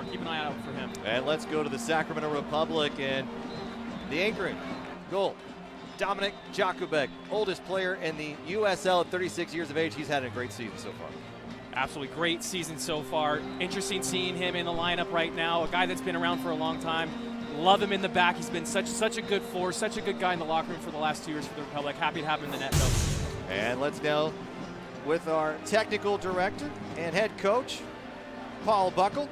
sure. Keep an eye out for him. And let's go to the Sacramento Republic and the anchoring goal. Dominic Jakubek, oldest player in the USL at 36 years of age. He's had a great season so far. Absolutely great season so far. Interesting seeing him in the lineup right now. A guy that's been around for a long time. Love him in the back. He's been such a good force, such a good guy in the locker room for the last 2 years for the Republic. Happy to have him in the net, though. And let's go with our technical director and head coach, Paul Buckle.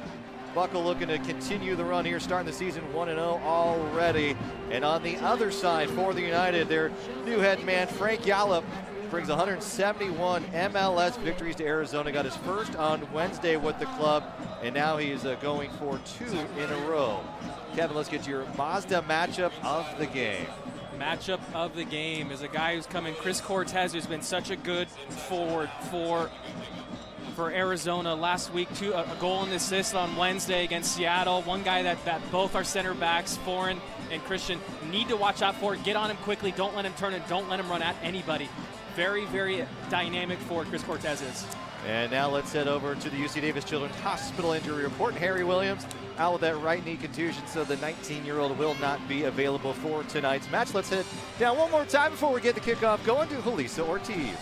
Buckle looking to continue the run here, starting the season 1-0 already. And on the other side for the United, their new head man, Frank Yallop, brings 171 MLS victories to Arizona. Got his first on Wednesday with the club, and now he's going for 2 in a row. Kevin, let's get to your Mazda matchup of the game. Matchup of the game is a guy who's come in, Chris Cortez, who's been such a good forward for Arizona last week. A goal and assist on Wednesday against Seattle. One guy that both our center backs, Foreign and Christian, need to watch out for. Get on him quickly. Don't let him turn and don't let him run at anybody. Very, very dynamic forward, Chris Cortez is. And now let's head over to the UC Davis Children's Hospital injury report. Harry Williams out with that right knee contusion, so the 19-year-old will not be available for tonight's match. Let's head down one more time before we get the kickoff going to Julissa Ortiz.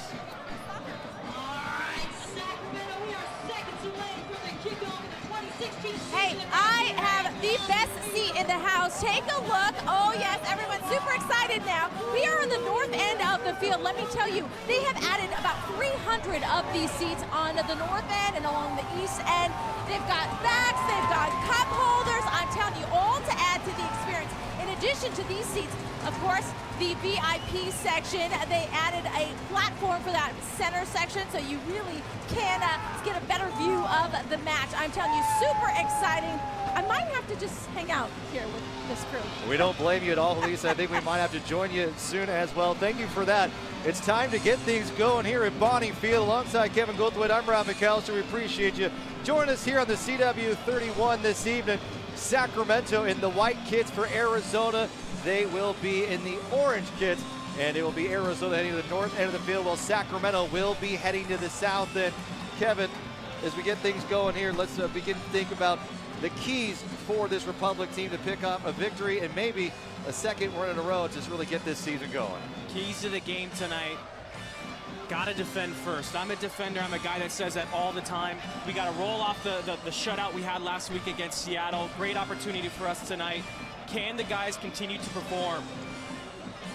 Hey, I have the best seat in the house. Take a look. Oh, yes, everyone's super excited now. We are on the north end of the field. Let me tell you, they have added about 300 of these seats on the north end and along the east end. They've got backs, they've got cup holders. I'm telling you, all to add to the experience. In addition to these seats, of course, the VIP section, they added a platform for that center section, so you really can get a better view of the match. I'm telling you, super exciting. I might have to just hang out here with this crew. We don't blame you at all, Lisa. I think we might have to join you soon as well. Thank you for that. It's time to get things going here at Bonnie Field. Alongside Kevin Goldthwait, I'm Rob McAllister. We appreciate you. Join us here on the CW31 this evening. Sacramento in the white kits for Arizona. They will be in the orange kits, and it will be Arizona heading to the north end of the field, while Sacramento will be heading to the south end. Kevin, as we get things going here, let's begin to think about the keys for this Republic team to pick up a victory and maybe a second run in a row to just really get this season going. Keys to the game tonight. Got to defend first. I'm a defender. I'm a guy that says that all the time. We got to roll off the shutout we had last week against Seattle. Great opportunity for us tonight. Can the guys continue to perform?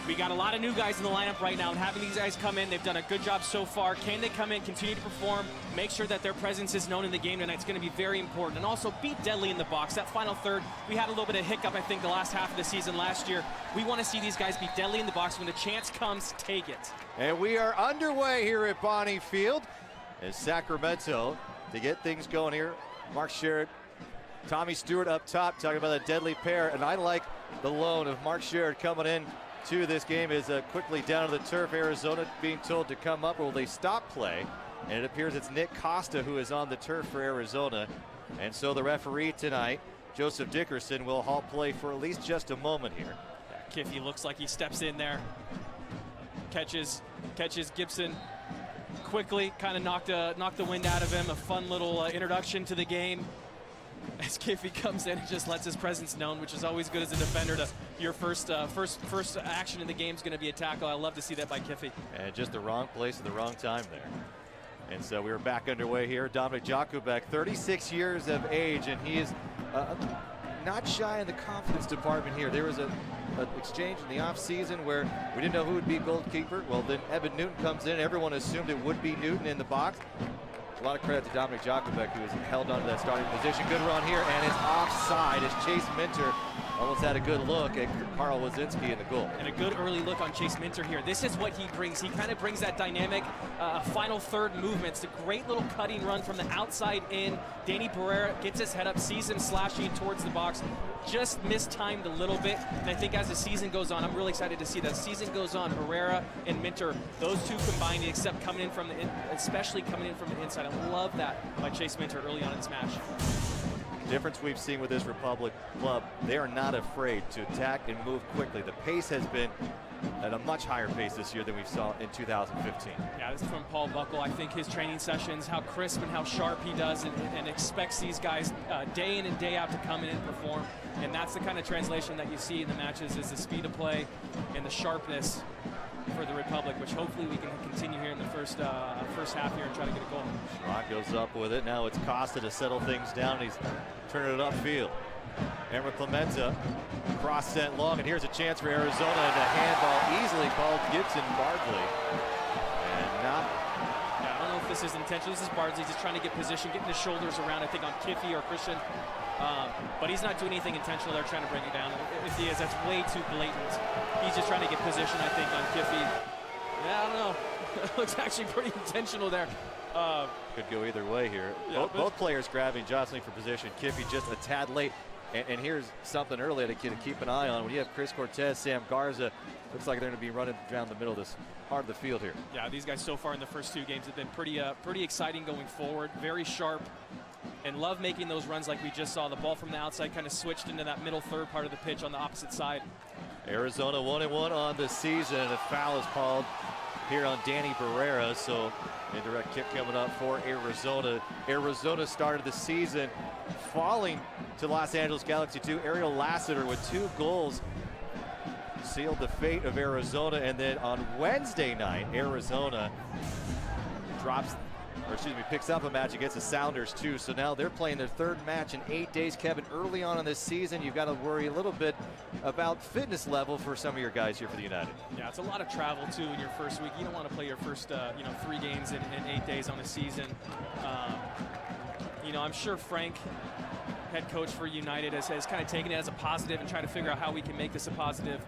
We got a lot of new guys in the lineup right now, and having these guys come in, they've done a good job so far. Can they come in, continue to perform, make sure that their presence is known in the game tonight? It's going to be very important. And also be deadly in the box. That final third, we had a little bit of hiccup, I think, the last half of the season last year. We want to see these guys be deadly in the box. When the chance comes, take it. And we are underway here at Bonnie Field as Sacramento, to get things going here, Mark Sherritt, Tommy Stewart up top, talking about a deadly pair. And I like the loan of Mark Sherritt coming in to this game is quickly down to the turf. Arizona being told to come up. Will they stop play? And it appears it's Nick Costa who is on the turf for Arizona. And so the referee tonight, Joseph Dickerson, will halt play for at least just a moment here. Yeah, Kiffy looks like he steps in there, catches Gibson quickly, kind of knocked the wind out of him. A fun little introduction to the game. As Kiffy comes in and just lets his presence known, which is always good as a defender. To your first action in the game is going to be a tackle. I love to see that by Kiffy. And just the wrong place at the wrong time there. And so we are back underway here. Dominic Jakubek, 36 years of age, and he is not shy in the confidence department here. There was an exchange in the offseason where we didn't know who would be goalkeeper. Well, then Evan Newton comes in. Everyone assumed it would be Newton in the box. A lot of credit to Dominic Jakubek, who has held on to that starting position. Good run here, and it's offside as Chase Minter almost had a good look at Carl Wazinski in the goal. And a good early look on Chase Minter here. This is what he brings. He kind of brings that dynamic final third movement. It's a great little cutting run from the outside in. Danny Barrera gets his head up, sees him slashing towards the box. Just mistimed a little bit. And I think as the season goes on, I'm really excited to see that. As the season goes on, Barrera and Minter, those two combined, except coming in from the especially coming in from the inside. I love that by Chase Minter early on in this match. difference we've seen with this Republic club, they are not afraid to attack and move quickly. The pace has been at a much higher pace this year than we saw in 2015. Yeah, this is from Paul Buckle. I think his training sessions, how crisp and how sharp he does, and expects these guys day in and day out to come in and perform. And that's the kind of translation that you see in the matches, is the speed of play and the sharpness for the Republic, which hopefully we can continue here in the first half here and try to get a goal. Schrock goes up with it. Now it's Costa to settle things down. He's turning it upfield. Emma Clementa cross sent long, and here's a chance for Arizona, and a handball easily called Gibson Bardley. And not. Yeah, I don't know if this is intentional. This is Bardley just trying to get position, getting his shoulders around, I think, on Kiffy or Christian. But he's not doing anything intentional. They're trying to bring it down. If he is, that's way too blatant. He's just trying to get position, I think, on Kiffy. Yeah, I don't know. It looks actually pretty intentional there. Could go either way here. Yeah, both players grabbing, jostling for position. Kiffy just a tad late. And here's something early to keep an eye on. When you have Chris Cortez, Sam Garza, looks like they're going to be running down the middle of this part of the field here. Yeah, these guys so far in the first two games have been pretty exciting going forward, very sharp, and love making those runs like we just saw. The ball from the outside kind of switched into that middle third part of the pitch on the opposite side. Arizona 1-1 on the season, and a foul is called here on Danny Barrera. So indirect kick coming up for Arizona. Arizona started the season falling to Los Angeles Galaxy 2. Ariel Lassiter with 2 goals sealed the fate of Arizona. And then on Wednesday night, Arizona picks up a match against the Sounders too. So now they're playing their 3rd match in 8 days. Kevin, early on in this season, you've got to worry a little bit about fitness level for some of your guys here for the United. Yeah, it's a lot of travel too in your first week. You don't want to play your first 3 games in 8 days on a season. I'm sure Frank, head coach for United, has kind of taken it as a positive and tried to figure out how we can make this a positive.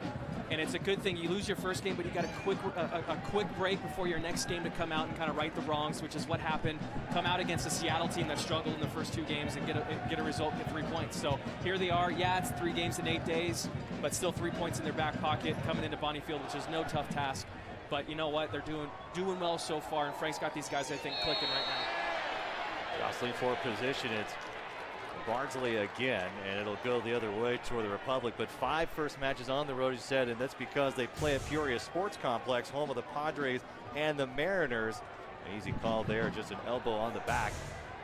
And it's a good thing. You lose your first game, but you got a quick break before your next game to come out and kind of right the wrongs, which is what happened. Come out against a Seattle team that struggled in the first 2 games and get a result, get 3 points. So here they are. Yeah, it's 3 games in 8 days, but still 3 points in their back pocket coming into Bonnie Field, which is no tough task. But you know what? They're doing well so far, and Frank's got these guys, I think, clicking right now. Jostling for position, it's Bardsley again, and it'll go the other way toward the Republic. But 5 first matches on the road, he said, and that's because they play at Peoria Sports Complex, home of the Padres and the Mariners. An easy call there, just an elbow on the back.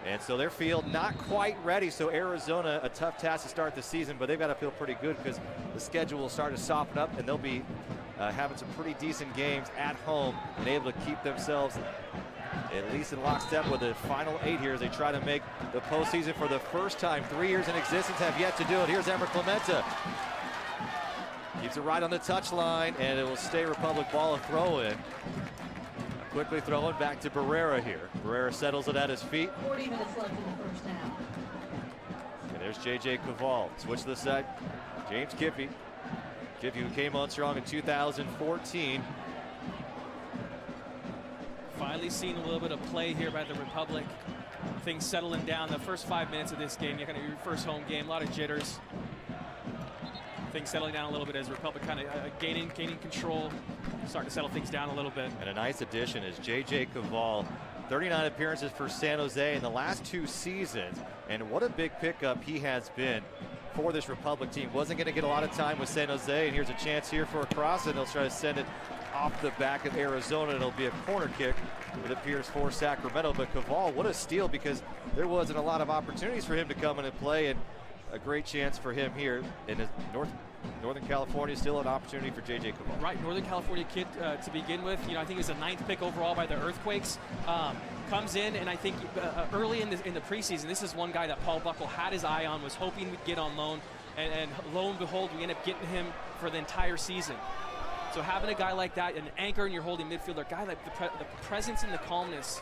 And so their field not quite ready. So Arizona, a tough task to start the season, but they've got to feel pretty good because the schedule will start to soften up, and they'll be having some pretty decent games at home and able to keep themselves at least in lockstep with the final 8 here as they try to make the postseason for the first time. 3 years in existence, have yet to do it. Here's Emma Clementa. Keeps it right on the touchline, and it will stay Republic ball, a throw in. Quickly throwing back to Barrera here. Barrera settles it at his feet. 40 minutes left in the first half. And there's J.J. Caval. Switch to the side. James Kiffy. Kiffy, who came on strong in 2014. Finally seen a little bit of play here by the Republic. Things settling down. The first 5 minutes of this game, you're going to your first home game, a lot of jitters. Things settling down a little bit as Republic kind of gaining control, starting to settle things down a little bit. And a nice addition is J.J. Caval. 39 appearances for San Jose in the last 2 seasons. And what a big pickup he has been for this Republic team. Wasn't going to get a lot of time with San Jose, and here's a chance here for a cross, and they'll try to send it off the back of Arizona. It'll be a corner kick, it appears, for Sacramento. But Caval, what a steal, because there wasn't a lot of opportunities for him to come in and play, and a great chance for him here in Northern California. Still an opportunity for J.J. Caval. Right, Northern California kid to begin with. I think he was a 9th pick overall by the Earthquakes. Comes in, and I think early in the preseason, this is one guy that Paul Buckle had his eye on, was hoping we'd get on loan, and lo and behold, we end up getting him for the entire season. So having a guy like that, an anchor in your holding midfielder, a guy like the presence and the calmness.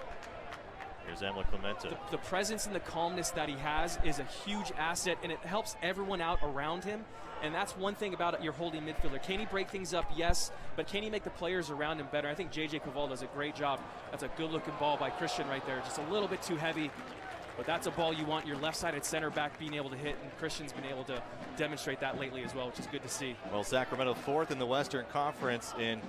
Here's Emma Clementa. The presence and the calmness that he has is a huge asset, and it helps everyone out around him. And that's one thing about your holding midfielder. Can he break things up? Yes. But can he make the players around him better? I think J.J. Caval does a great job. That's a good-looking ball by Christian right there. Just a little bit too heavy. But that's a ball you want your left-sided center back being able to hit, and Christian's been able to demonstrate that lately as well, which is good to see. Well, Sacramento 4th in the Western Conference in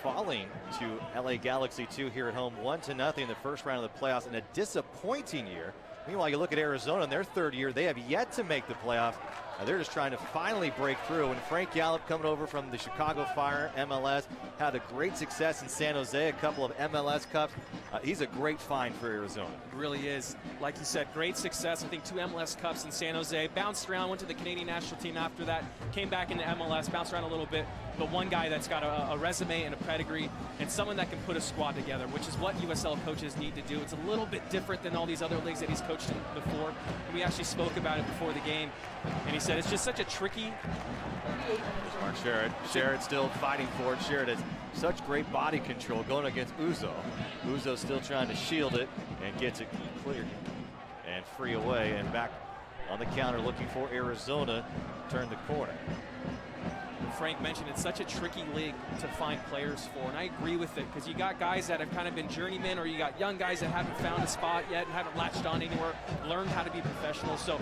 falling to LA Galaxy 2 here at home, 1-0 in the first round of the playoffs, in a disappointing year Meanwhile, you look at Arizona in their third year, they have yet to make the playoffs. They're just trying to finally break through. And Frank Gallup, coming over from the Chicago Fire, MLS, had a great success in San Jose, a couple of MLS Cups. He's a great find for Arizona. It really is. Like you said, great success. I think 2 MLS Cups in San Jose. Bounced around, went to the Canadian national team after that. Came back into MLS, bounced around a little bit. But one guy that's got a resume and a pedigree and someone that can put a squad together, which is what USL coaches need to do. It's a little bit different than all these other leagues that he's coached in before. And we actually spoke about it before the game. And he said it's just such a tricky. Mark Sherrod. Sherrod still fighting for it. Sherrod has such great body control going against Uzo. Uzo still trying to shield it and gets it cleared and free away and back on the counter looking for Arizona. Turn the corner. Frank mentioned it's such a tricky league to find players for, and I agree with it because you got guys that have kind of been journeymen, or you got young guys that haven't found a spot yet and haven't latched on anywhere, learned how to be professional. So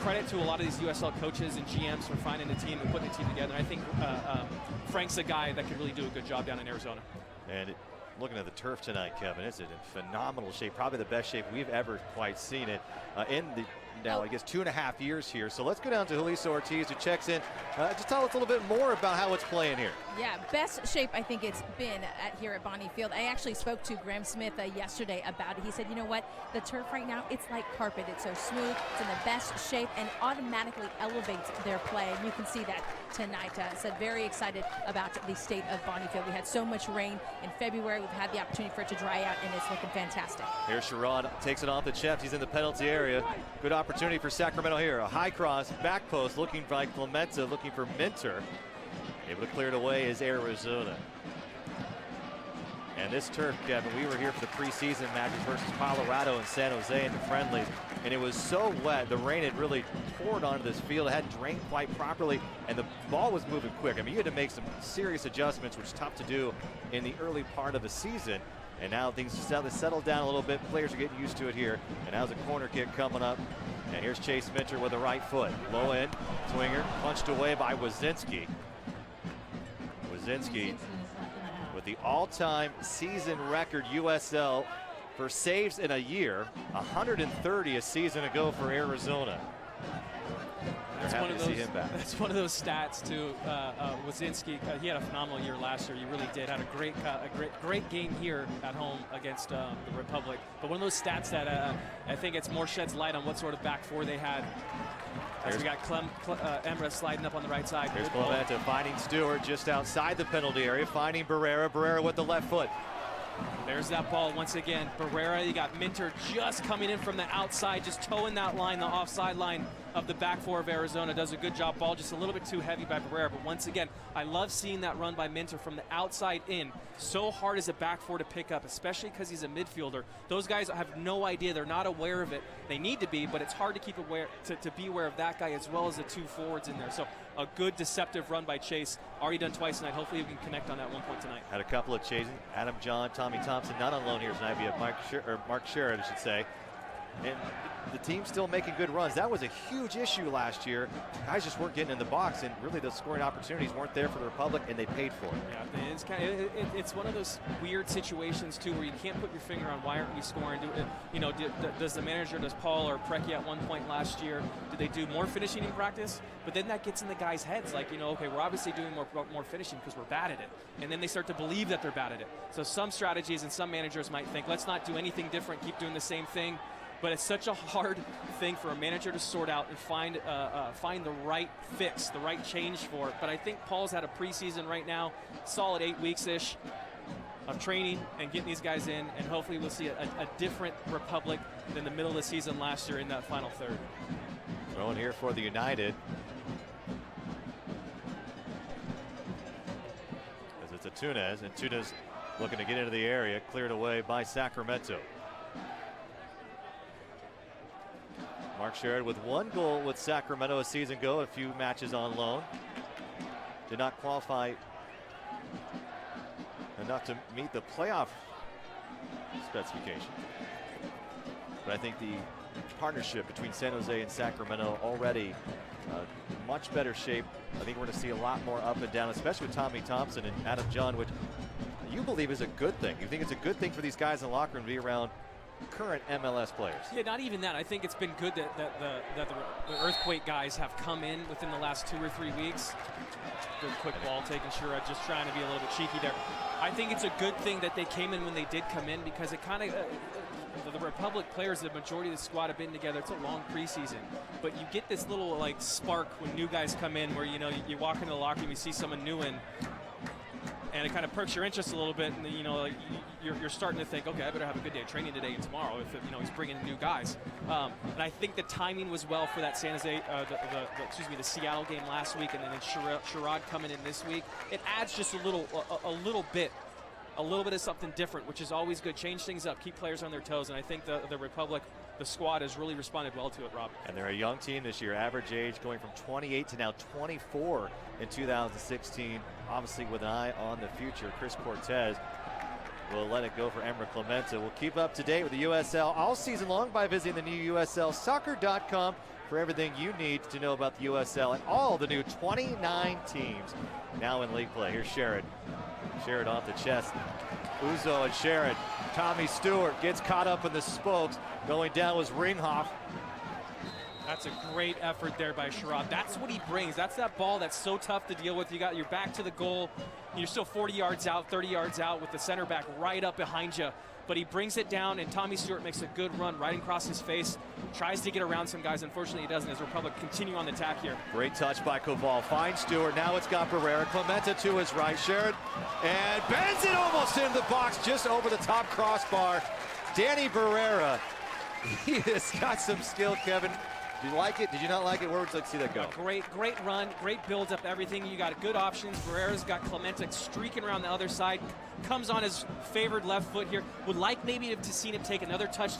credit to a lot of these USL coaches and GMs for finding a team and putting a team together. I think Frank's a guy that could really do a good job down in Arizona. And looking at the turf tonight, Kevin, it's in phenomenal shape, probably the best shape we've ever quite seen it in the now, I guess, 2.5 years here. So let's go down to Julissa Ortiz, who checks in. Just tell us a little bit more about how it's playing here. Yeah, best shape I think it's been here at Bonnie Field. I actually spoke to Graham Smith yesterday about it. He said, you know what, the turf right now, it's like carpet. It's so smooth, it's in the best shape, and automatically elevates their play. And you can see that tonight. Said very excited about the state of Bonnie Field. We had so much rain in February. We've had the opportunity for it to dry out, and it's looking fantastic. Here's Sherrod, takes it off the chest. He's in the penalty area. Good opportunity for Sacramento here. A high cross, back post, looking by Clemenza, looking for Minter. Able to clear it away is Arizona. And this turf, Kevin, we were here for the preseason matches versus Colorado and San Jose in the friendlies, and it was so wet. The rain had really poured onto this field. It hadn't drained quite properly, and the ball was moving quick. I mean, you had to make some serious adjustments, which is tough to do in the early part of the season. And now things settled down a little bit. Players are getting used to it here. And now's a corner kick coming up. And here's Chase Minter with a right foot. Low end, swinger, punched away by Wazinski. Wazinski with the all-time season record USL for saves in a year, 130 a season ago for Arizona. That's one of those stats too. Wazinski, he had a phenomenal year last year. He really did. Had a great game here at home against the Republic. But one of those stats that I think it's more sheds light on what sort of back four they had. As we got Emra sliding up on the right side. Here's Clemente finding Stewart just outside the penalty area, finding Barrera. Barrera with the left foot. There's that ball once again. Barrera, you got Minter just coming in from the outside, just towing that line, the offside line of the back four of Arizona. Does a good job. Ball just a little bit too heavy by Barrera, but once again, I love seeing that run by Minter from the outside in. So hard as a back four to pick up, especially because he's a midfielder. Those guys have no idea. They're not aware of it. They need to be, but it's hard to keep aware to be aware of that guy as well as the two forwards in there. So a good deceptive run by Chase. Already done twice tonight. Hopefully we can connect on that one point tonight. Had a couple of chasing. Adam John, Tommy Thompson, not on loan here tonight. We have Mark Sherrod, I should say. And the team's still making good runs. That was a huge issue last year. Guys just weren't getting in the box, and really the scoring opportunities weren't there for the Republic, and they paid for it. Yeah, it's one of those weird situations too, where you can't put your finger on why aren't we scoring. Does the manager, does Paul or Preki at one point last year, did they do more finishing in practice? But then that gets in the guys' heads, like, okay, we're obviously doing more finishing because we're bad at it, and then they start to believe that they're bad at it. So some strategies and some managers might think, let's not do anything different, keep doing the same thing. But it's such a hard thing for a manager to sort out and find the right fix, the right change for it. But I think Paul's had a preseason right now, solid 8 weeks-ish of training and getting these guys in, and hopefully we'll see a different Republic than the middle of the season last year in that final third. Throwing here for the United. As it's a Túnez, and Túnez looking to get into the area, cleared away by Sacramento. Mark Sherrod with 1 goal with Sacramento a season ago, a few matches on loan. Did not qualify enough to meet the playoff specification. But I think the partnership between San Jose and Sacramento already much better shape. I think we're going to see a lot more up and down, especially with Tommy Thompson and Adam John, which you believe is a good thing. You think it's a good thing for these guys in the locker room to be around current MLS players. Yeah, not even that. I think it's been good that the Earthquake guys have come in within the last 2 or 3 weeks. Good quick ball taking, Sherrod just trying to be a little bit cheeky there. I think it's a good thing that they came in when they did come in, because it kind of the Republic players, the majority of the squad have been together. It's a long preseason, but you get this little like spark when new guys come in, where you walk into the locker room, you see someone new in, and it kind of perks your interest a little bit, and like you're starting to think, okay, I better have a good day of training today and tomorrow if he's bringing in new guys. And I think the timing was well for that San Jose, the Seattle game last week, and then Sherrod coming in this week. It adds just a little bit of something different, which is always good. Change things up, keep players on their toes, and I think the Republic, the squad, has really responded well to it, Rob. And they're a young team this year, average age going from 28 to now 24 in 2016, obviously with an eye on the future. Chris Cortez will let it go for Emra Clemente. We'll keep up to date with the USL all season long by visiting the new USLsoccer.com for everything you need to know about the USL and all the new 29 teams now in league play. Here's Sherrod. Sherrod off the chest. Uzo and Sherrod. Tommy Stewart gets caught up in the spokes. Going down was Ringhoff. That's a great effort there by Sherrod. That's what he brings. That's that ball that's so tough to deal with. You got your back to the goal. You're still 40 yards out, 30 yards out with the center back right up behind you. But he brings it down, and Tommy Stewart makes a good run right across his face. Tries to get around some guys. Unfortunately, he doesn't, as Republic continue on the attack here. Great touch by Koval. Finds Stewart. Now it's got Barrera. Clemente to his right. Sherrod. And bends it almost into the box, just over the top crossbar. Danny Barrera. He has got some skill, Kevin. Did you like it? Did you not like it? Where would you like to see that go? Great run, great build up, everything. You got good options. Barrera's got Clemente streaking around the other side. Comes on his favored left foot here. Would like maybe to see him take another touch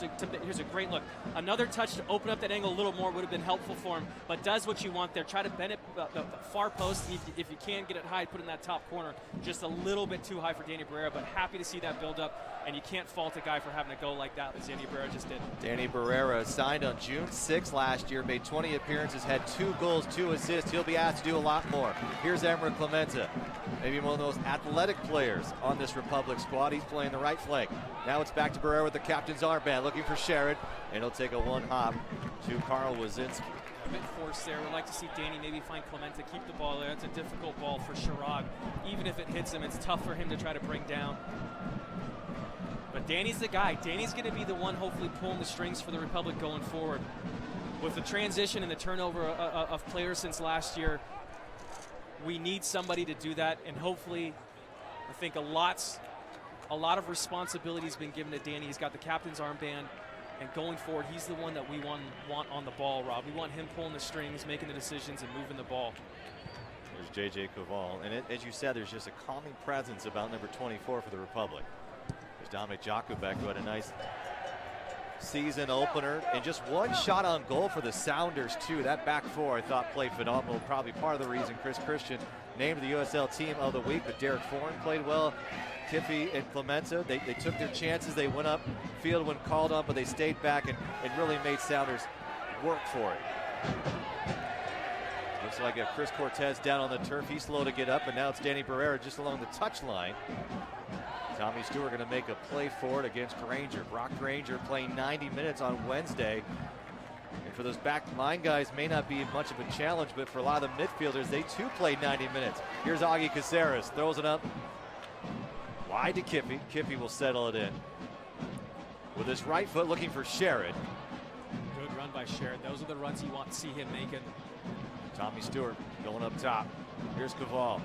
here's a great look. Another touch to open up that angle a little more would have been helpful for him, but does what you want there. Try to bend it the far post. If you can get it high, put it in that top corner. Just a little bit too high for Danny Barrera, but happy to see that build up, and you can't fault a guy for having to go like that, as Danny Barrera just did. Danny Barrera signed on June 6th last year, made 20 appearances, had 2 goals, 2 assists. He'll be asked to do a lot more. Here's Emra Clemente, maybe one of those athletic players on this Republic squad. He's playing the right flank. Now it's back to Barrera with the captain's armband, looking for Sherrod, and he'll take a one hop to Carl Wazinski. A bit forced there. Would like to see Danny maybe find Clemente, keep the ball there. That's a difficult ball for Sherrod. Even if it hits him, it's tough for him to try to bring down. But Danny's the guy. Danny's going to be the one hopefully pulling the strings for the Republic going forward. With the transition and the turnover of players since last year, we need somebody to do that, and hopefully, I think a lot of responsibility has been given to Danny. He's got the captain's armband, and going forward, he's the one that we want on the ball, Rob. We want him pulling the strings, making the decisions, and moving the ball. There's J.J. Koval, and as you said, there's just a calming presence about number 24 for the Republic. There's Dominic Jakubek, who had a nice season opener, and just one shot on goal for the Sounders too. That back four I thought played phenomenal. Probably part of the reason Chris Christian named the USL Team of the Week. But Derek Foran played well. Kiffy and Clemente, they took their chances. They went up field when called on, but they stayed back and really made Sounders work for it. Looks like a Chris Cortez down on the turf. He's slow to get up, and now it's Danny Barrera just along the touch line. Tommy Stewart going to make a play for it against Granger. Brock Granger playing 90 minutes on Wednesday. And for those back line guys, may not be much of a challenge, but for a lot of the midfielders, they too played 90 minutes. Here's Augie Caceres, throws it up wide to Kiffy. Kiffy will settle it in with his right foot, looking for Sherrod. Good run by Sherrod. Those are the runs you want to see him making. Tommy Stewart going up top. Here's Koval.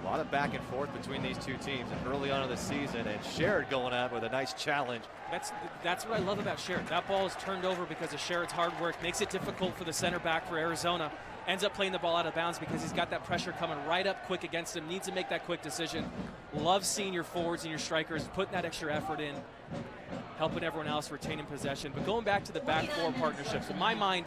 A lot of back and forth between these two teams and early on in the season, and Sherrod going out with a nice challenge. That's what I love about Sherrod. That ball is turned over because of Sherrod's hard work. Makes it difficult for the center back for Arizona. Ends up playing the ball out of bounds because he's got that pressure coming right up quick against him. Needs to make that quick decision. Love seeing your forwards and your strikers putting that extra effort in, helping everyone else retaining possession. But going back to the back four partnerships, in my mind,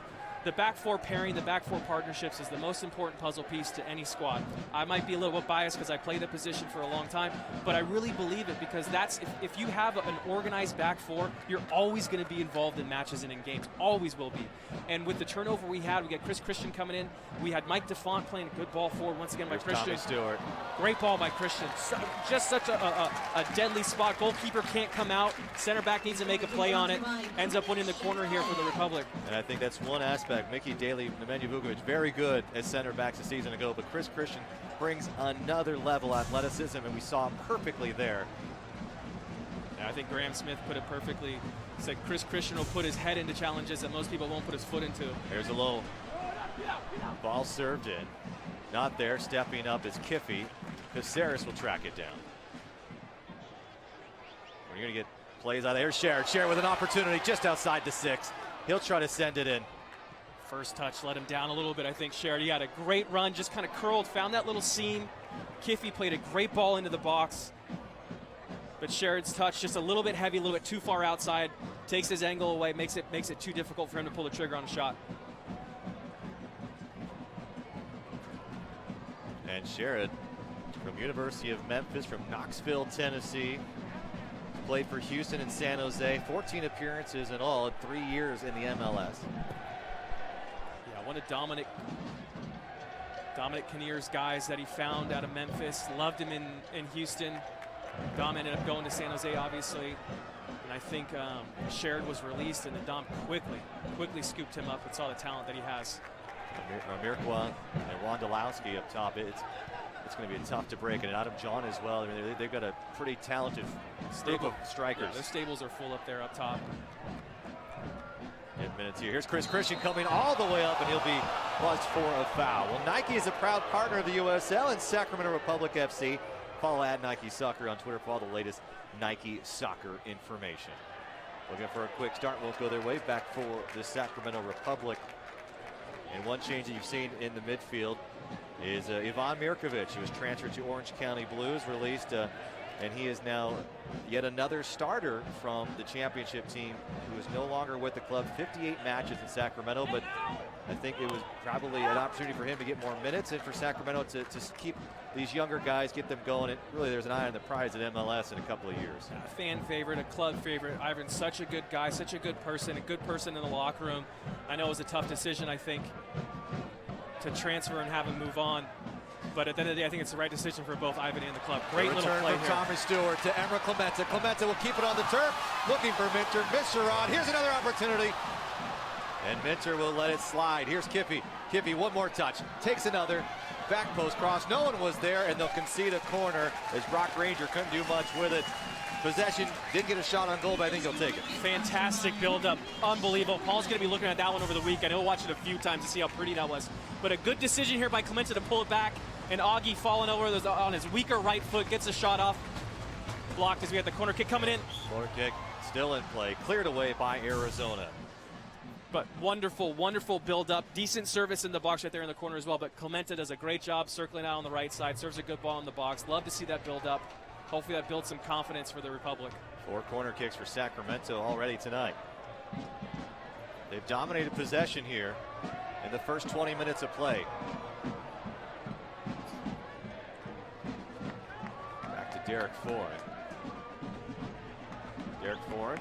the back four pairing, the back four partnerships is the most important puzzle piece to any squad. I might be a little bit biased because I played the position for a long time, but I really believe it because that's if you have an organized back four, you're always going to be involved in matches and in games. Always will be. And with the turnover we had, we got Chris Christian coming in. We had Mike DeFont playing a good ball forward once again by Christian. Tommy Stewart. Great ball by Christian. Just such a deadly spot. Goalkeeper can't come out. Center back needs to make a play on it. Ends up winning the corner here for the Republic. And I think that's one aspect. Mickey Daly, Nemanja Vukovic, very good as center backs a season ago, but Chris Christian brings another level of athleticism, and we saw him perfectly there. Yeah, I think Graham Smith put it perfectly. He said Chris Christian will put his head into challenges that most people won't put his foot into. There's a low ball served in. Not there. Stepping up is Kiffy. Caceres will track it down. We're going to get plays out there. Sherrod with an opportunity just outside the 6. He'll try to send it in. First touch let him down a little bit, I think. Sherrod, he had a great run, just kind of curled, found that little seam. Kiffy played a great ball into the box. But Sherrod's touch just a little bit heavy, a little bit too far outside. Takes his angle away, makes it too difficult for him to pull the trigger on a shot. And Sherrod from University of Memphis, from Knoxville, Tennessee. Played for Houston and San Jose. 14 appearances in all in 3 years in the MLS. Yeah, one of Dominic Kinnear's guys that he found out of Memphis. Loved him in Houston. Dom ended up going to San Jose, obviously. And I think Sherrod was released, and then Dom quickly scooped him up and saw the talent that he has. Amirkwa and Wondolowski up top. It's going to be tough to break, and Adam John as well. I mean, they've got a pretty talented group of strikers. Yeah, their stables are full up there up top. 8 minutes here. Here's Chris Christian coming all the way up, and he'll be buzzed for a foul. Well, Nike is a proud partner of the USL and Sacramento Republic FC. Follow @Nike Soccer on Twitter for all the latest Nike soccer information. Looking for a quick start. Won't go their way. Back for the Sacramento Republic. And one change that you've seen in the midfield is Ivan Mirkovic, who was transferred to Orange County Blues, released, and he is now yet another starter from the championship team who is no longer with the club. 58 matches in Sacramento, but I think it was probably an opportunity for him to get more minutes and for Sacramento to keep these younger guys, get them going. And really, there's an eye on the prize at MLS in a couple of years. A fan favorite, a club favorite. Ivan's such a good guy, such a good person in the locker room. I know it was a tough decision, I think, to transfer and have him move on. But at the end of the day, I think it's the right decision for both Ivan and the club. Great little play from here. Tommy Stewart to Emra Clemente. Clemente will keep it on the turf, looking for Minter. Missed a rod. Here's another opportunity. And Minter will let it slide. Here's Kiffy. Kiffy, one more touch. Takes another. Back post cross. No one was there, and they'll concede a corner as Brock Ranger couldn't do much with it. Possession, did get a shot on goal, but I think he'll take it. Fantastic build-up. Unbelievable. Paul's going to be looking at that one over the weekend. He'll watch it a few times to see how pretty that was. But a good decision here by Clemente to pull it back. And Augie falling over on his weaker right foot, gets a shot off. Blocked as we had the corner kick coming in. Corner kick still in play. Cleared away by Arizona. But wonderful, wonderful build-up. Decent service in the box right there in the corner as well. But Clemente does a great job circling out on the right side. Serves a good ball in the box. Love to see that build-up. Hopefully that builds some confidence for the Republic. 4 corner kicks for Sacramento already tonight. They've dominated possession here in the first 20 minutes of play. Back to Derek Ford. Derek Ford,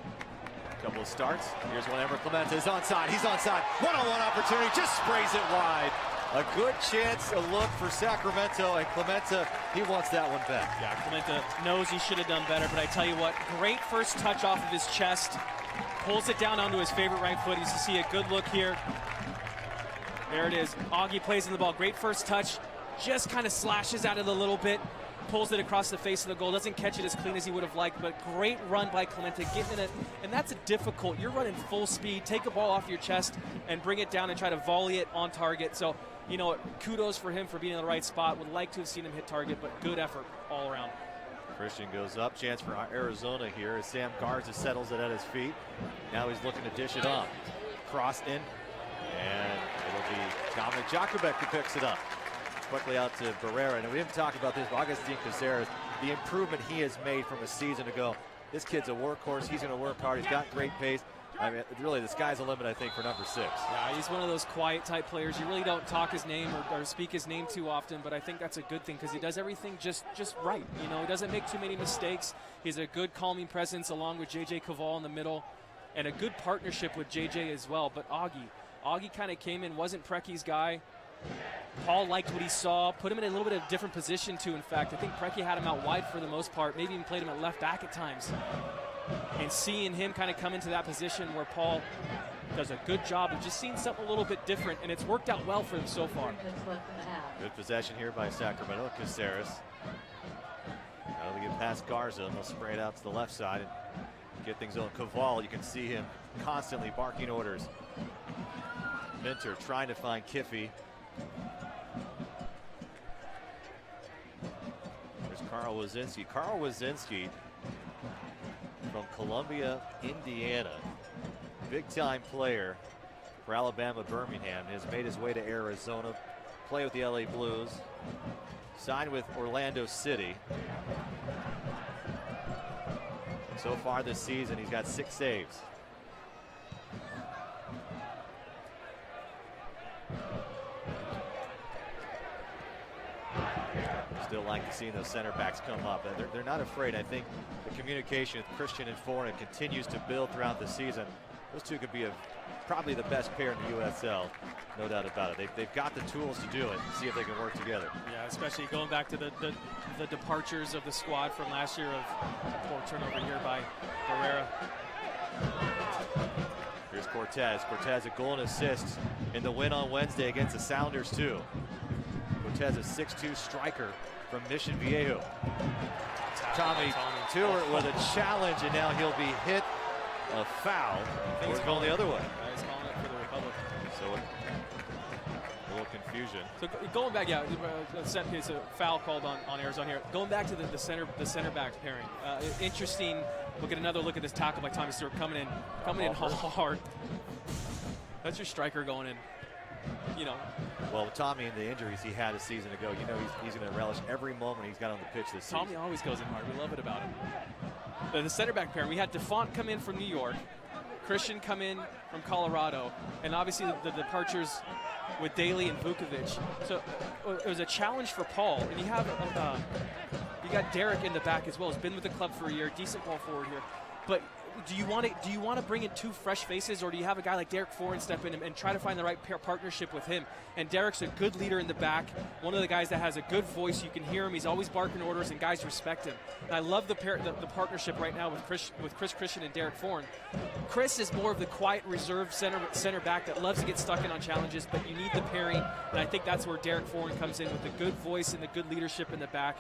a couple of starts. Here's one. Emra Clemente is onside. He's onside. One-on-one opportunity, just sprays it wide. A good chance, a look for Sacramento, and Clemente, he wants that one back. Yeah, Clemente knows he should have done better, but I tell you what, great first touch off of his chest. Pulls it down onto his favorite right foot. He's to see a good look here. There it is. Augie plays in the ball. Great first touch. Just kind of slashes at it a little bit. Pulls it across the face of the goal. Doesn't catch it as clean as he would have liked, but great run by Clemente, getting in it. And that's a difficult. You're running full speed. Take a ball off your chest and bring it down and try to volley it on target. So, you know, kudos for him for being in the right spot. Would like to have seen him hit target, but good effort all around. Christian goes up. Chance for Arizona here as Sam Garza settles it at his feet. Now he's looking to dish it up. Cross in, and it'll be Dominic Jakubek who picks it up. Quickly out to Barrera, and we didn't talk about this, but Agustin Caceres, the improvement he has made from a season ago. This kid's a workhorse. He's going to work hard. He's got great pace. I mean, really, the sky's the limit, I think, for number 6. Yeah, he's one of those quiet type players. You really don't talk his name or speak his name too often, but I think that's a good thing because he does everything just right. You know, he doesn't make too many mistakes. He's a good calming presence along with J.J. Caval in the middle, and a good partnership with J.J. as well. But Augie kind of came in, wasn't Precky's guy. Paul liked what he saw, put him in a little bit of a different position too, in fact. I think Precky had him out wide for the most part, maybe even played him at left back at times. And seeing him kind of come into that position where Paul does a good job of just seeing something a little bit different, and it's worked out well for him so far. Good possession here by Sacramento. Caceres. Now they get past Garza, and they'll spray it out to the left side and get things on. Caval, you can see him constantly barking orders. Minter trying to find Kiffey. There's Carl Wazinski. Carl Wazinski from Columbia, Indiana. Big time player for Alabama Birmingham. Has made his way to Arizona, play with the LA Blues, signed with Orlando City. So far this season, he's got 6 saves. Still like to see those center backs come up. They're not afraid. I think the communication with Christian and Foreign continues to build throughout the season. Those two could be probably the best pair in the USL, no doubt about it. They've got the tools to do it. See if they can work together. Yeah, especially going back to the departures of the squad from last year of poor turnover here by Herrera. Here's Cortez. Cortez a goal and assist in the win on Wednesday against the Sounders too. Cortez a 6'2" striker from Mission Viejo. Tommy Stewart with a challenge, and now he'll be hit. A foul. Or it's going the other way. He's calling it for the Republic. So a little confusion. So going back, yeah, a set piece, a foul called on Arizona here. Going back to the center back pairing. Interesting. We'll get another look at this tackle by Tommy Stewart coming in hard. That's your striker going in. You know. Well, Tommy and the injuries he had a season ago, you know he's going to relish every moment he's got on the pitch this season. Tommy always goes in hard. We love it about him. But the center back pairing, we had DeFont come in from New York, Christian come in from Colorado, and obviously the departures with Daly and Vukovic. So it was a challenge for Paul, and you got Derek in the back as well. He's been with the club for a year, decent ball forward here. But do you want to bring in 2 fresh faces, or do you have a guy like Derek Foreign step in and try to find the right partnership with him? And Derek's a good leader in the back, one of the guys that has a good voice. You can hear him. He's always barking orders, and guys respect him. And I love the partnership right now with Chris Christian and Derek Foreign. Chris is more of the quiet, reserved center back that loves to get stuck in on challenges, but you need the pairing, and I think that's where Derek Foreign comes in with the good voice and the good leadership in the back.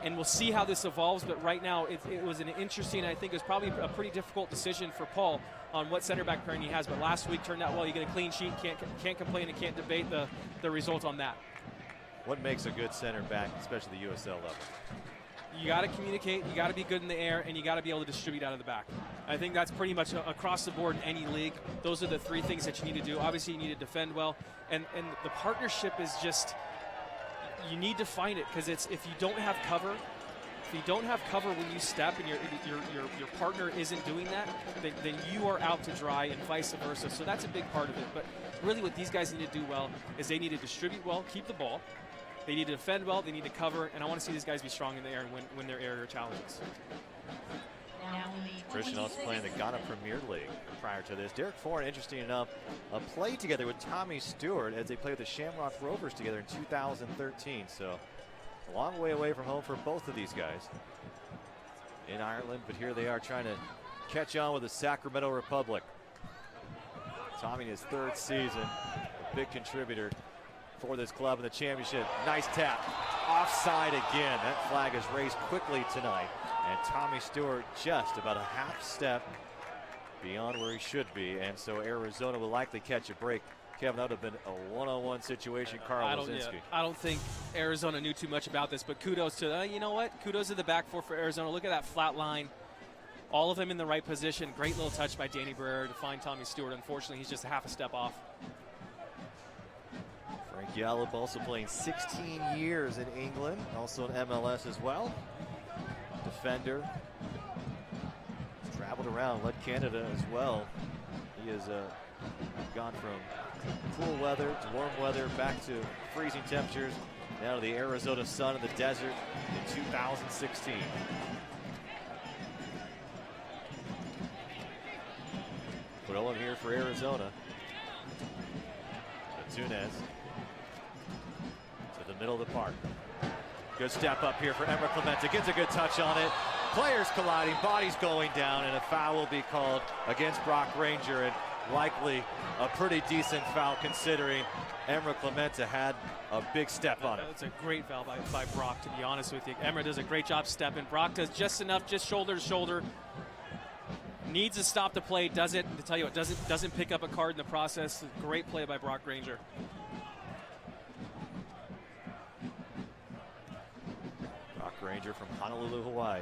And we'll see how this evolves, but right now it was an interesting, I think it was probably a pretty difficult decision for Paul on what center back pairing he has, but last week turned out well. You get a clean sheet, can't complain, and can't debate the result on that. What makes a good center back, especially the USL level? You got to communicate, you got to be good in the air, and you got to be able to distribute out of the back. I think that's pretty much across the board in any league. Those are the 3 things that you need to do. Obviously, you need to defend well, and the partnership is just, you need to find it, because it's, if you don't have cover when you step and your partner isn't doing that, then you are out to dry, and vice versa. So that's a big part of it. But really what these guys need to do well is they need to distribute well, keep the ball. They need to defend well, they need to cover, and I want to see these guys be strong in the air and win their area challenges. Christian also playing the Ghana Premier League prior to this. Derek Foreign, interesting enough, played together with Tommy Stewart as they played with the Shamrock Rovers together in 2013. So a long way away from home for both of these guys in Ireland, but here they are trying to catch on with the Sacramento Republic. Tommy in his 3rd season, a big contributor for this club in the championship. Nice tap. Offside again. That flag is raised quickly tonight. And Tommy Stewart just about a half step beyond where he should be. And so Arizona will likely catch a break. Kevin, that would have been a one-on-one situation. Carl Wazinski. I don't think Arizona knew too much about this, but kudos to, you know what? Kudos to the back four for Arizona. Look at that flat line. All of them in the right position. Great little touch by Danny Barrera to find Tommy Stewart. Unfortunately, he's just a half a step off. Frank Yallop also playing 16 years in England, also in MLS as well. Defender. He's traveled around, led Canada as well He has gone from cool weather to warm weather, back to freezing temperatures, now to the Arizona sun in the desert in 2016. But Owen here for Arizona. Tunez to the middle of the park. Good step up here for Emma Clemente. Gets a good touch on it. Players colliding, bodies going down, and a foul will be called against Brock Ranger, and likely a pretty decent foul considering Emma Clemente had a big step on it. That's a great foul by Brock, to be honest with you. Emma does a great job stepping. Brock does just enough, just shoulder to shoulder. Needs to stop the play, doesn't. To tell you what, doesn't pick up a card in the process. Great play by Brock Ranger. Brock Ranger from Honolulu, Hawaii.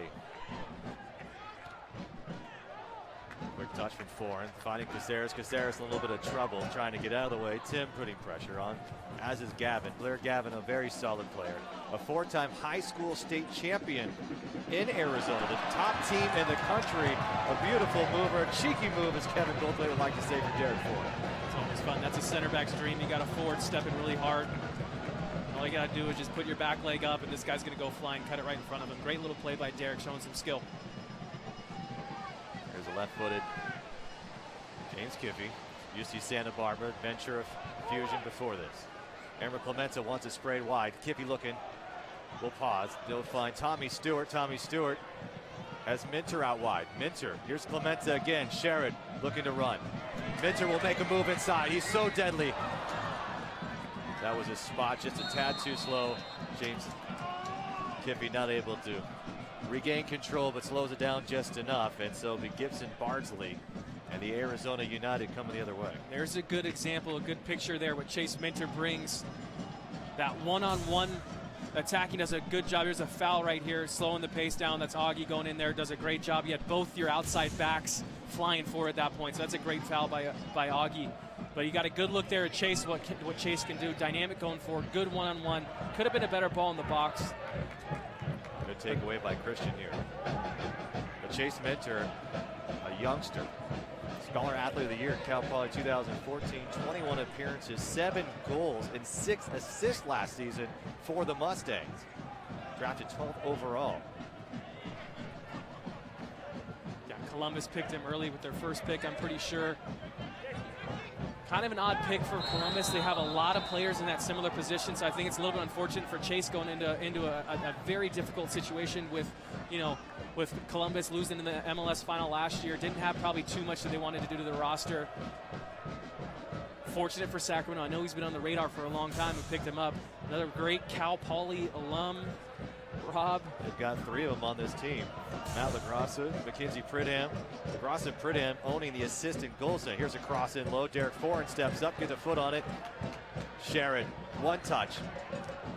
Quick touch from Foreign, finding Caceres. Caceres in a little bit of trouble trying to get out of the way. Tim putting pressure on, as is Gavin. Blair Gavin, a very solid player. A 4-time high school state champion in Arizona, the top team in the country. A beautiful mover, a cheeky move, as Kevin Goldthwait would like to say for Derek Ford. It's always fun. That's a center back's dream. You got a forward stepping really hard. All you got to do is just put your back leg up, and this guy's going to go flying, cut it right in front of him. Great little play by Derek, showing some skill. There's a left-footed James Kiffey, UC Santa Barbara, Ventura Fusion before this. Emma Clemente wants it sprayed wide. Kiffey looking, will pause. They'll find Tommy Stewart. Tommy Stewart has Minter out wide. Minter, here's Clemente again. Sherrod looking to run. Minter will make a move inside. He's so deadly. That was a spot just a tad too slow. James Kiffey not able to regain control, but slows it down just enough. And so the Gibson Bardsley and the Arizona United coming the other way. There's a good example, a good picture there what Chase Minter brings. That one-on-one attacking does a good job. Here's a foul right here, slowing the pace down. That's Augie going in there, does a great job. You had both your outside backs flying forward at that point, so that's a great foul by Augie. But you got a good look there at Chase, what Chase can do. Dynamic going forward, good one-on-one. Could have been a better ball in the box. Good takeaway by Christian here. But Chase Minter, a youngster, Scholar Athlete of the Year at Cal Poly 2014, 21 appearances, 7 goals, and 6 assists last season for the Mustangs. Drafted 12th overall. Yeah, Columbus picked him early with their first pick, I'm pretty sure. Kind of an odd pick for Columbus. They have a lot of players in that similar position, so I think it's a little bit unfortunate for Chase going into a very difficult situation with, with Columbus losing in the MLS final last year. Didn't have probably too much that they wanted to do to the roster. Fortunate for Sacramento. I know he's been on the radar for a long time and picked him up. Another great Cal Poly alum, Rob. They've got 3 of them on this team. Matt LaGrassa, Mackenzie Pridham. LaGrassa and Pridham owning the assist and goal set. Here's a cross in low. Derek Foreign steps up, gets a foot on it. Sherrod, one touch,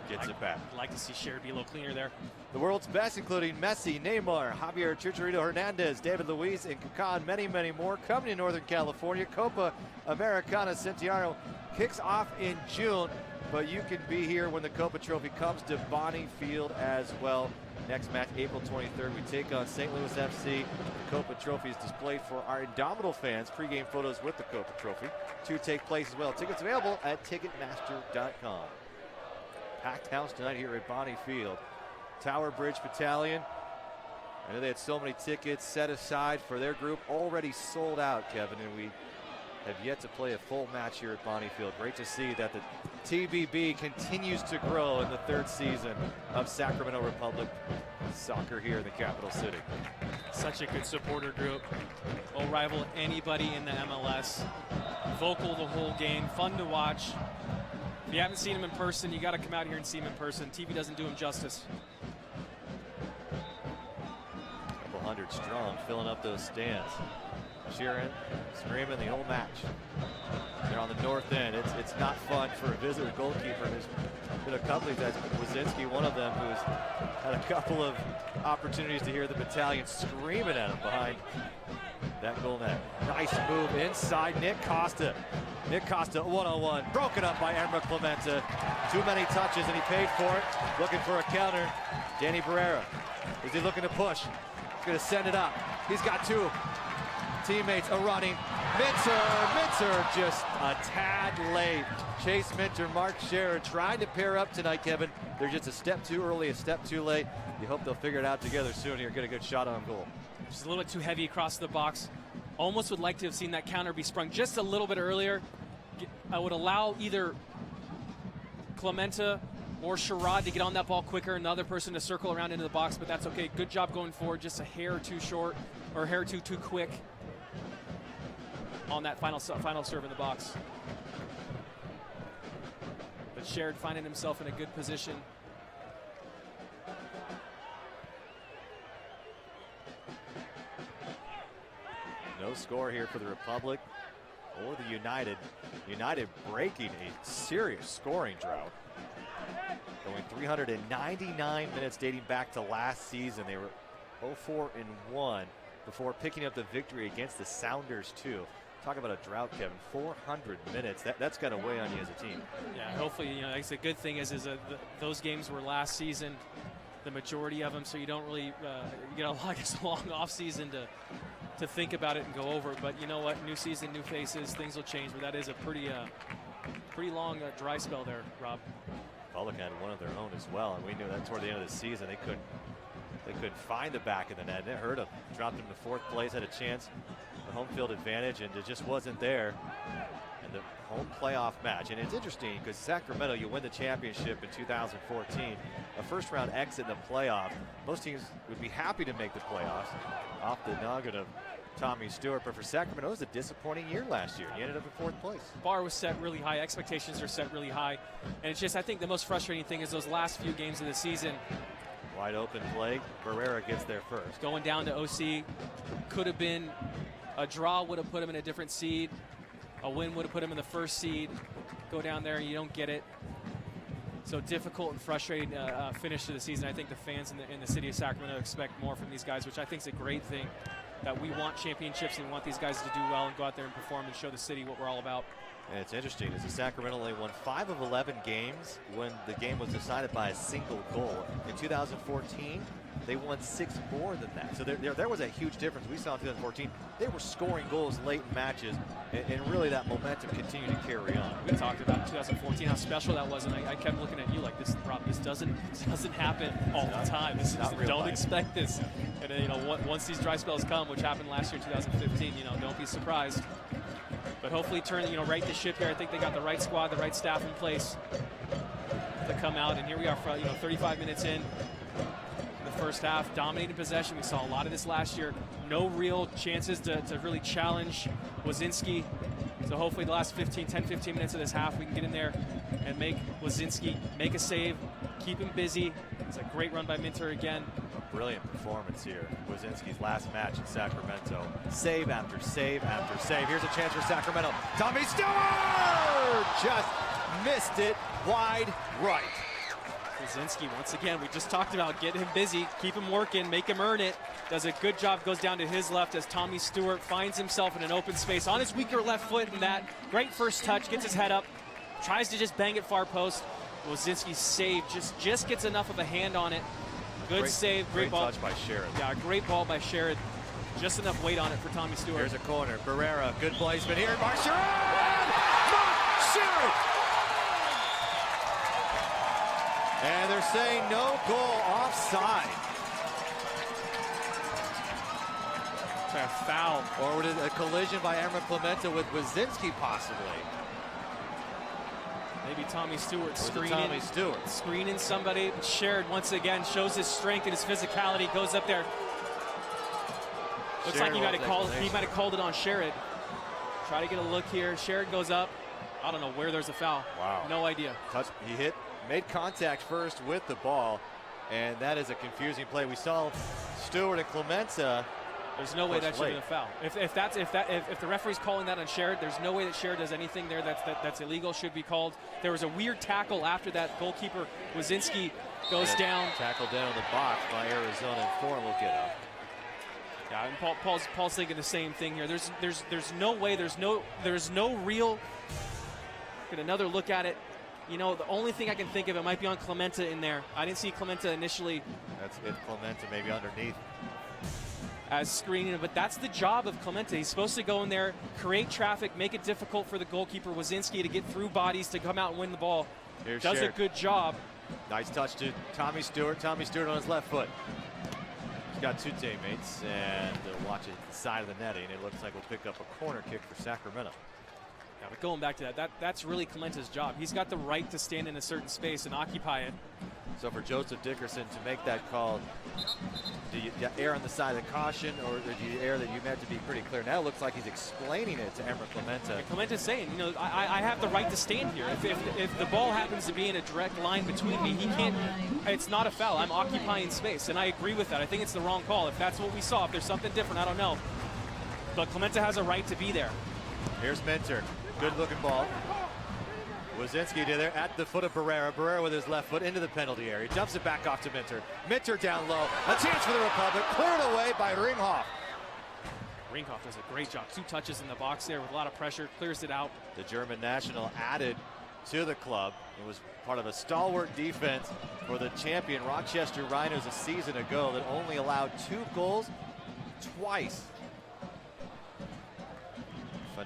gets it back. I'd like to see Sherrod be a little cleaner there. The world's best, including Messi, Neymar, Javier Chicharito Hernandez, David Luiz, and Kaká, and many, many more coming to Northern California. Copa Americana Centenario kicks off in June, but you can be here when the Copa Trophy comes to Bonnie Field as well. Next match, April 23rd, we take on St. Louis FC. The Copa Trophy is displayed for our Indomitable fans. Pre-game photos with the Copa Trophy to take place as well. Tickets available at Ticketmaster.com. Packed house tonight here at Bonnie Field. Tower Bridge Battalion. I know they had so many tickets set aside for their group, already sold out, Kevin, and we have yet to play a full match here at Bonnie Field. Great to see that the TBB continues to grow in the 3rd season of Sacramento Republic soccer here in the capital city. Such a good supporter group. Will rival anybody in the MLS. Vocal the whole game, fun to watch. If you haven't seen him in person, you got to come out here and see him in person. TV doesn't do him justice. Couple hundred strong, filling up those stands. Cheering, screaming the whole match. They're on the north end. It's not fun for a visitor goalkeeper. There's been a couple of guys, Wazinski, one of them, who's had a couple of opportunities to hear the battalion screaming at him behind that goal net. Nice move inside, Nick Costa. Nick Costa one-on-one, broken up by Emma Clemente. Too many touches and he paid for it. Looking for a counter. Danny Barrera. Is he looking to push? He's gonna send it up. He's got 2 teammates are running. Minter just a tad late. Chase Minter, Mark Sherrod trying to pair up tonight, Kevin. They're just a step too early, a step too late. You hope they'll figure it out together soon here, get a good shot on goal. Just a little bit too heavy across the box. Almost would like to have seen that counter be sprung just a little bit earlier. I would allow either Clementa or Sherrod to get on that ball quicker and the other person to circle around into the box, but that's okay. Good job going forward, just a hair too short or a hair too quick on that final serve in the box. But Sherrod finding himself in a good position. No score here for the Republic or the United. United breaking a serious scoring drought. Going 399 minutes dating back to last season. They were 0-4-1 before picking up the victory against the Sounders too. Talk about a drought, Kevin. 400 minutes. That's got to weigh on you as a team. Yeah, hopefully, you know, the good thing is those games were last season, the majority of them, so you don't really you get a long off season to think about it and go over. But you know what? New season, new faces. Things will change. But that is a pretty long dry spell there, Rob. Republic had one of their own as well, and we knew that toward the end of the season they couldn't find the back of the net. And it hurt them. Dropped them to fourth place, had a chance, the home field advantage, and it just wasn't there. And the home playoff match, and it's interesting because Sacramento, you win the championship in 2014, a first-round exit in the playoff. Most teams would be happy to make the playoffs off the noggin of Tommy Stewart, but for Sacramento, it was a disappointing year last year. He ended up in fourth place. Bar was set really high. Expectations are set really high. And it's just, I think the most frustrating thing is those last few games of the season. Wide open play. Barrera gets there first. Going down to OC. Could have been a draw, would have put him in a different seed. A win would have put him in the first seed. Go down there and you don't get it. So difficult and frustrating finish to the season. I think the fans in the city of Sacramento expect more from these guys, which I think is a great thing. That we want championships and we want these guys to do well and go out there and perform and show the city what we're all about. And it's interesting, as the Sacramento only won 5 of 11 games when the game was decided by a single goal. In 2014, they won 6 more than that. So there was a huge difference. We saw in 2014, they were scoring goals late in matches, and really that momentum continued to carry on. We talked about 2014, how special that was, and I kept looking at you like, this doesn't happen all the time. Don't expect this. And then, you know, once these dry spells come, which happened last year, 2015, you know, don't be surprised. But hopefully right the ship here. I think they got the right squad, the right staff in place to come out. And here we are, 35 minutes in the first half, dominating possession. We saw a lot of this last year. No real chances to really challenge Wazinski. So hopefully the last 10-15 minutes of this half, we can get in there and make Wazinski make a save, keep him busy. It's a great run by Minter again. A brilliant performance here. Wazinski's last match in Sacramento. Save after save after save. Here's a chance for Sacramento. Tommy Stewart just missed it wide right. Wazinski, once again, we just talked about getting him busy, keep him working, make him earn it. Does a good job, goes down to his left as Tommy Stewart finds himself in an open space on his weaker left foot in that. Great first touch, gets his head up, tries to just bang it far post. Wazinski's save just gets enough of a hand on it. Good save, great ball. Touch by Sherrod. Yeah, great ball by Sherrod. Just enough weight on it for Tommy Stewart. Here's a corner. Barrera, good placement here. Mark Sherrod! Mark Sherrod! And they're saying no goal, offside. A foul. Or was it a collision by Emma Clementa with Wazinski possibly? Maybe Tommy Stewart screening. Tommy Stewart. Screening somebody. Sherrod once again shows his strength and his physicality, goes up there. Looks like he might have called it on Sherrod. Try to get a look here. Sherrod goes up. I don't know where there's a foul. Wow. No idea. He made contact first with the ball, and that is a confusing play. We saw Stewart and Clementa. There's no way that should be a foul. If the referee's calling that on Sherrod, there's no way that Sherrod does anything there that's illegal. Should be called. There was a weird tackle after that. Goalkeeper Wazinski goes down. Tackle down in the box by Arizona, and Foreign will get up. Yeah, and Paul's thinking the same thing here. There's no way. There's no real. Get another look at it. You know, the only thing I can think of, it might be on Clementa in there. I didn't see Clementa initially. That's it. Clementa maybe underneath. as screening, but that's the job of Clemente. He's supposed to go in there, create traffic, make it difficult for the goalkeeper, Wazinski, to get through bodies to come out and win the ball. Here's Does Sherrod. a good job. Nice touch to Tommy Stewart. Tommy Stewart on his left foot. He's got two teammates, and watch it the side of the netting. It looks like we'll pick up a corner kick for Sacramento. Yeah, but going back to that's really Clemente's job. He's got the right to stand in a certain space and occupy it. So for Joseph Dickerson to make that call, do you err on the side of caution, or do you err that you meant to be pretty clear? Now it looks like he's explaining it to Emmer Clemente. And Clemente's saying, you know, I have the right to stand here. If the ball happens to be in a direct line between me, he can't. It's not a foul. I'm occupying space, and I agree with that. I think it's the wrong call. If that's what we saw, if there's something different, I don't know. But Clemente has a right to be there. Here's Minter. Good looking ball. Wazinski did there at the foot of Barrera. Barrera with his left foot into the penalty area. Dumps it back off to Minter. Minter down low. A chance for the Republic. Cleared away by Ringhoff. Ringhoff does a great job. 2 touches in the box there with a lot of pressure. Clears it out. The German national added to the club. It was part of a stalwart defense for the champion Rochester Rhinos a season ago that only allowed 2 goals twice.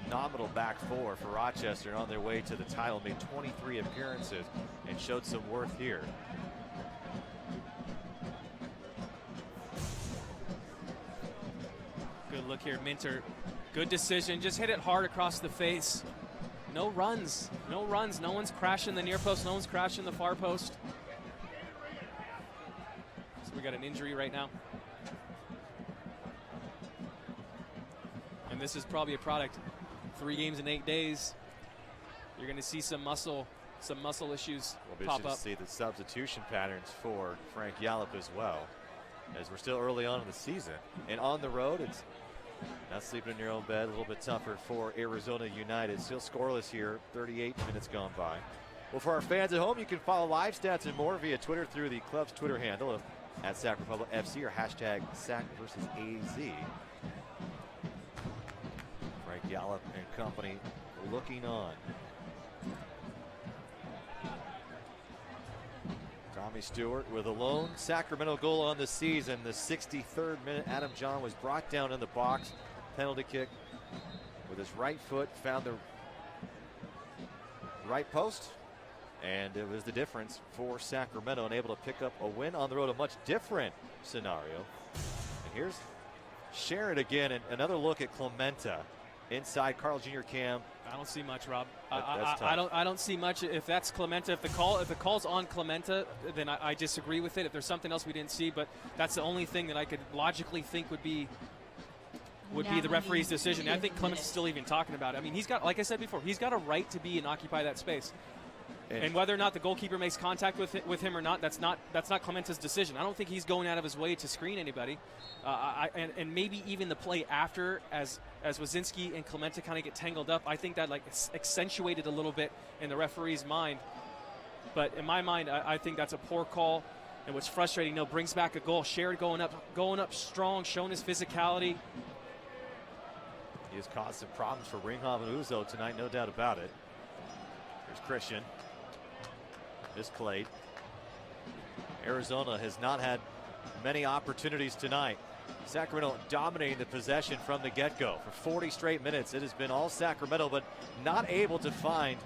Phenomenal back four for Rochester, and on their way to the title, made 23 appearances and showed some worth here. Good look here, Minter. Good decision, just hit it hard across the face. No runs, no runs. No one's crashing the near post, no one's crashing the far post. So we got an injury right now. And this is probably a product. 3 games in 8 days. You're going to see some muscle issues We'll pop be up. to see the substitution patterns for Frank Yallop as well, as we're still early on in the season. And on the road, it's not sleeping in your own bed. A little bit tougher for Arizona United. Still scoreless here. 38 minutes gone by. Well, for our fans at home, you can follow live stats and more via Twitter through the club's Twitter handle of @SacRepublicFC or hashtag #SacVersusAZ. Frank Yallop and company looking on. Tommy Stewart with a lone Sacramento goal on the season. The 63rd minute, Adam John was brought down in the box. Penalty kick with his right foot, found the right post, and it was the difference for Sacramento, and able to pick up a win on the road. A much different scenario. And here's Sherrod again, and another look at Clemente. Inside Carl Jr. Cam. I don't see much, Rob. That's I don't see much. If that's Clemente, if the call's on Clemente, then I disagree with it. If there's something else we didn't see, but that's the only thing that I could logically think would be the referee's decision. And I think Clemente's still even talking about it. I mean, he's got, like I said before, he's got a right to be and occupy that space. And whether or not the goalkeeper makes contact with him or not, that's not Clemente's decision. I don't think he's going out of his way to screen anybody. And maybe even the play after, as Wazinski and Clemente kind of get tangled up, I think that like accentuated a little bit in the referee's mind. But in my mind, I think that's a poor call. And what's frustrating, brings back a goal. Sherrod going up strong, showing his physicality. He has caused some problems for Ringhoff and Uzo tonight, no doubt about it. Here's Christian. Misplayed. Arizona has not had many opportunities tonight. Sacramento dominating the possession from the get-go. For 40 straight minutes, it has been all Sacramento, but not able to find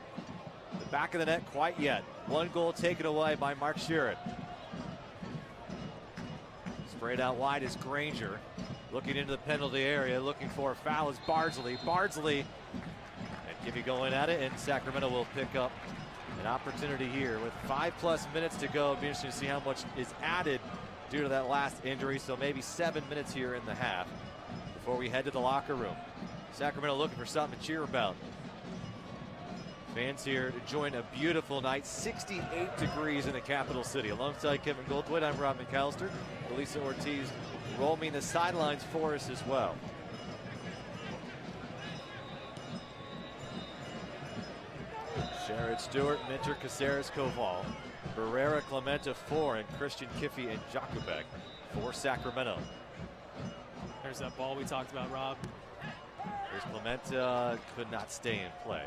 the back of the net quite yet. 1 goal taken away by Mark Sherrod. Sprayed out wide is Granger. Looking into the penalty area, looking for a foul is Bardsley. Bardsley and Gibby going at it, and Sacramento will pick up an opportunity here with 5+ minutes to go. It'll be interesting to see how much is added due to that last injury. So maybe 7 minutes here in the half before we head to the locker room. Sacramento looking for something to cheer about. Fans here enjoying a beautiful night. 68 degrees in the capital city. Alongside Kevin Goldthwait, I'm Rob McAllister. Elisa Ortiz roaming the sidelines for us as well. Sherrod, Stewart, Minter, Caceres, Koval, Barrera, Clemente, 4, and Christian Kiffey and Jakubek for Sacramento. There's that ball we talked about, Rob. Here's Clemente, could not stay in play.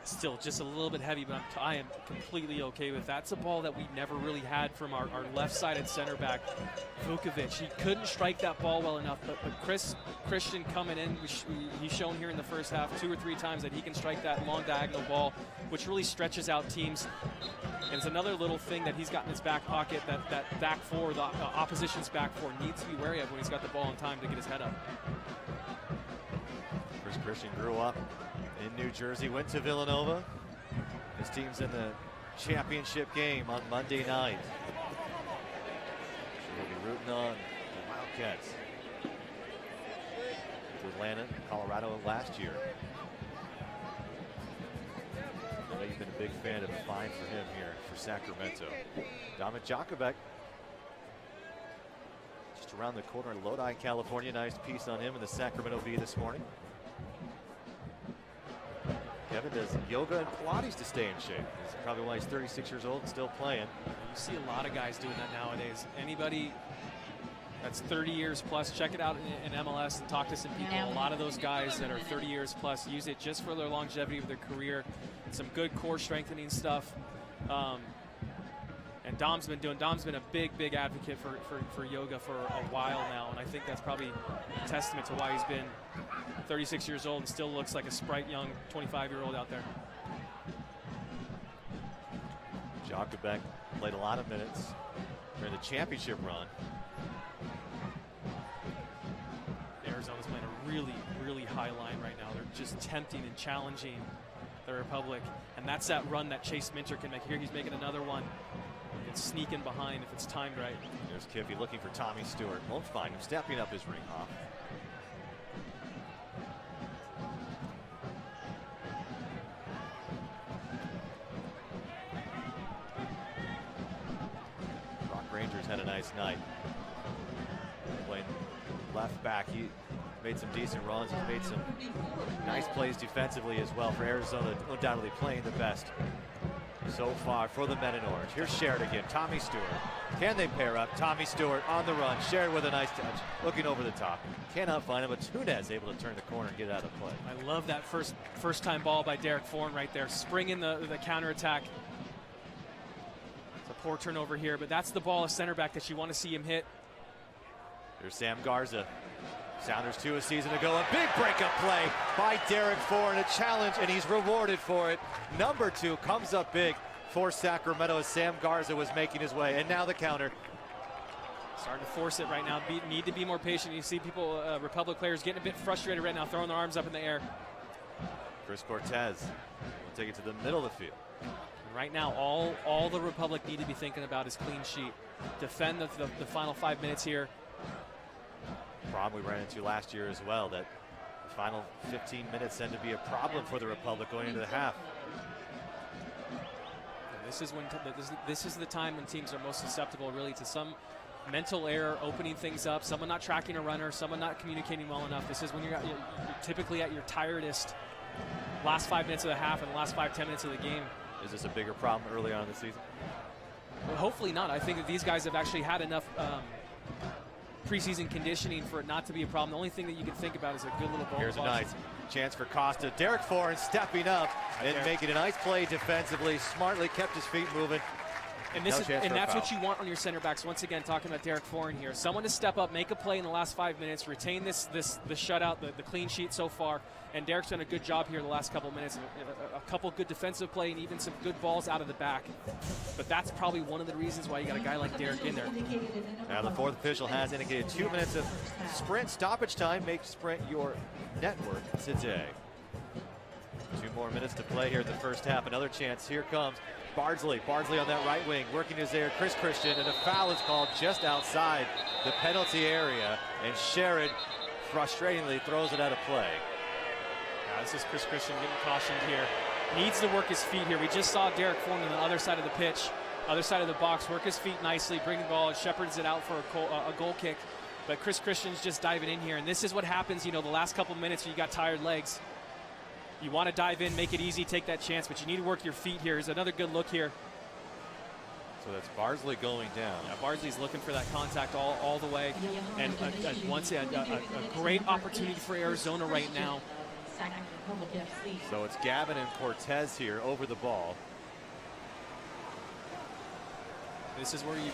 Still just a little bit heavy, but I am completely okay with that. It's a ball that we never really had from our left-sided center back, Vukovic. He couldn't strike that ball well enough, but Christian coming in, he's shown here in the first half 2 or 3 times that he can strike that long diagonal ball, which really stretches out teams. And it's another little thing that he's got in his back pocket that back four, the opposition's back four, needs to be wary of when he's got the ball in time to get his head up. Christian grew up in New Jersey, went to Villanova. His team's in the championship game on Monday night. We'll be rooting on the Wildcats. To Atlanta, Colorado last year. I know you've been a big fan of a find for him here for Sacramento. Dominic Jakubek, just around the corner in Lodi, California. Nice piece on him in the Sacramento Bee this morning. Kevin does yoga and Pilates to stay in shape. That's probably why he's 36 years old and still playing. You see a lot of guys doing that nowadays. Anybody that's 30 years plus, check it out in MLS and talk to some people. A lot of those guys that are 30 years plus use it just for their longevity of their career. Some good core strengthening stuff. And Dom's been a big advocate for yoga for a while now, and I think that's probably a testament to why he's been 36 years old and still looks like a sprite young 25-year-old out there. Jakubek played a lot of minutes during the championship run. Arizona's playing a really high line right now. They're just tempting and challenging the Republic, and that's that run that Chase Minter can make. Here he's making another one. And sneaking behind if it's timed right. There's Kiffy looking for Tommy Stewart. Won't find him, stepping up his ring off. Rock Rangers had a nice night. Playing left back. He made some decent runs. He's made some nice plays defensively as well for Arizona. Undoubtedly playing the best so far for the men in orange. Here's Sherrod again. Tommy Stewart. Can they pair up? Tommy Stewart on the run. Sherrod with a nice touch. Looking over the top. Cannot find him, but Tunez able to turn the corner and get out of play. I love that first time ball by Derek Foran right there. Springing the counterattack. It's a poor turnover here, but that's the ball of center back that you want to see him hit. Here's Sam Garza. Sounders 2 a season ago. A big breakup play by Derek Foran. A challenge, and he's rewarded for it. Number 2 comes up big for Sacramento as Sam Garza was making his way. And now the counter. Starting to force it right now. Need to be more patient. You see people, Republic players, getting a bit frustrated right now, throwing their arms up in the air. Chris Cortez will take it to the middle of the field. And right now, all the Republic need to be thinking about is clean sheet. Defend the final 5 minutes here. Problem we ran into last year as well, that the final 15 minutes tend to be a problem for the Republic going into the half. And this is the time when teams are most susceptible really to some mental error, opening things up, someone not tracking a runner, someone not communicating well enough. This is when you're typically at your tiredest last 5 minutes of the half and the last 5-10 minutes of the game. Is this a bigger problem early on in the season? Well, hopefully not. I think that these guys have actually had enough preseason conditioning for it not to be a problem. The only thing that you can think about is a good little ball. Here's a nice chance for Costa. Derek Foran stepping up and making a nice play defensively. Smartly kept his feet moving. And that's what you want on your center backs. Once again, talking about Derek Foran here. Someone to step up, make a play in the last 5 minutes, retain the shutout, the clean sheet so far. And Derek's done a good job here the last couple of minutes. A couple good defensive play and even some good balls out of the back. But that's probably one of the reasons why you got a guy like Derek in there. Now the fourth official has indicated 2 minutes of sprint stoppage time. Make Sprint your network today. 2 more minutes to play here in the first half. Another chance. Here comes Bardsley. Bardsley on that right wing, working his air. Chris Christian, and a foul is called just outside the penalty area. And Sherrod frustratingly throws it out of play. Yeah, this is Chris Christian getting cautioned here. Needs to work his feet here. We just saw Derek Foran on the other side of the pitch, other side of the box, work his feet nicely, bring the ball, shepherds it out for a goal kick. But Chris Christian's just diving in here. And this is what happens, the last couple minutes when you got tired legs. You want to dive in, make it easy, take that chance, but you need to work your feet here. Here's another good look here. So that's Bardsley going down. Yeah, Bardsley's looking for that contact all the way. And once again, a great opportunity for Arizona right now Sacramento Republic FC. So it's Gavin and Cortez here over the ball. This is where you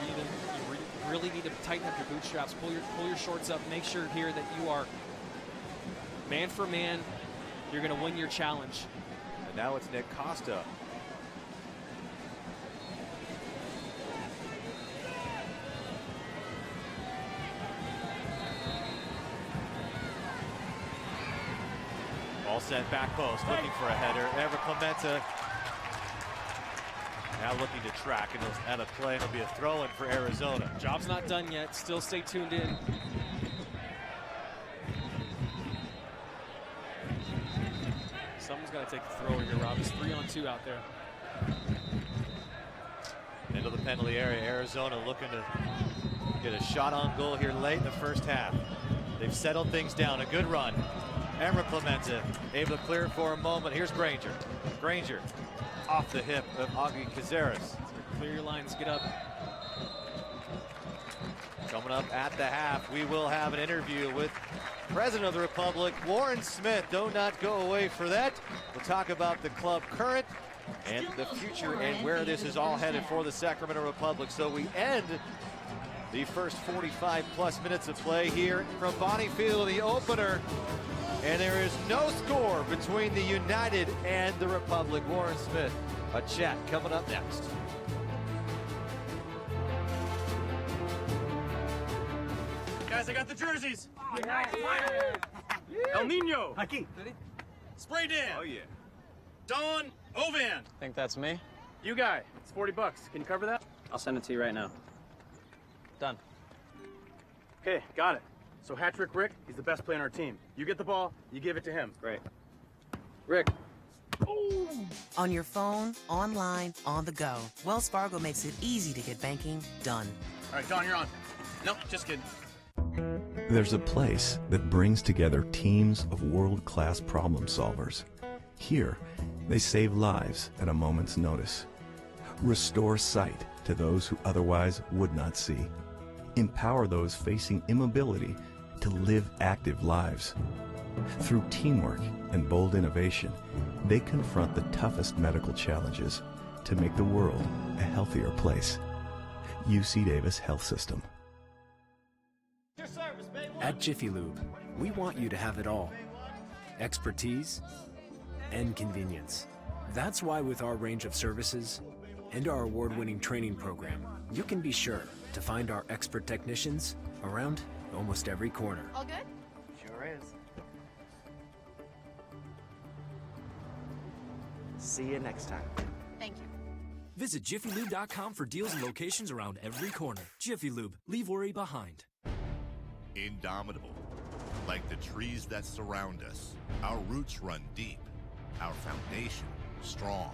really need to tighten up your bootstraps, pull your shorts up, make sure here that you are man for man. You're going to win your challenge. And now it's Nick Costa. All set back post, looking for a header. Ever Clementa now looking to track, and it'll out of play. It'll be a throw-in for Arizona. Job's not done yet. Still stay tuned in. Someone's got to take the throw here, Rob. It's 3-on-2 out there. Into the penalty area. Arizona looking to get a shot on goal here late in the first half. They've settled things down. A good run. Emra Clementa able to clear it for a moment. Here's Granger. Granger off the hip of Augie Cazares. Clear your lines, get up. Coming up at the half, we will have an interview with President of the Republic, Warren Smith. Do not go away for that. We'll talk about the club current and the future and where this is all headed for the Sacramento Republic. So we end the first 45 plus minutes of play here from Bonnie Field, the opener. And there is no score between the United and the Republic. Warren Smith, a chat coming up next. Guys, I got the jerseys. El Nino. Aquí. Spray Dan. Oh, yeah. Don Ovan. Think that's me? You guy. It's $40. Can you cover that? I'll send it to you right now. Done. Okay, got it. So hat-trick Rick, he's the best player on our team. You get the ball, you give it to him. Great. Rick. On your phone, online, on the go, Wells Fargo makes it easy to get banking done. All right, Don, you're on. Nope, just kidding. There's a place that brings together teams of world-class problem solvers. Here, they save lives at a moment's notice. Restore sight to those who otherwise would not see. Empower those facing immobility to live active lives. Through teamwork and bold innovation, they confront the toughest medical challenges to make the world a healthier place. UC Davis Health System. At Jiffy Lube, we want you to have it all. Expertise and convenience. That's why with our range of services and our award-winning training program, you can be sure to find our expert technicians around almost every corner. All good? Sure is. See you next time. Thank you. Visit jiffylube.com for deals and locations around every corner. Jiffy Lube, leave worry behind. Indomitable. Like the trees that surround us, our roots run deep, our foundation strong.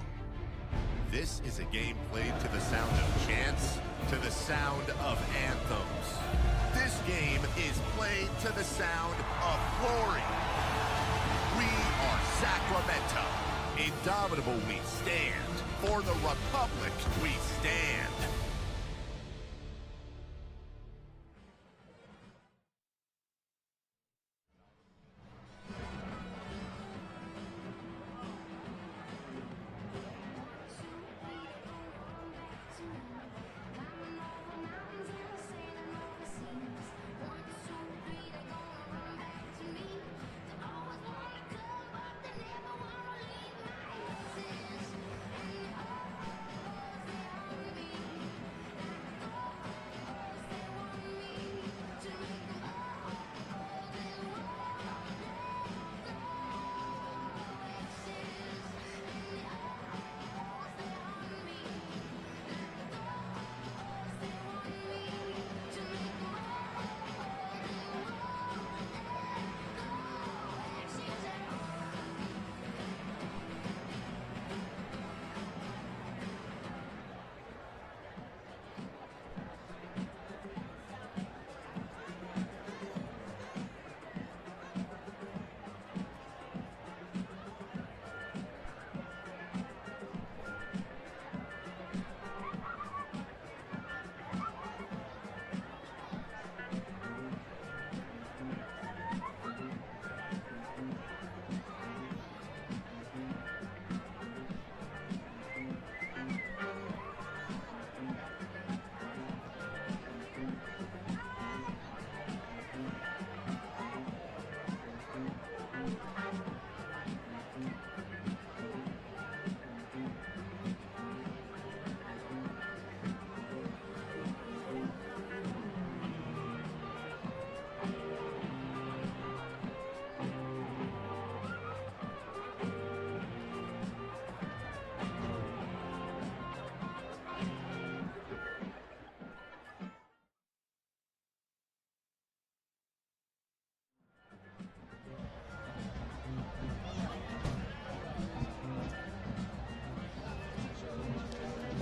This is a game played to the sound of chants, to the sound of anthems. This game is played to the sound of glory. We are Sacramento. Indomitable we stand. For the Republic we stand.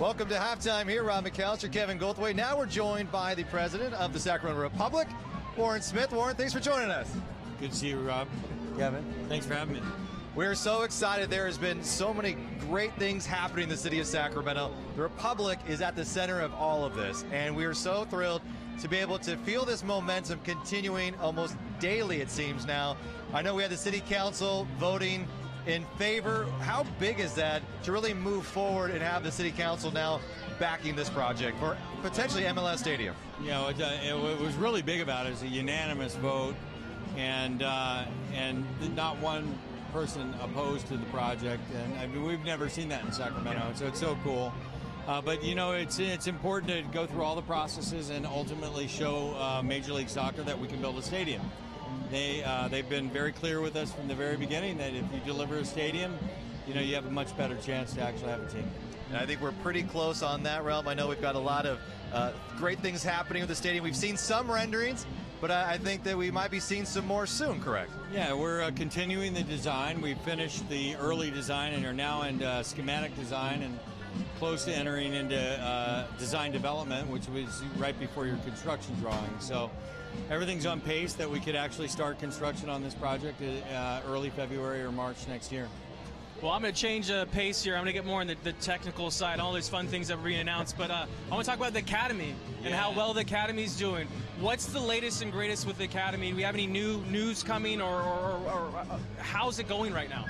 Welcome to halftime here. Rob McAllister, Kevin Goldthwait. Now we're joined by the president of the Sacramento Republic, Warren Smith. Warren, thanks for joining us. Good to see you, Rob. Kevin. Thanks for having me. We're so excited. There has been so many great things happening in the city of Sacramento. The Republic is at the center of all of this, and we are so thrilled to be able to feel this momentum continuing almost daily, it seems now. I know we had the city council voting in favor. How big is that to really move forward and have the city council now backing this project for potentially MLS Stadium? You know, it was really big about it. It's a unanimous vote, and not one person opposed to the project. And I mean, we've never seen that in Sacramento, so it's so cool. But you know, it's important to go through all the processes and ultimately show Major League Soccer that we can build a stadium. They've been very clear with us from the very beginning that if you deliver a stadium, you know, you have a much better chance to actually have a team. And I think we're pretty close on that realm. I know we've got a lot of great things happening with the stadium. We've seen some renderings, but I think that we might be seeing some more soon, correct? Yeah, we're continuing the design. We finished the early design and are now in schematic design and close to entering into design development, which was right before your construction drawing. So everything's on pace that we could actually start construction on this project early February or March next year. Well, I'm going to change pace here. I'm going to get more on the technical side, all these fun things that were being announced. But I want to talk about the Academy and how well the Academy's doing. What's the latest and greatest with the Academy? Do we have any new news coming, or how's it going right now?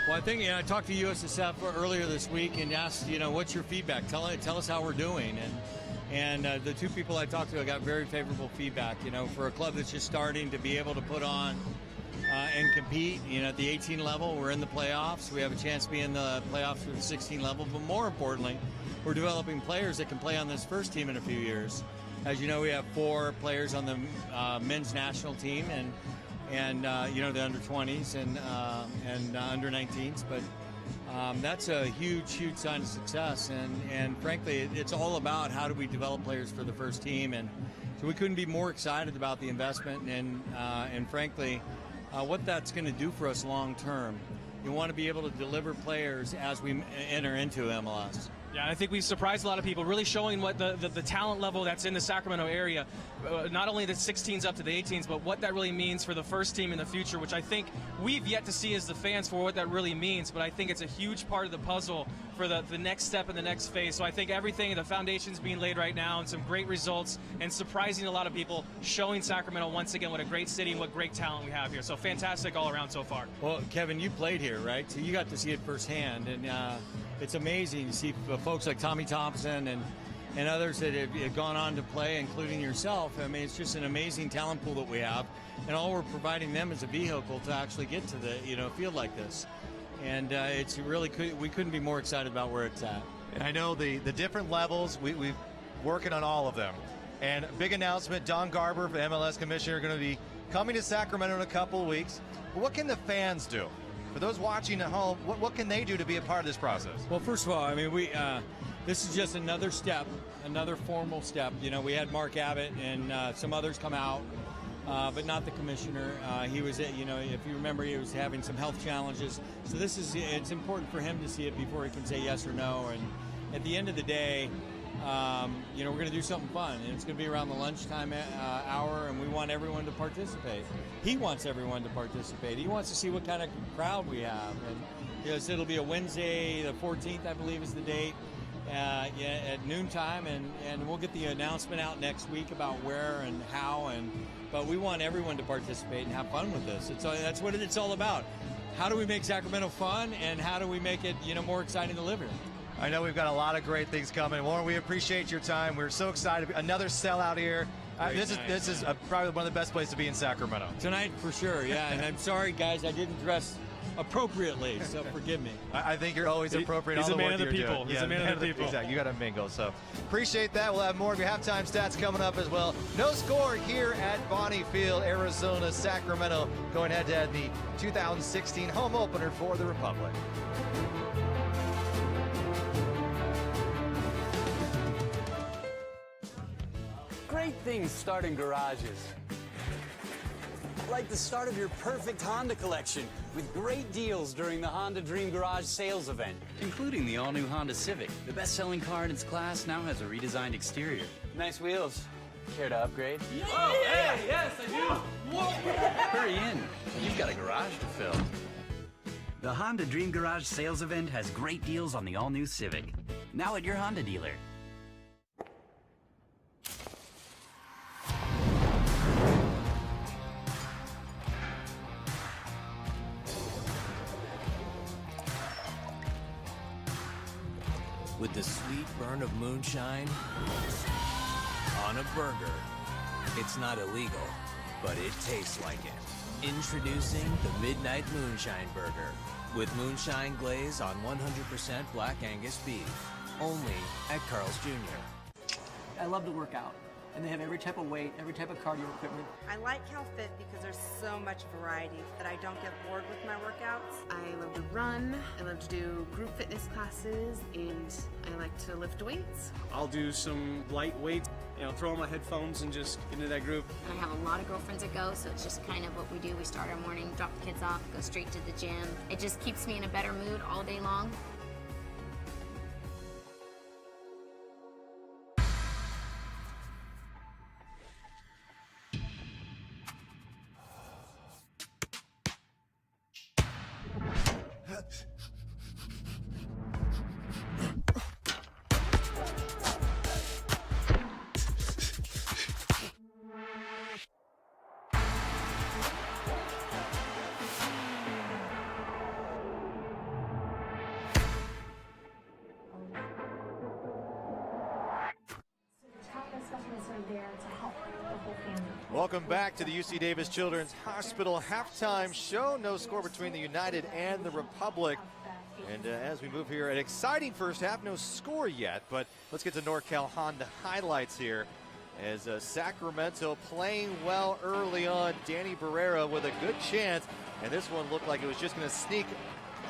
Well, I think, you know, I talked to USSF earlier this week and asked, you know, what's your feedback? Tell us how we're doing. And the two people I talked to, I got very favorable feedback. You know, for a club that's just starting to be able to put on and compete, you know, at the 18 level, we're in the playoffs. We have a chance to be in the playoffs for the 16 level. But more importantly, we're developing players that can play on this first team in a few years. As you know, we have 4 players on the men's national team and you know, the under 20s and under 19s. But that's a huge sign of success. And frankly, it's all about how do we develop players for the first team. And so we couldn't be more excited about the investment and frankly, what that's going to do for us long term. You want to be able to deliver players as we enter into MLS. Yeah, I think we've surprised a lot of people, really showing what the talent level that's in the Sacramento area, not only the 16s up to the 18s, but what that really means for the first team in the future, which I think we've yet to see as the fans for what that really means, but I think it's a huge part of the puzzle for the next step in the next phase. So I think everything, the foundation's being laid right now, and some great results, and surprising a lot of people, showing Sacramento once again what a great city and what great talent we have here. So fantastic all around so far. Well, Kevin, you played here, right? So you got to see it firsthand, and it's amazing to see folks like Tommy Thompson and others that have gone on to play, including yourself. I mean, it's just an amazing talent pool that we have, and all we're providing them is a vehicle to actually get to the field like this. And it's really we couldn't be more excited about where it's at. And I know the different levels, we're working on all of them. And big announcement, Don Garber, the MLS commissioner, going to be coming to Sacramento in a couple of weeks. But what can the fans do? For those watching at home, what can they do to be a part of this process? Well, first of all, I mean, this is just another step, another formal step. You know, we had Mark Abbott and some others come out, but not the commissioner. He was, you know, if you remember, he was having some health challenges. So it's important for him to see it before he can say yes or no. And at the end of the day, you know, we're going to do something fun, and it's going to be around the lunchtime hour, and we want everyone to participate. He wants everyone to participate. He wants to see what kind of crowd we have. And yes, it'll be a Wednesday, the 14th, I believe, is the date, at noontime, and we'll get the announcement out next week about where and how. But we want everyone to participate and have fun with this. That's what it's all about. How do we make Sacramento fun, and how do we make it, you know, more exciting to live here? I know we've got a lot of great things coming. Warren, we appreciate your time. We're so excited. Another sellout here. This is probably one of the best places to be in Sacramento. Tonight, for sure, yeah. And I'm sorry, guys, I didn't dress appropriately, so forgive me. I think you're always appropriate. He's a man of the people. He's a man of the people. Exactly. You got to mingle. So appreciate that. We'll have more of your halftime stats coming up as well. No score here at Bonnie Field, Arizona, Sacramento, going head-to-head in the 2016 home opener for the Republic. Great things start in garages. like the start of your perfect Honda collection with great deals during the Honda Dream Garage sales event. Including the all-new Honda Civic. The best-selling car in its class now has a redesigned exterior. Nice wheels. Care to upgrade? Oh, hey, yes, I do. Hurry in. You've got a garage to fill. The Honda Dream Garage sales event has great deals on the all-new Civic. Now at your Honda dealer. With the sweet burn of moonshine on a burger. It's not illegal, but it tastes like it. Introducing the Midnight Moonshine Burger with moonshine glaze on 100% Black Angus beef. Only at Carl's Jr. I love to work out, and they have every type of weight, every type of cardio equipment. I like CalFit because there's so much variety that I don't get bored with my workouts. I love to run, I love to do group fitness classes, and I like to lift weights. I'll do some light weights, throw on my headphones and just get into that group. I have a lot of girlfriends that go, so it's just kind of what we do. We start our morning, drop the kids off, go straight to the gym. It just keeps me in a better mood all day long. Welcome back to the UC Davis Children's Hospital halftime show. No score between the United and the Republic. And as we move here, an exciting first half. No score yet, but let's get to NorCal Honda highlights here. As Sacramento playing well early on. Danny Barrera with a good chance. And this one looked like it was just going to sneak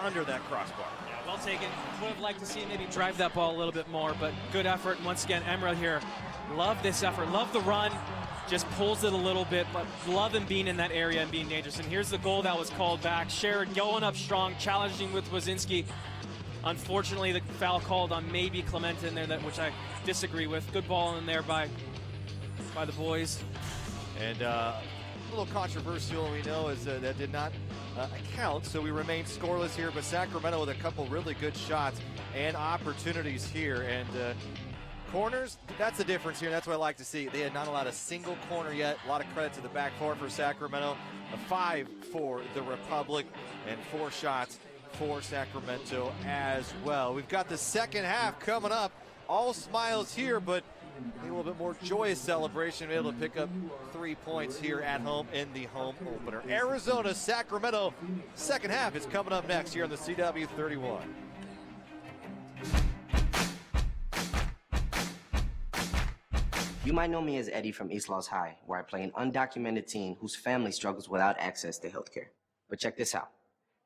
under that crossbar. Yeah, well taken. Would have liked to see him maybe drive that ball a little bit more, but good effort. And once again, Emra here. Love this effort. Love the run. Just pulls it a little bit, but love him being in that area and being dangerous. And here's the goal that was called back. Sherrod going up strong, challenging with Wazinski. Unfortunately, the foul called on maybe Clemente in there, which I disagree with. Good ball in there by the boys. And a little controversial, we know, is that did not count, so we remain scoreless here. But Sacramento with a couple really good shots and opportunities here. And corners, that's the difference here. That's what I like to see. They had not allowed a single corner yet. A lot of credit to the back four for Sacramento. A 5 for the Republic and 4 shots for Sacramento as well. We've got the second half coming up. All smiles here, but a little bit more joyous celebration. Able to pick up 3 points here at home in the home opener. Arizona, Sacramento. Second half is coming up next here on the CW 31. You might know me as Eddie from East Los High, where I play an undocumented teen whose family struggles without access to healthcare. But check this out.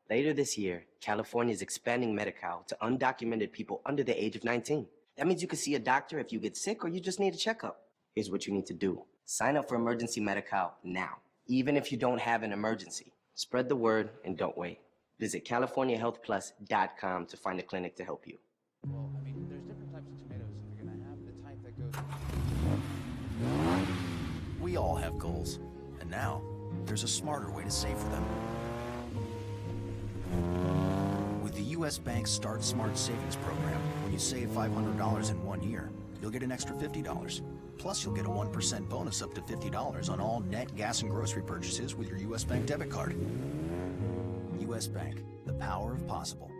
Later this year, California is expanding Medi-Cal to undocumented people under the age of 19. That means you can see a doctor if you get sick or you just need a checkup. Here's what you need to do. Sign up for Emergency Medi-Cal now, even if you don't have an emergency. Spread the word and don't wait. Visit CaliforniaHealthPlus.com to find a clinic to help you. Well, I mean, there's different types of tomatoes. You're going to have the type that goes... We all have goals, and now there's a smarter way to save for them. With the U.S. Bank Start Smart Savings Program, when you save $500 in 1 year, you'll get an extra $50. Plus, you'll get a 1% bonus up to $50 on all net gas and grocery purchases with your U.S. Bank debit card. U.S. Bank, the power of possible.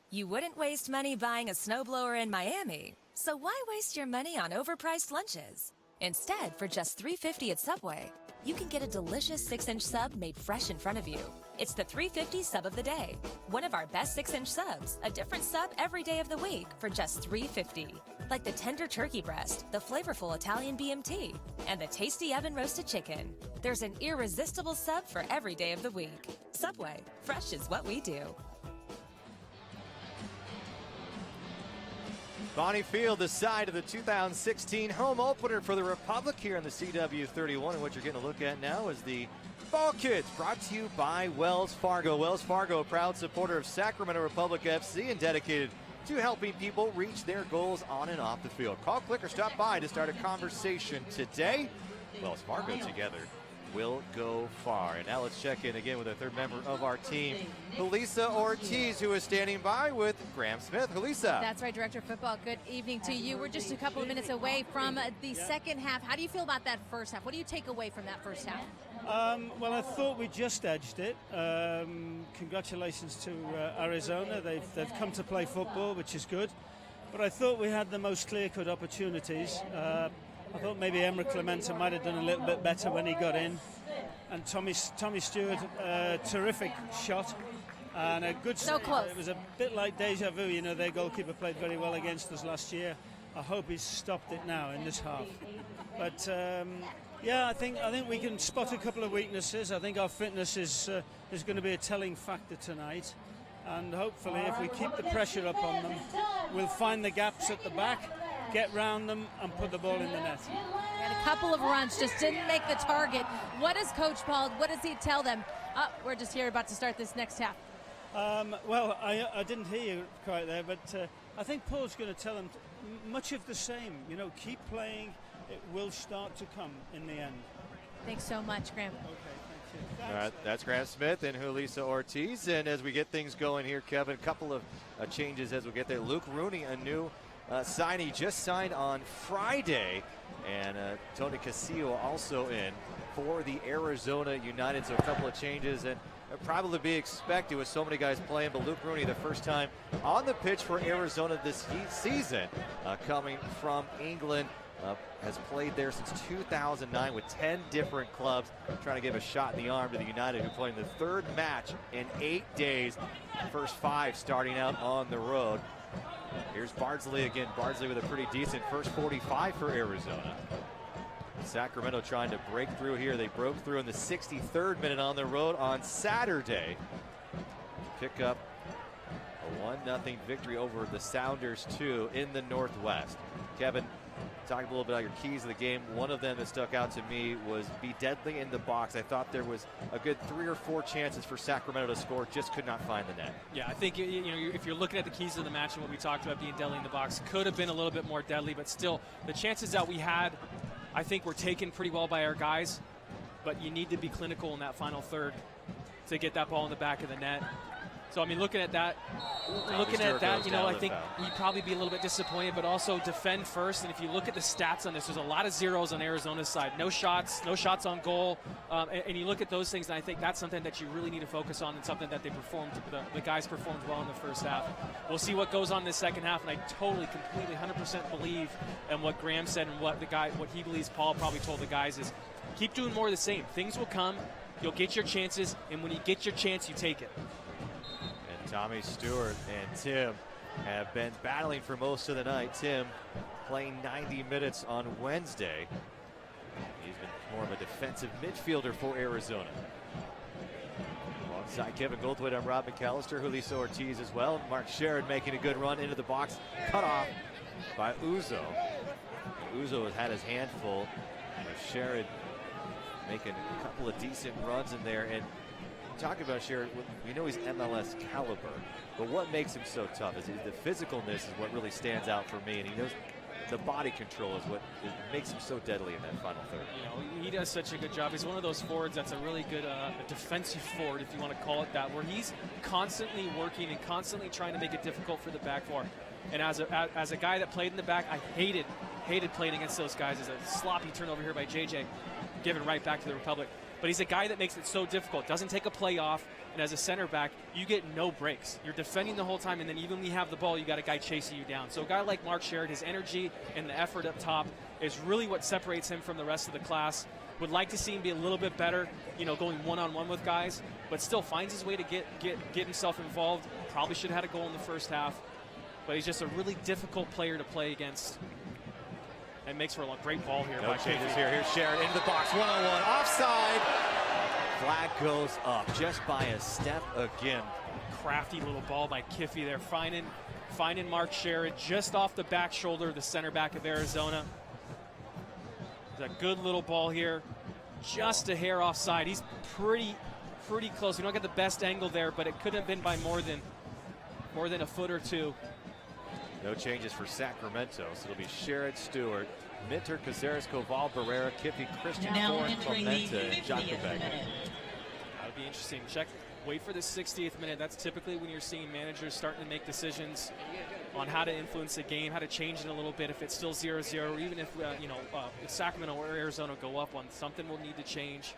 You wouldn't waste money buying a snowblower in Miami, so why waste your money on overpriced lunches? Instead, for just $3.50 at Subway, you can get a delicious 6-inch sub made fresh in front of you. It's the $3.50 sub of the day. One of our best 6-inch subs, a different sub every day of the week for just $3.50. Like the tender turkey breast, the flavorful Italian BMT, and the tasty oven roasted chicken. There's an irresistible sub for every day of the week. Subway, fresh is what we do. Bonnie Field, the side of the 2016 home opener for the Republic here in the CW31. And what you're getting a look at now is the Ball Kids, brought to you by Wells Fargo. Wells Fargo, a proud supporter of Sacramento Republic FC and dedicated to helping people reach their goals on and off the field. Call, click, or stop by to start a conversation today. Wells Fargo together will go far. And now let's check in again with a third member of our team, Julissa Ortiz, who is standing by with Graham Smith. Julissa. That's right, Director of Football. Good evening to you. We're just a couple of minutes away from the second half. How do you feel about that first half? What do you take away from that first half? Well, I thought we just edged it. Congratulations to Arizona. They've come to play football, which is good. But I thought we had the most clear-cut opportunities. I thought maybe Emre Clemente might have done a little bit better when he got in. And Tommy Stewart, terrific shot. And a good... So close. It was a bit like deja vu. You know, their goalkeeper played very well against us last year. I hope he's stopped it now in this half. But... yeah, I think we can spot a couple of weaknesses. I think our fitness is going to be a telling factor tonight, and hopefully, if we keep the pressure up on them, we'll find the gaps at the back, get round them, and put the ball in the net. And a couple of runs just didn't make the target. What does Coach Paul? What does he tell them? We're just here about to start this next half. Well, I didn't hear you quite there, but I think Paul's going to tell them much of the same. You know, keep playing. It will start to come in the end. Thanks so much, Graham. Okay, thank you. All right, that's Graham Smith and Julissa Ortiz. And as we get things going here, Kevin, a couple of changes as we get there. Luke Rooney, a new signee, just signed on Friday. And Tony Casillo also in for the Arizona United. So a couple of changes, and probably be expected with so many guys playing. But Luke Rooney, the first time on the pitch for Arizona this season, coming from England. Has played there since 2009 with 10 different clubs, trying to give a shot in the arm to the United, who played in the third match in 8 days. First 5 starting out on the road. Here's Bardsley again. Bardsley with a pretty decent first 45 for Arizona. Sacramento trying to break through here. They broke through in the 63rd minute on the road on Saturday. Pick up a 1-0 victory over the Sounders 2 in the Northwest. Kevin, talking a little bit about your keys of the game. One of them that stuck out to me was be deadly in the box. I thought there was a good 3 or 4 chances for Sacramento to score, just could not find the net. Yeah, I think if you're looking at the keys of the match and what we talked about being deadly in the box, could have been a little bit more deadly, but still the chances that we had, I think, were taken pretty well by our guys. But you need to be clinical in that final third to get that ball in the back of the net. So, I mean, looking at that, I think you'd probably be a little bit disappointed, but also defend first. And if you look at the stats on this, there's a lot of zeros on Arizona's side. No shots on goal. And you look at those things, and I think that's something that you really need to focus on and something that they performed, the guys performed well in the first half. We'll see what goes on in the second half, and I totally, completely, 100% believe in what Graham said and what he believes Paul probably told the guys is keep doing more of the same. Things will come. You'll get your chances, and when you get your chance, you take it. Tommy Stewart and Tim have been battling for most of the night. Tim playing 90 minutes on Wednesday. He's been more of a defensive midfielder for Arizona. Alongside Kevin Goldthwait, I'm Rob McAllister, Julissa Ortiz as well. Mark Sherrod making a good run into the box, cut off by Uzo. Uzo has had his hand full. Sherrod making a couple of decent runs in there. And talking about Sherrod, we know he's MLS caliber, but what makes him so tough is the physicalness is what really stands out for me, and he knows the body control is what makes him so deadly in that final third. You know, he does such a good job. He's one of those forwards that's a really good defensive forward, if you want to call it that, where he's constantly working and constantly trying to make it difficult for the back four. And as a guy that played in the back, I hated playing against those guys. As a sloppy turnover here by JJ, given right back to the Republic. but he's a guy that makes it so difficult. Doesn't take a play off, and as a center back, you get no breaks. You're defending the whole time, and then even when you have the ball, you got a guy chasing you down. So a guy like Mark Sherrod, his energy and the effort up top is really what separates him from the rest of the class. Would like to see him be a little bit better, going one-on-one with guys, but still finds his way to get himself involved. Probably should have had a goal in the first half, but he's just a really difficult player to play against. It makes for a great ball here. No changes here. Here's Sherrod into the box, one-on-one, offside. Flag goes up just by a step again. Crafty little ball by Kiffey there, finding Mark Sherrod just off the back shoulder, the center back of Arizona. It's a good little ball here, just a hair offside. He's pretty close. We don't get the best angle there, but it could have been by more than a foot or two. No changes for Sacramento, so it'll be Sherrod, Stewart, Minter, Caceres, Koval, Barrera, Kiffey, Christian, Ford, Clementa, and Jakubek. That would be interesting. Wait for the 60th minute. That's typically when you're seeing managers starting to make decisions on how to influence a game, how to change it a little bit if it's still 0-0, or even if if Sacramento or Arizona go up one, something will need to change.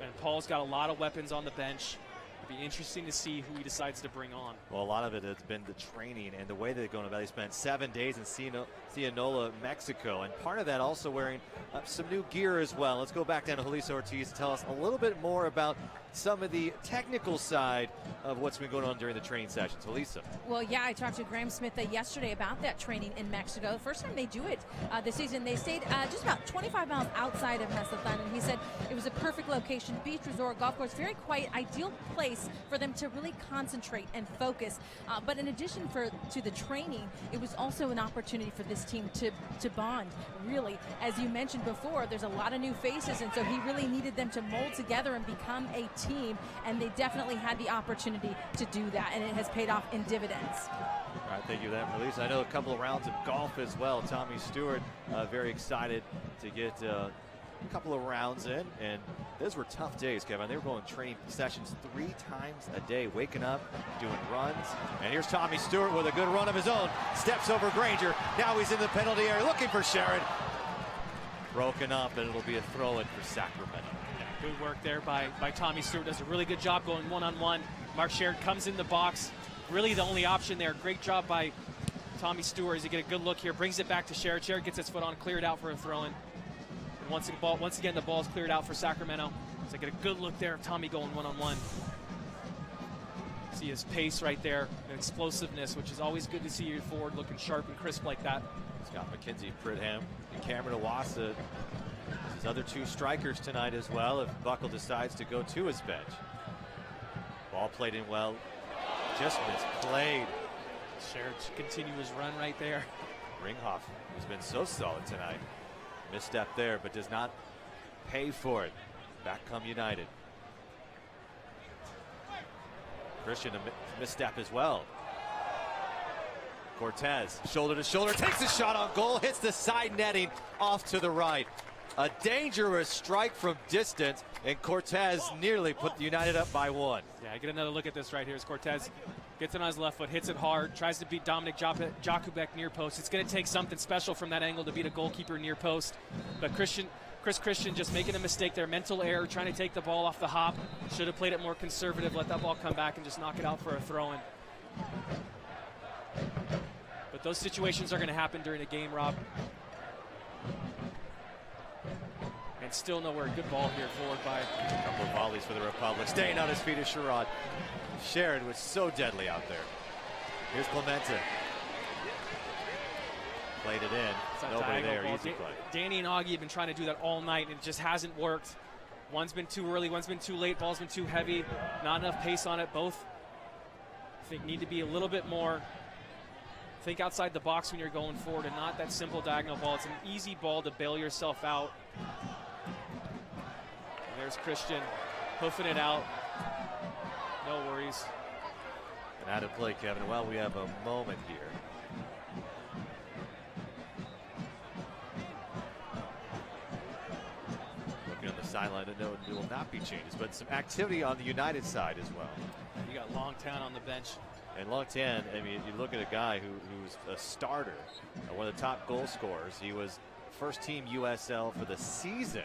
And Paul's got a lot of weapons on the bench. It'll be interesting to see who he decides to bring on. Well, a lot of it has been the training and the way they're going about it. They spent 7 days in Sinaloa, Mexico, and part of that also wearing some new gear as well. Let's go back down to Julissa Ortiz to tell us a little bit more about some of the technical side of what's been going on during the training sessions. Julissa. Well, yeah, I talked to Graham Smith yesterday about that training in Mexico. The first time they do it this season, they stayed just about 25 miles outside of Mazatlan, and he said it was a perfect location, beach resort, golf course, very quiet, ideal place for them to really concentrate and focus. But in addition to the training, it was also an opportunity for this team to bond, really. As you mentioned before, there's a lot of new faces, and so he really needed them to mold together and become a team, and they definitely had the opportunity to do that, and it has paid off in dividends. All right, thank you for that release. I know a couple of rounds of golf as well. Tommy Stewart very excited to get a couple of rounds in, and those were tough days, Kevin. They were going training sessions 3 times a day, waking up, doing runs. And here's Tommy Stewart with a good run of his own. Steps over Granger. Now he's in the penalty area looking for Sherrod. Broken up, and it'll be a throw-in for Sacramento. Yeah, good work there by Tommy Stewart. Does a really good job going one-on-one. Mark Sherrod comes in the box. Really the only option there. Great job by Tommy Stewart as he get a good look here. Brings it back to Sherrod. Sherrod gets his foot on, cleared out for a throw-in. And once again, the ball's cleared out for Sacramento. So get a good look there of Tommy going one-on-one. See his pace right there, and explosiveness, which is always good to see you forward looking sharp and crisp like that. Scott McKenzie, Pridham, and Cameron Iwasa. His other 2 strikers tonight as well if Buckle decides to go to his bench. Ball played in well, just misplayed. Sherrod continue his run right there. Ringhoff has been so solid tonight. Misstep there, but does not pay for it. Back come United. Christian, a misstep as well. Cortez, shoulder to shoulder, takes a shot on goal, hits the side netting off to the right. A dangerous strike from distance, and Cortez nearly put United up by 1. Yeah, get another look at this right here as Cortez gets it on his left foot, hits it hard, tries to beat Dominic Jakubek near post. It's going to take something special from that angle to beat a goalkeeper near post. But Chris Christian just making a mistake there, mental error, trying to take the ball off the hop. Should have played it more conservative, let that ball come back and just knock it out for a throw-in. But those situations are going to happen during a game, Rob. And still nowhere. Good ball here forward by a couple of volleys for the Republic. Staying on his feet is Sherrod. Sherrod was so deadly out there. Here's Clementa. Played it in. Nobody there. Easy play. Danny and Augie have been trying to do that all night, and it just hasn't worked. One's been too early, one's been too late. Ball's been too heavy. Not enough pace on it. Both, I think, need to be a little bit more. Think outside the box when you're going forward, and not that simple diagonal ball. It's an easy ball to bail yourself out. And there's Christian hoofing it out. No worries. And out of play, Kevin. Well, we have a moment here. Looking on the sideline, no, there will not be changes, but some activity on the United side as well. You got Longtown on the bench. And Longtown, I mean, you look at a guy who's a starter, one of the top goal scorers. He was first team USL for the season,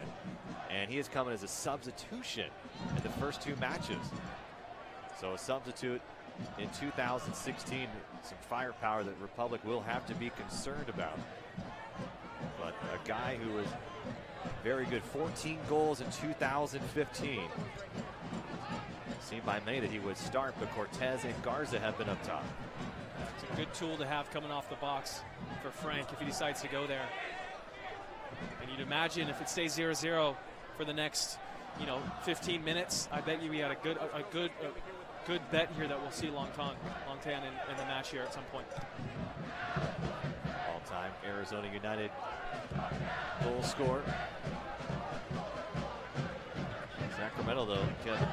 and he is coming as a substitution in the first 2 matches. So a substitute in 2016, some firepower that Republic will have to be concerned about. But a guy who was very good, 14 goals in 2015. Seemed by many that he would start, but Cortez and Garza have been up top. It's a good tool to have coming off the box for Frank if he decides to go there. And you'd imagine if it stays 0-0 for the next, 15 minutes, I bet you we had a good bet here that we'll see Long Tan in the match here at some point. All-time Arizona United goal scorer. Sacramento, though, Kevin,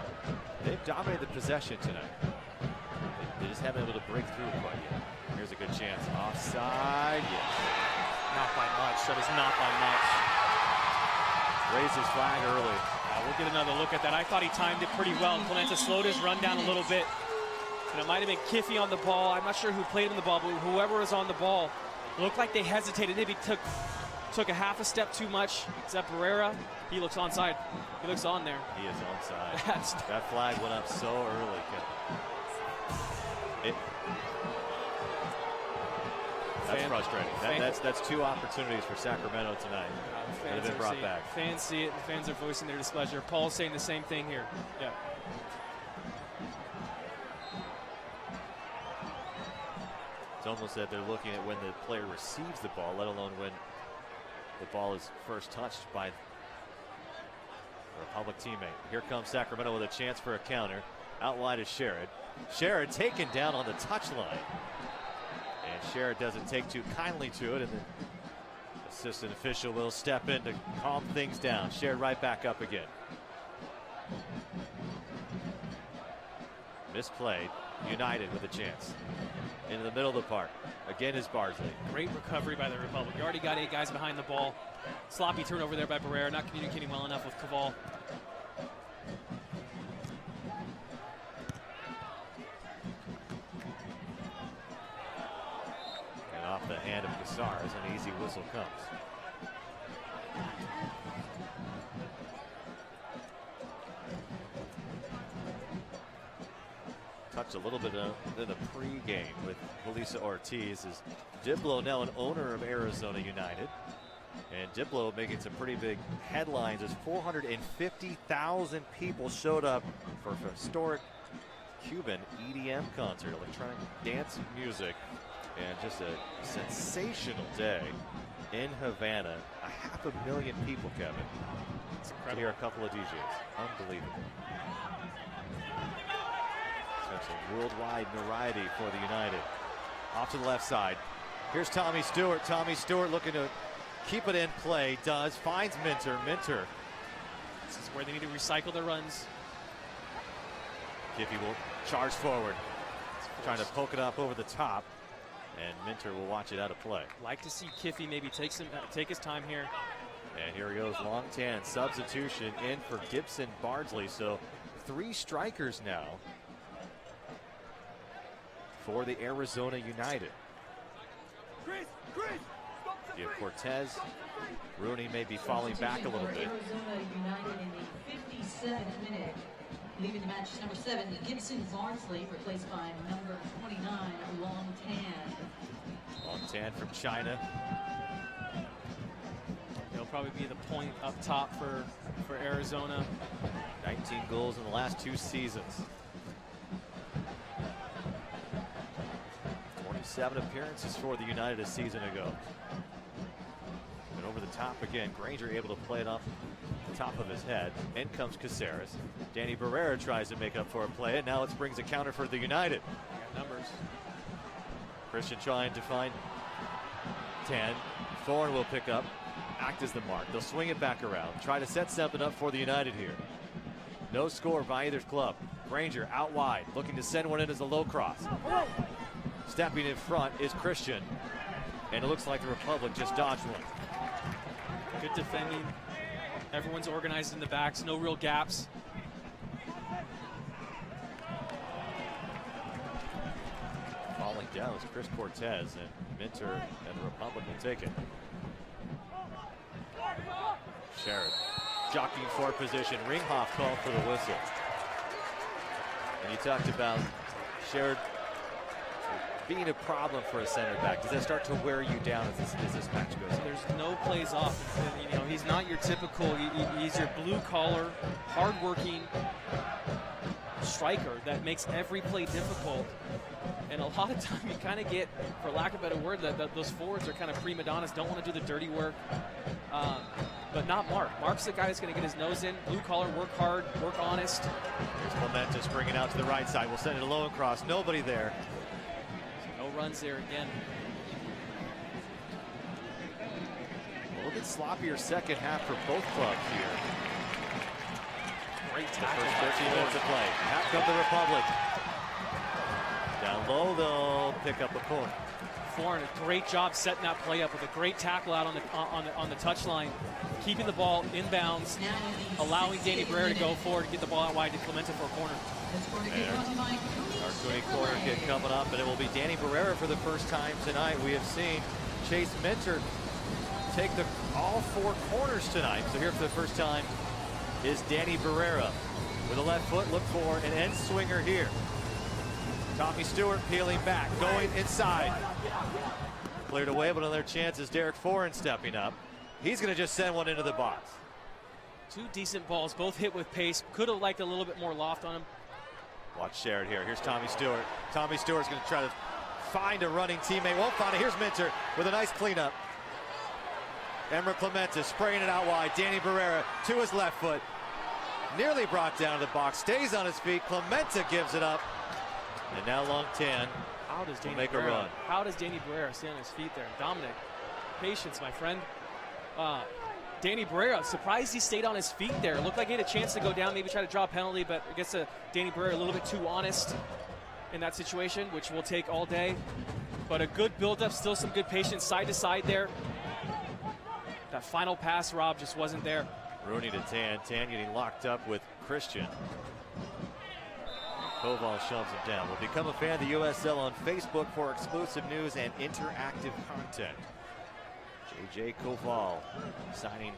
they've dominated the possession tonight. They just haven't been able to break through quite yet. Here's a good chance. Offside, yes. Not by much. That is not by much. Raised his flag early. We'll get another look at that. I thought he timed it pretty well. Clemente slowed his run down a little bit. And it might have been Kiffy on the ball. I'm not sure who played him the ball, but whoever was on the ball looked like they hesitated. Maybe took a half a step too much. Is that Barrera? He looks onside. He looks on there. He is onside. That flag went up so early, Kevin. That's frustrating. That's 2 opportunities for Sacramento tonight that have been brought back. Fans see it, and fans are voicing their displeasure. Paul's saying the same thing here. Yeah. It's almost that they're looking at when the player receives the ball, let alone when the ball is first touched by a Republic teammate. Here comes Sacramento with a chance for a counter. Out wide is Sherrod. Sherrod taken down on the touchline. And Sherrod doesn't take too kindly to it, and the assistant official will step in to calm things down. Sherrod right back up again. Misplayed. United with a chance. Into the middle of the park. Again is Bardsley. Great recovery by the Republic. You already got 8 guys behind the ball. Sloppy turnover there by Barrera. Not communicating well enough with Caval. And off the hand of Casares, an easy whistle comes. Touched a little bit in the pregame with Melissa Ortiz. Is Diblo now an owner of Arizona United? And Diblo making some pretty big headlines as 450,000 people showed up for a historic Cuban EDM concert, electronic dance music, and just a sensational day in Havana. 500,000 people, Kevin. It's To incredible. hear a couple of DJs. Unbelievable. Such a worldwide notoriety for the United. Off to the left side. Here's Tommy Stewart. Tommy Stewart looking to keep it in play. Does. Finds Minter. Minter. This is where they need to recycle their runs. Kiffy will charge forward. Trying to poke it up over the top. And Minter will watch it out of play. Like to see Kiffy maybe take his time here. And here he goes, Long Tan. Substitution in for Gibson Bardsley. So 3 strikers now for the Arizona United. Give Cortez. Rooney may be falling back a little bit. Arizona United in the 57th minute. Leaving the match, number 7, Gibson Bardsley, replaced by number 29, Long Tan. Long Tan from China. He'll probably be the point up top for Arizona. 19 goals in the last 2 seasons. 27 appearances for the United a season ago. And over the top again, Granger able to play it off the top of his head. In comes Caceres. Danny Barrera tries to make up for a play, and now it brings a counter for the United. Numbers. Christian trying to find Tan. Thorne will pick up, act as the mark. They'll swing it back around, try to set something up for the United here. No score by either club. Granger out wide, looking to send one in as a low cross. Stepping in front is Christian, and it looks like the Republic just dodged one. Good defending. Everyone's organized in the backs, no real gaps. Falling down is Chris Cortez, and Minter and the Republic will take it. Sherrod jockeying for position. Ringhoff called for the whistle. And you talked about Sherrod being a problem for a center back. Does that start to wear you down as this match goes? There's no plays off. You know, he's not your typical, he's your blue-collar, hard-working striker that makes every play difficult. And a lot of time you kind of get, for lack of a better word, that those forwards are kind of prima donnas, don't want to do the dirty work. But not Mark. Mark's the guy that's going to get his nose in, blue collar, work hard, work honest. Here's Clemente springing out to the right side. We'll send it low and cross. Nobody there. No runs there again. A little bit sloppier second half for both clubs here. Great tackle. The first 13 minutes of play. Out come the Republic. Down low, they'll pick up a corner. Foreign, a great job setting that play up with a great tackle out on the touchline, keeping the ball inbounds, allowing Danny Barrera to go forward and get the ball out wide to Clemente for a corner. Our Cooney corner kick coming up, and it will be Danny Barrera for the first time tonight. We have seen Chase Minter take all 4 corners tonight. So here for the first time is Danny Barrera with a left foot. Look for an end swinger here. Tommy Stewart peeling back, going inside. Cleared away, but another chance is Derek Foran stepping up. He's going to just send one into the box. 2 decent balls, both hit with pace. Could have liked a little bit more loft on him. Watch Sherrod here. Here's Tommy Stewart. Tommy Stewart's going to try to find a running teammate. Won't find it. Here's Minter with a nice cleanup. Emmer Clemente spraying it out wide. Danny Barrera to his left foot. Nearly brought down to the box. Stays on his feet. Clemente gives it up. And now Long Tan will make a run. How does Danny Barrera stay on his feet there? Dominic, patience, my friend. Danny Barrera, surprised he stayed on his feet there. Looked like he had a chance to go down, maybe try to draw a penalty, but I guess Danny Barrera a little bit too honest in that situation, which we'll take all day. But a good build-up, still some good patience side to side there. That final pass, Rob, just wasn't there. Rooney to Tan. Tan getting locked up with Christian. Koval shoves him down. Well, become a fan of the USL on Facebook for exclusive news and interactive content. JJ Koval signing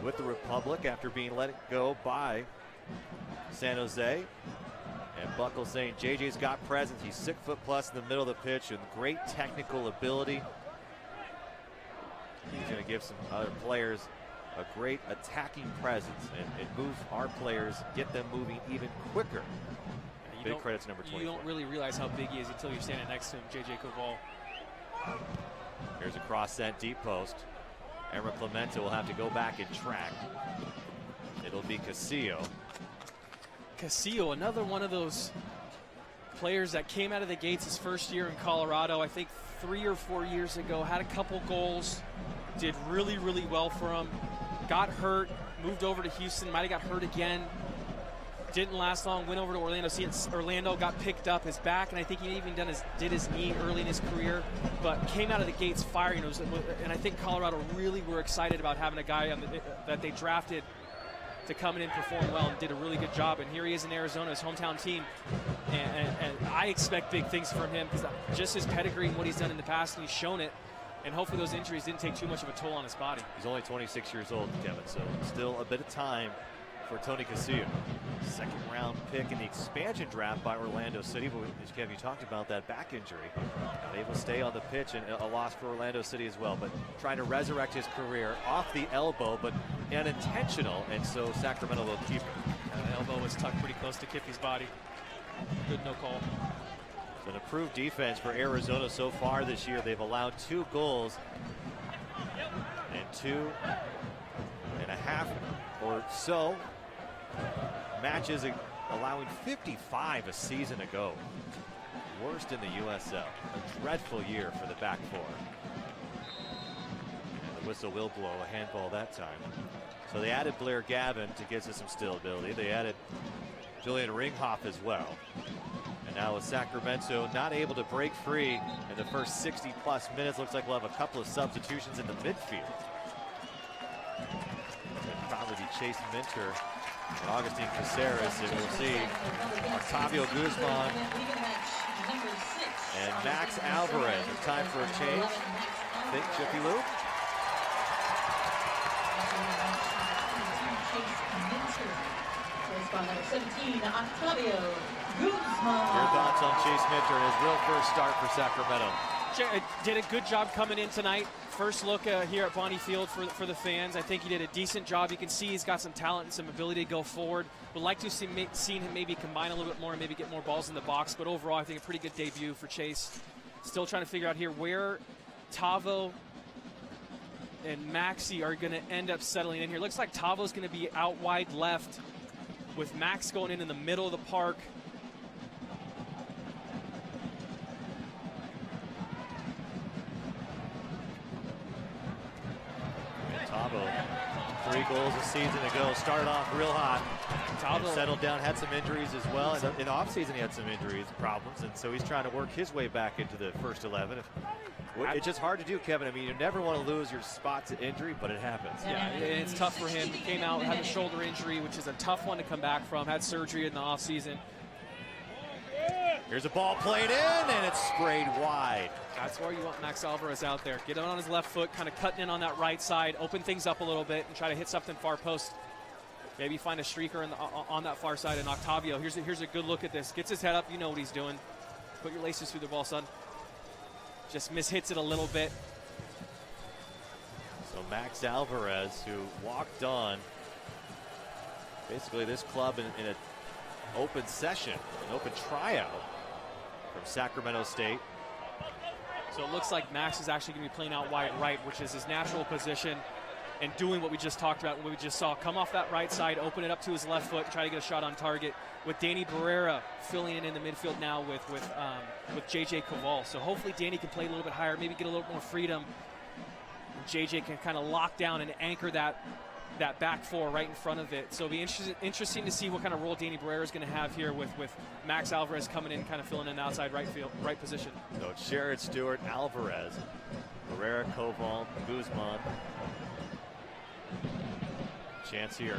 with the Republic after being let go by San Jose. And Buckle saying JJ's got presence. He's 6 foot plus in the middle of the pitch and great technical ability. He's going to give some other players a great attacking presence and move our players, get them moving even quicker. Big credits number 24. You don't really realize how big he is until you're standing next to him, JJ Koval. Here's a cross sent deep post. Emmer Clemente will have to go back and track. It'll be Casillo. Casillo, another one of those players that came out of the gates his first year in Colorado, I think 3 or 4 years ago, had a couple goals, did really, really well for him. Got hurt, moved over to Houston, might have got hurt again. Didn't last long, went over to Orlando. Orlando got picked up his back, and I think he even did his knee early in his career, but came out of the gates firing. And I think Colorado really were excited about having a guy that they drafted to come in and perform well, and did a really good job. And here he is in Arizona, his hometown team. And I expect big things from him because just his pedigree and what he's done in the past, and he's shown it. And hopefully those injuries didn't take too much of a toll on his body. He's only 26 years old, Kevin, so still a bit of time for Tony Casillo. Second round pick in the expansion draft by Orlando City. But as Kevin, you talked about that back injury. Not able to stay on the pitch, and a loss for Orlando City as well. But trying to resurrect his career off the elbow, but unintentional, and so Sacramento will keep him. The elbow was tucked pretty close to Kiffy's body. Good no call. It's an improved defense for Arizona so far this year. They've allowed 2 goals and 2.5 or so matches, allowing 55 a season ago. Worst in the USL. A dreadful year for the back 4. And the whistle will blow, a handball that time. So they added Blair Gavin to give us some stability. They added Julian Ringhoff as well. And now with Sacramento not able to break free in the first 60 plus minutes, looks like we'll have a couple of substitutions in the midfield. It'll probably be Chase Minter and Augustine Caceres, and we'll see Octavio Guzman and Max Alvarez. It's time for a change. I think Chippy Lou. 18, Octavio Guzman. Your thoughts on Chase Minter and his real first start for Sacramento? Did a good job coming in tonight. First look here at Bonnie Field for the fans. I think he did a decent job. You can see he's got some talent and some ability to go forward. Would like to see him maybe combine a little bit more and maybe get more balls in the box. But overall, I think a pretty good debut for Chase. Still trying to figure out here where Tavo and Maxi are going to end up settling in here. Looks like Tavo's going to be out wide left with Max going in the middle of the park. Tavo, 3 goals a season ago, started off real hot. Tavo settled down, had some injuries as well. In the offseason, he had some injuries problems, and so he's trying to work his way back into the first 11. It's just hard to do, Kevin. I mean, you never want to lose your spot to injury, but it happens. Yeah, and it's tough for him. He came out, had a shoulder injury, which is a tough one to come back from. Had surgery in the offseason. Here's a ball played in, and it's sprayed wide. That's why you want Max Alvarez out there. Get him on his left foot, kind of cutting in on that right side, open things up a little bit, and try to hit something far post. Maybe find a streaker on that far side. And Octavio, here's a good look at this. Gets his head up, you know what he's doing. Put your laces through the ball, son. Just mishits it a little bit. So Max Alvarez, who walked on basically this club in an open session, an open tryout from Sacramento State. So it looks like Max is actually going to be playing out wide right, which is his natural position, and doing what we just talked about, what we just saw. Come off that right side, open it up to his left foot, try to get a shot on target, with Danny Barrera filling in the midfield now with JJ Caval. So hopefully Danny can play a little bit higher, maybe get a little more freedom. And JJ can kind of lock down and anchor that back four right in front of it. So it'll be interesting to see what kind of role Danny Barrera is going to have here with Max Alvarez coming in, kind of filling in the outside right position. So it's Sherrod, Stewart, Alvarez, Barrera, Koval, Guzman. Chance here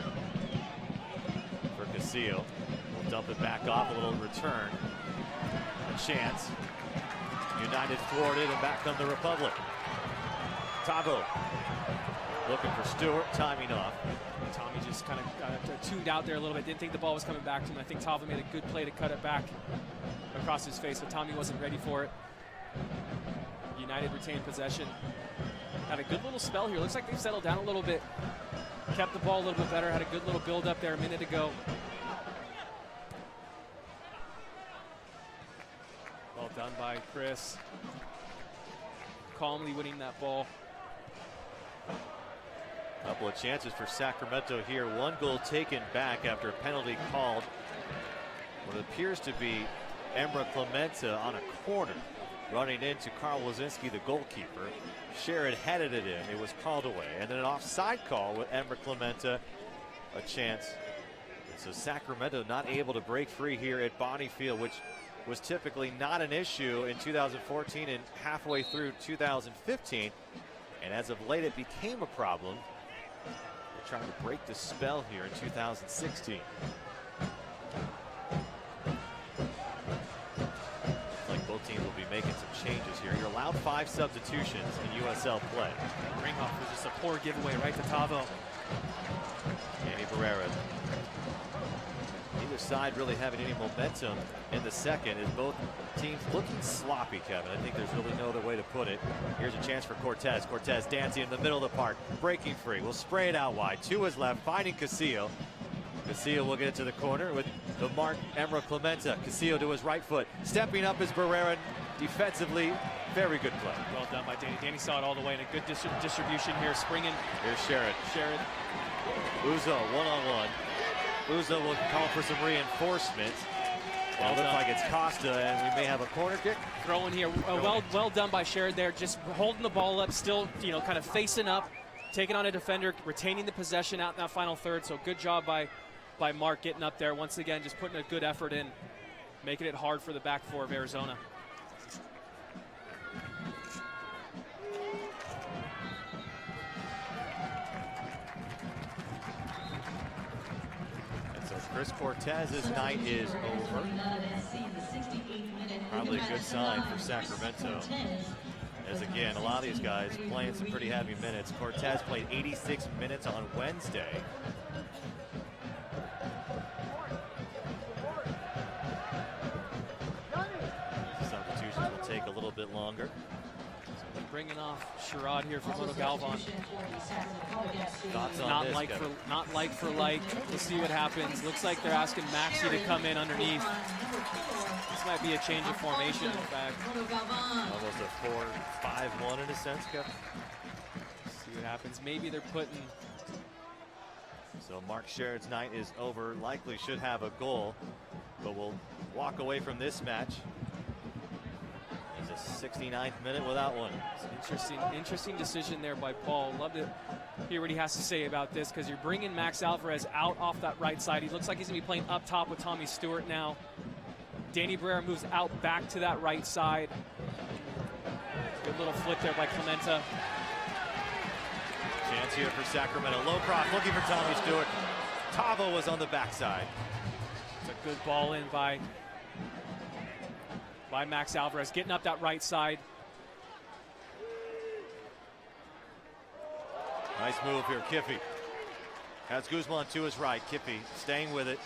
for Casillo. We'll dump it back off, a little return. A chance. United thwarted, and back come the Republic. Tavo looking for Stewart, timing off. Tommy just kind of tuned out there a little bit. Didn't think the ball was coming back to him. I think Tavo made a good play to cut it back across his face, but Tommy wasn't ready for it. United retained possession. Had a good little spell here. Looks like they've settled down a little bit. Kept the ball a little bit better. Had a good little build up there a minute ago. Well done by Chris. Calmly winning that ball. Couple of chances for Sacramento here. 1 goal taken back after a penalty called. What appears to be Emra Clementa on a corner, running into Carl Wazinski, the goalkeeper. Sherrod headed it in. It was called away. And then an offside call with Emra Clementa. A chance. And so Sacramento not able to break free here at Bonnie Field, which was typically not an issue in 2014 and halfway through 2015. And as of late, it became a problem. They're trying to break the spell here in 2016. Like both teams will be making some changes here. You're allowed 5 substitutions in USL play. Ringhoff was just a poor giveaway right to Tavo. Danny Barrera. Neither side really having any momentum in the second, as both teams looking sloppy, Kevin. I think there's really no other way to put it. Here's a chance for Cortez. Cortez dancing in the middle of the park, breaking free. We'll spray it out wide. 2 is left, finding Casillo. Casillo will get it to the corner with the mark Emra Clementa. Casillo to his right foot. Stepping up is Barrera defensively. Very good play. Well done by Danny. Danny saw it all the way, and a good distribution here. Springing. Here's Sherrod. Sherrod. Uzo one-on-one. Uzo will call for some reinforcement. Well, it looks like it's Costa, and we may have a corner kick. Throw in here. Well done by Sherrod there. Just holding the ball up, still, kind of facing up, taking on a defender, retaining the possession out in that final third. So good job by Mark getting up there. Once again, just putting a good effort in, making it hard for the back four of Arizona. Chris Cortez's night is over. Probably a good sign for Sacramento. As again, a lot of these guys playing some pretty heavy minutes. Cortez played 86 minutes on Wednesday. little bit longer. So bringing off Sherrod here for Moto Galvan. Thoughts on Not this, like Kevin? not like for like. We'll see what happens. Looks like they're asking Maxi to come in underneath. This might be a change of formation, in fact. Almost a 4-5-1 in a sense, Kevin. See what happens. Maybe they're putting. So Mark Sherrod's night is over. Likely should have a goal, but we'll walk away from this match. It's a 69th minute without one. It's interesting decision there by Paul. Love to hear what he has to say about this, because you're bringing Max Alvarez out off that right side. He looks like he's going to be playing up top with Tommy Stewart now. Danny Barrera moves out back to that right side. Good little flip there by Clementa. Chance here for Sacramento. Lowcroft looking for Tommy Stewart. Tavo was on the backside. It's a good ball in by Max Alvarez, getting up that right side. Nice move here, Kiffy. Has Guzman to his right. Kiffy staying with it.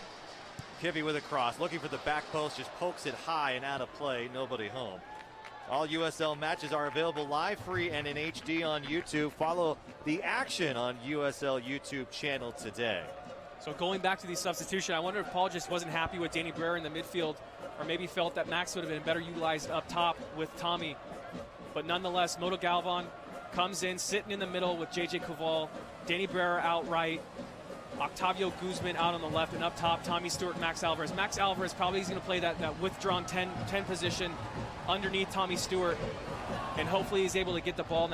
Kiffy with a cross, looking for the back post, just pokes it high and out of play. Nobody home. All USL matches are available live, free, and in HD on YouTube. Follow the action on USL YouTube channel today. So going back to the substitution, I wonder if Paul just wasn't happy with Danny Barrera in the midfield, or maybe felt that Max would have been better utilized up top with Tommy. But nonetheless, Moto Galvan comes in, sitting in the middle with JJ Koval, Danny Barrera out right, Octavio Guzman out on the left, and up top, Tommy Stewart, Max Alvarez. Max Alvarez probably is going to play that withdrawn 10 position underneath Tommy Stewart, and hopefully he's able to get the ball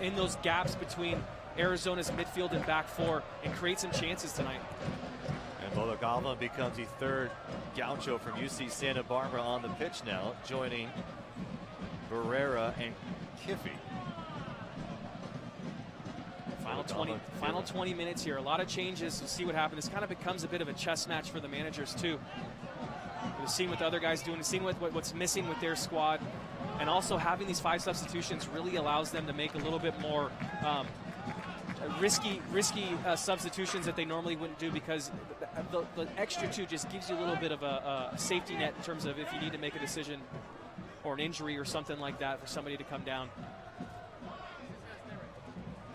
in those gaps between Arizona's midfield and back four and create some chances tonight. And Moto Galvan becomes the third gaucho from UC Santa Barbara on the pitch now, joining Barrera and Kiffy. Final 20 minutes here. A lot of changes. We'll see what happens. This kind of becomes a bit of a chess match for the managers too. We've seen what the other guys doing, seeing what's missing with their squad, and also having these 5 substitutions really allows them to make a little bit more risky substitutions that they normally wouldn't do, because the extra 2 just gives you a little bit of a safety net in terms of if you need to make a decision or an injury or something like that for somebody to come down.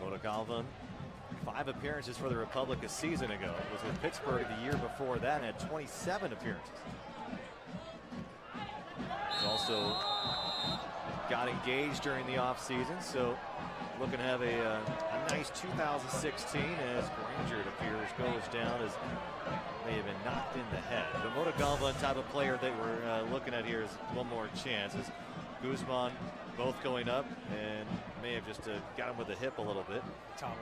Moto Galvan, 5 appearances for the Republic a season ago. It was with Pittsburgh the year before that and had 27 appearances. He's also got engaged during the offseason, so looking to have a nice 2016 as Granger, it appears, goes down as may have been knocked in the head. The Moto Galvan type of player that we're looking at here is one more chance. As Guzman both going up and may have just got him with the hip a little bit.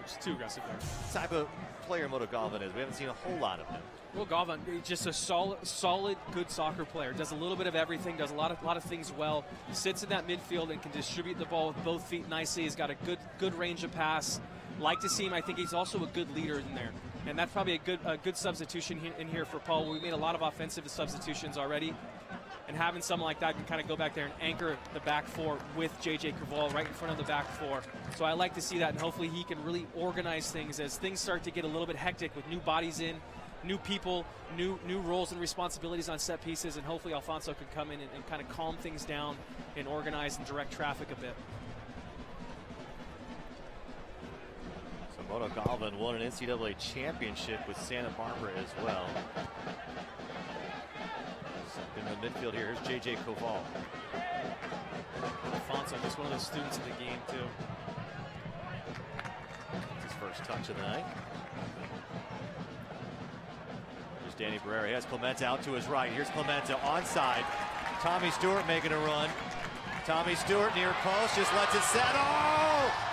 Just too aggressive there. Type of player Moto Galvan is. We haven't seen a whole lot of him. Well, Galvan, just a solid, good soccer player. Does a little bit of everything. Does a lot of things well. Sits in that midfield and can distribute the ball with both feet nicely. He's got a good range of pass. Like to see him. I think he's also a good leader in there, and that's probably a good substitution in here for Paul. We made a lot of offensive substitutions already, and having someone like that can kind of go back there and anchor the back four with JJ Koval right in front of the back four. So I like to see that, and hopefully he can really organize things as things start to get a little bit hectic with new bodies in, new people, new roles and responsibilities on set pieces, and hopefully Alfonso can come in and kind of calm things down and organize and direct traffic a bit. So Moto Galvan won an NCAA championship with Santa Barbara as well. In the midfield here, here's JJ Koval. Alfonso, just one of those students in the game too. It's his first touch of the night. Here's Danny Barrera. He has Clementa out to his right. Here's Clementa onside. Tommy Stewart making a run. Tommy Stewart near post, just lets it set. Oh!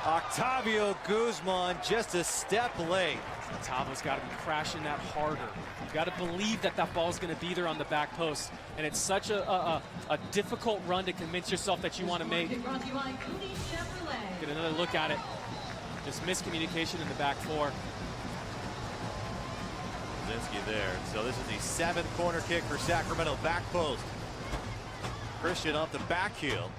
Octavio Guzman just a step late. Tavo's got to be crashing that harder. You've got to believe that ball's going to be there on the back post. And it's such a difficult run to convince yourself that you want to make. Get another look at it. Just miscommunication in the back four. Zinski there. So this is the 7th corner kick for Sacramento. Back post. Christian off the back heel.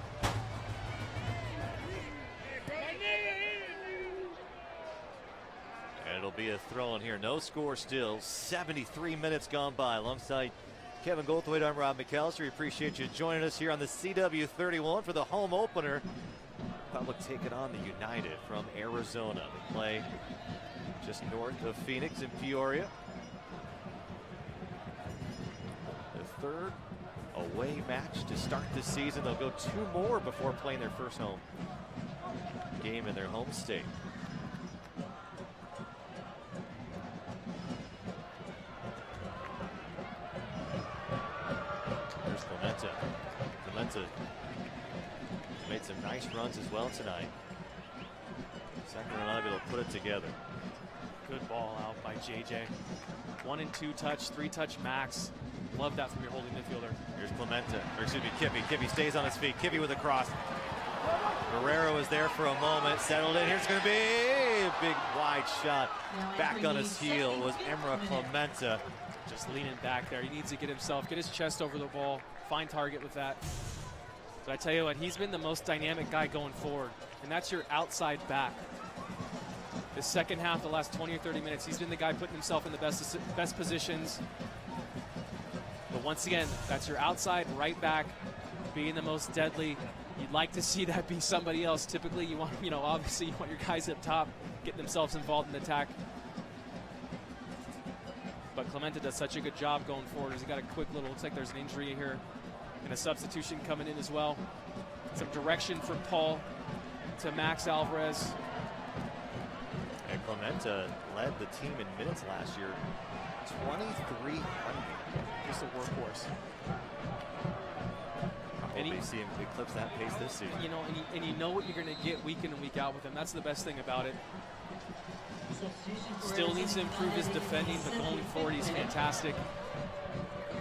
And it'll be a throw in here. No score still. 73 minutes gone by alongside Kevin Goldthwait, I'm Rob McAllister. We appreciate you joining us here on the CW31 for the home opener. Republic taking on the United from Arizona. They play just north of Phoenix in Peoria. The third away match to start the season. They'll go 2 more before playing their first home game in their home state. There's Clementa. Clementa made some nice runs as well tonight. Sacramento able to put it together. Good ball out by JJ. 1 and 2 touch, 3 touch max. Love that from your holding midfielder. Here's Clementa, or excuse me, Kippy. Kippy stays on his feet. Kippy with a cross. Guerrero is there for a moment, settled in. Here's going to be a big wide shot. Back on his heel was Emra Clementa. Just leaning back there. He needs to get his chest over the ball, find target with that. But I tell you what, he's been the most dynamic guy going forward, and that's your outside back. The second half, the last 20 or 30 minutes, he's been the guy putting himself in the best positions. But once again, that's your outside right back being the most deadly. You'd like to see that be somebody else. Typically, you want, obviously you want your guys up top getting themselves involved in the attack. But Clementa does such a good job going forward. He's got a quick little, looks like there's an injury here and a substitution coming in as well. Some direction for Paul to Max Alvarez. And Clementa led the team in minutes last year, 2,300. Just a workhorse. And you see him eclipse that pace this season. And you know what you're going to get week in and week out with him. That's the best thing about it. Still needs to improve his defending, but going forward, he's fantastic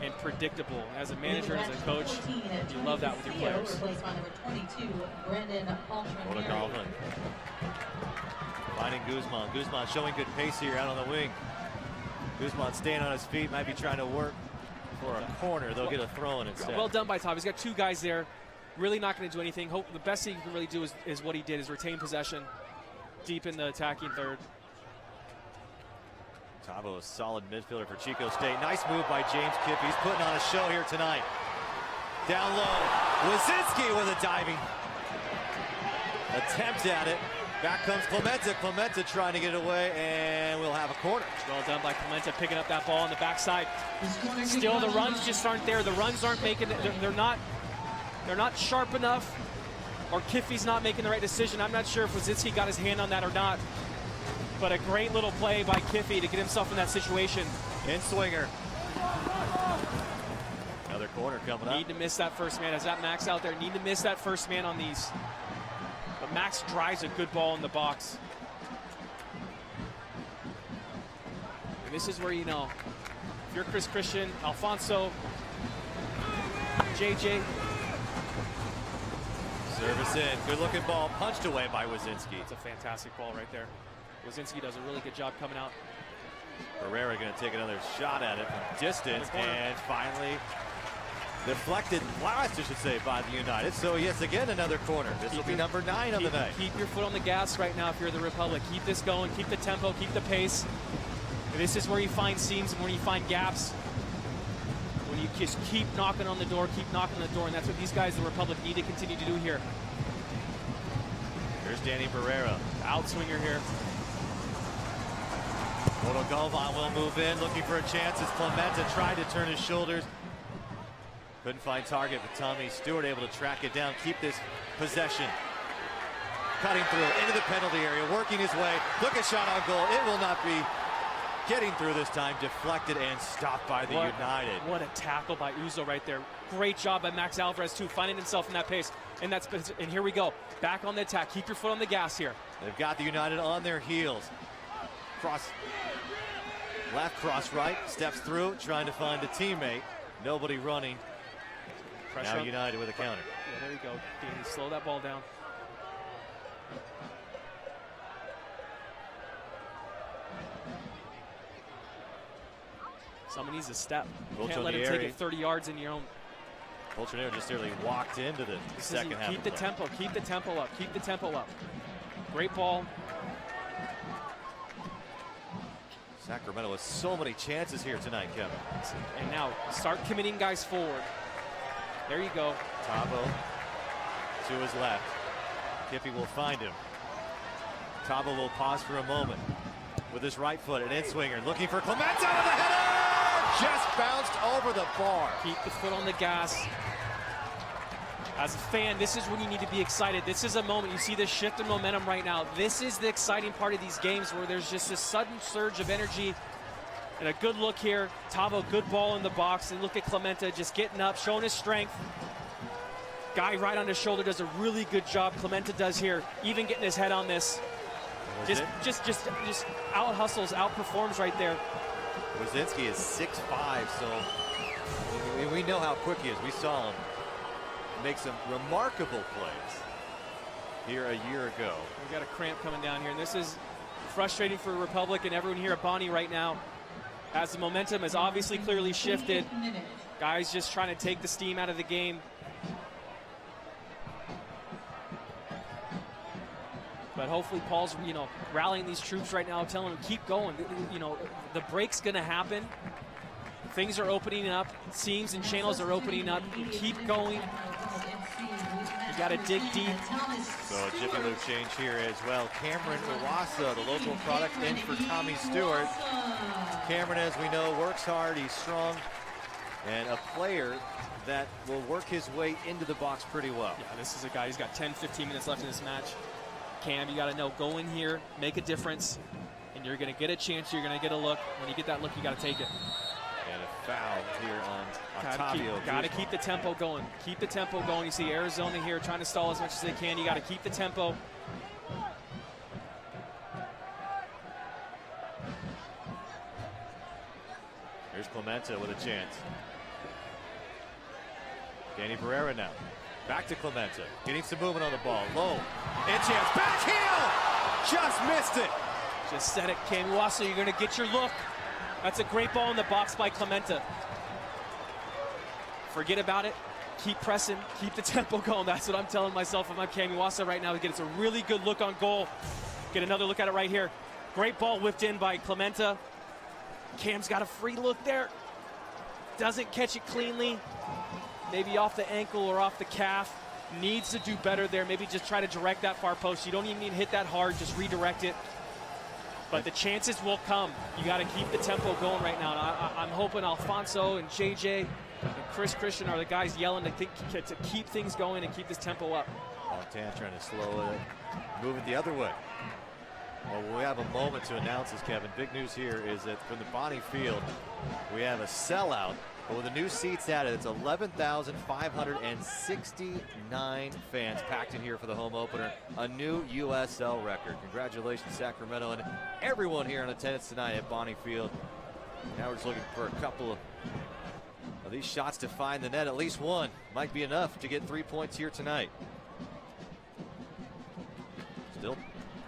and predictable. As a manager and as a coach, you love that with your players. What a Goblin. Finding Guzman. Guzman showing good pace here out on the wing. Guzman staying on his feet, might be trying to work for a corner. They'll get a throw in instead. Well done by Tom. He's got 2 guys there. Really not going to do anything. The best thing he can really do is what he did, is retain possession deep in the attacking third. Tavo, a solid midfielder for Chico State. Nice move by James Kipp. He's putting on a show here tonight. Down low. Wazinski with a diving attempt at it. Back comes Clementa. Clementa trying to get it away, and we'll have a corner. Well done by Clementa, picking up that ball on the backside. Still, the runs just aren't there. The runs aren't making it. They're not sharp enough, or Kiffy's not making the right decision. I'm not sure if Wazinski got his hand on that or not. But a great little play by Kiffy to get himself in that situation. In swinger. Another corner coming up. Need to miss that first man. As that Max out there, need to miss that first man on these. But Max drives a good ball in the box. And this is where if you're Chris Christian, Alfonso, JJ. Service in. Good looking ball, punched away by Wazinski. It's a fantastic ball right there. Wazinski does a really good job coming out. Herrera going to take another shot at it from distance, and finally deflected last, I should say, by the United. So yes, again, another corner. This will be number 9 of the night. Keep your foot on the gas right now if you're the Republic. Keep this going, keep the tempo, keep the pace. And this is where you find seams, where you find gaps. When you just keep knocking on the door, and that's what these guys, the Republic, need to continue to do here. Here's Danny Barrera. Outswinger here. Moto Galvan will move in, looking for a chance as Clementa tried to turn his shoulders. Couldn't find target, but Tommy Stewart able to track it down, keep this possession. Cutting through into the penalty area, working his way. Look at shot on goal. It will not be getting through this time. Deflected and stopped by the United. What a tackle by Uzo right there. Great job by Max Alvarez too, finding himself in that pace. And here we go. Back on the attack. Keep your foot on the gas here. They've got the United on their heels. Cross left, cross right, steps through, trying to find a teammate. Nobody running. Pressure now United with a counter. Yeah, there you go. Danny, slow that ball down. Someone needs a step. You can't let him take it 30 yards in your own. Poltronieri just nearly walked into the second half. Keep the tempo, keep the tempo up, keep the tempo up. Great ball. Sacramento has so many chances here tonight, Kevin. And now start committing guys forward. There you go. Tabo to his left. Kippy will find him. Tabo will pause for a moment with his right foot, an in-swinger, looking for Clemente with the header! Just bounced over the bar. Keep the foot on the gas. As a fan, this is when you need to be excited. This is a moment. You see this shift in momentum right now. This is the exciting part of these games where there's just this sudden surge of energy. And a good look here. Tavo, good ball in the box. And look at Clemente just getting up, showing his strength. Guy right on his shoulder does a really good job. Clemente does here, even getting his head on this. Just out hustles, outperforms right there. Wazinski is 6'5", so we know how quick he is. We saw him make some remarkable plays here a year ago. We got a cramp coming down here, and this is frustrating for Republic and everyone here at Bonnie right now, as the momentum has obviously clearly shifted. Guys just trying to take the steam out of the game. But hopefully Paul's, rallying these troops right now, telling them keep going. The break's going to happen. Things are opening up. Seams and channels are opening up. Keep going. You got to dig deep. So a Jiffy Lube change here as well. Cameron Iwasa, the local product, in for Tommy Stewart. Cameron, as we know, works hard. He's strong. And a player that will work his way into the box pretty well. Yeah, this is a guy, he's got 10, 15 minutes left in this match. Cam, you got to know, go in here, make a difference, and you're going to get a chance, you're going to get a look. When you get that look, you got to take it. And a foul here on Octavio. Got to keep the tempo going. Keep the tempo going. You see Arizona here trying to stall as much as they can. You got to keep the tempo. Here's Clemente with a chance. Danny Barrera now. Back to Clemente. Getting some movement on the ball. Low. In chance. Back heel! Just missed it. Just said it, Cam Iwasa. You're going to get your look. That's a great ball in the box by Clemente. Forget about it. Keep pressing. Keep the tempo going. That's what I'm telling myself if I'm Cam Iwasa right now. It's a really good look on goal. Get another look at it right here. Great ball whipped in by Clemente. Cam's got a free look there. Doesn't catch it cleanly. Maybe off the ankle or off the calf. Needs to do better there. Maybe just try to direct that far post. You don't even need to hit that hard. Just redirect it. But the chances will come. You got to keep the tempo going right now. And I'm hoping Alfonso and JJ and Chris Christian are the guys yelling to keep things going and keep this tempo up. Montan trying to slow it, move it the other way. Well, we have a moment to announce this, Kevin. Big news here is that from the Bonnie Field, we have a sellout. But with the new seats added, it's 11,569 fans packed in here for the home opener. A new USL record. Congratulations, Sacramento, and everyone here in attendance tonight at Bonnie Field. Now we're just looking for a couple of these shots to find the net. At least one might be enough to get 3 points here tonight. Still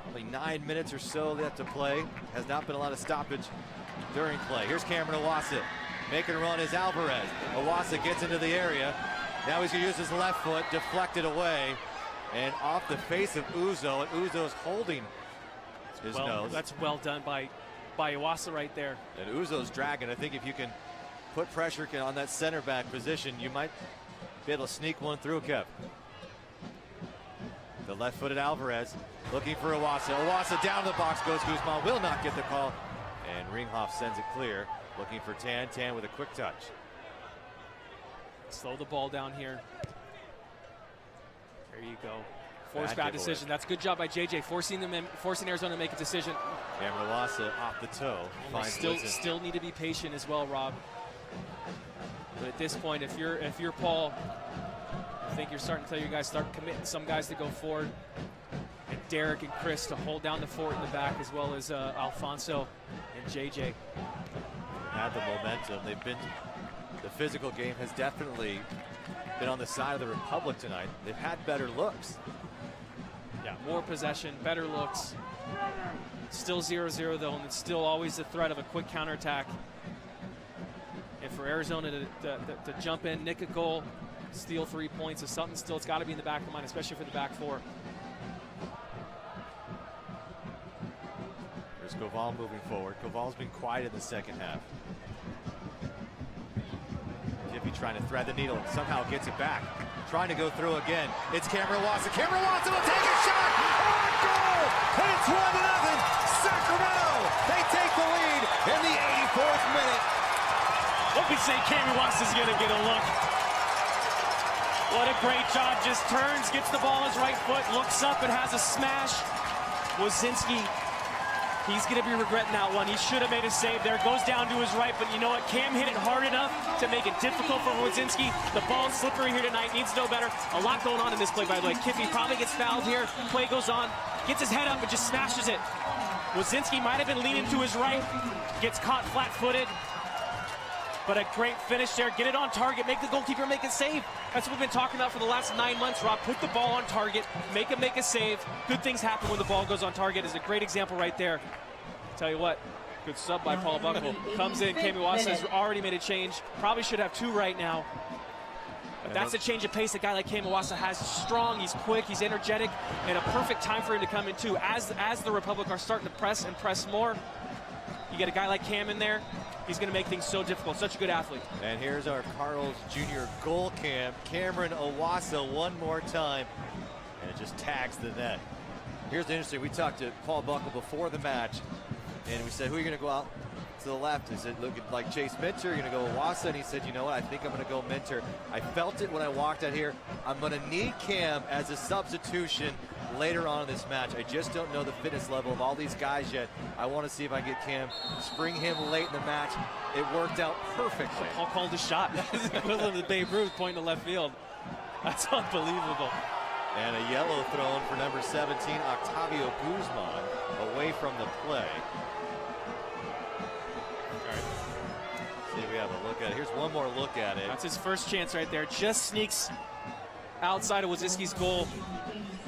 probably 9 minutes or so left to play. Has not been a lot of stoppage during play. Here's Cameron Iwasa. Making a run is Alvarez. Iwasa gets into the area. Now he's going to use his left foot, deflected away, and off the face of Uzo, and Uzo's holding his nose. That's well done by Iwasa right there. And Uzo's dragging. I think if you can put pressure on that center back position, you might be able to sneak one through, Kev. The left-footed Alvarez looking for Iwasa. Iwasa down to the box goes Guzman. Will not get the call. And Ringhoff sends it clear. Looking for Tan. Tan with a quick touch. Slow the ball down here. There you go. Forced bad decision. That's a good job by JJ, forcing Arizona to make a decision. Cameron Iwasa off the toe. Still need to be patient as well, Rob. But at this point, if you're Paul, I think you're starting to tell your guys, start committing some guys to go forward. And Derek and Chris to hold down the fort in the back, as well as Alfonso and JJ. Had the momentum. The physical game has definitely been on the side of the Republic tonight. They've had better looks. Yeah, more possession, better looks. Still 0-0 though, and it's still always the threat of a quick counterattack. And for Arizona to jump in, nick a goal, steal 3 points is something still, it's got to be in the back of the mind, especially for the back four. There's Here's Koval moving forward. Koval's been quiet in the second half. Kiffy trying to thread the needle, somehow gets it back. Trying to go through again. It's Cameron Watson. Cameron Watson will take a shot! On goal! And it's 1-0! Sacramento! They take the lead in the 84th minute. What we say, Cameron Watson's gonna get a look. What a great job, just turns, gets the ball on his right foot, looks up and has a smash. Wozinski, he's gonna be regretting that one. He should have made a save there, goes down to his right, but you know what, Cam hit it hard enough to make it difficult for Wozinski. The ball's slippery here tonight, needs to know better. A lot going on in this play, by the way. Kiffy probably gets fouled here, play goes on, gets his head up and just smashes it. Wozinski might have been leaning to his right, gets caught flat-footed. But a great finish there. Get it on target. Make the goalkeeper make a save. That's what we've been talking about for the last 9 months, Rob. Put the ball on target. Make him make a save. Good things happen when the ball goes on target. Is a great example right there. Tell you what, good sub by Paul Buckle. Comes in. Kami Wasa has already made a change. Probably should have 2 right now. But that's a change of pace a guy like Kami Wasa has. He's strong, he's quick, he's energetic, and a perfect time for him to come in too. As the Republic are starting to press and press more, you get a guy like Cam in there. He's going to make things so difficult. Such a good athlete. And here's our Carl's Jr. goal cam. Cameron Owasa one more time. And it just tags the net. Here's the interesting. We talked to Paul Buckle before the match. And we said, who are you going to go out to the left? He said, looking like Chase Minter. You're going to go Owasa. And he said, you know what? I think I'm going to go Minter. I felt it when I walked out here. I'm going to need Cam as a substitution later on in this match. I just don't know the fitness level of all these guys yet. I want to see if I can get Cam, spring him late in the match. It worked out perfectly. Paul called a shot. That's the equivalent of the Babe Ruth pointing to left field. That's unbelievable. And a yellow thrown for number 17, Octavio Guzman, away from the play. All right. See if we have a look at it. Here's one more look at it. That's his first chance right there. Just sneaks outside of Wozinski's goal.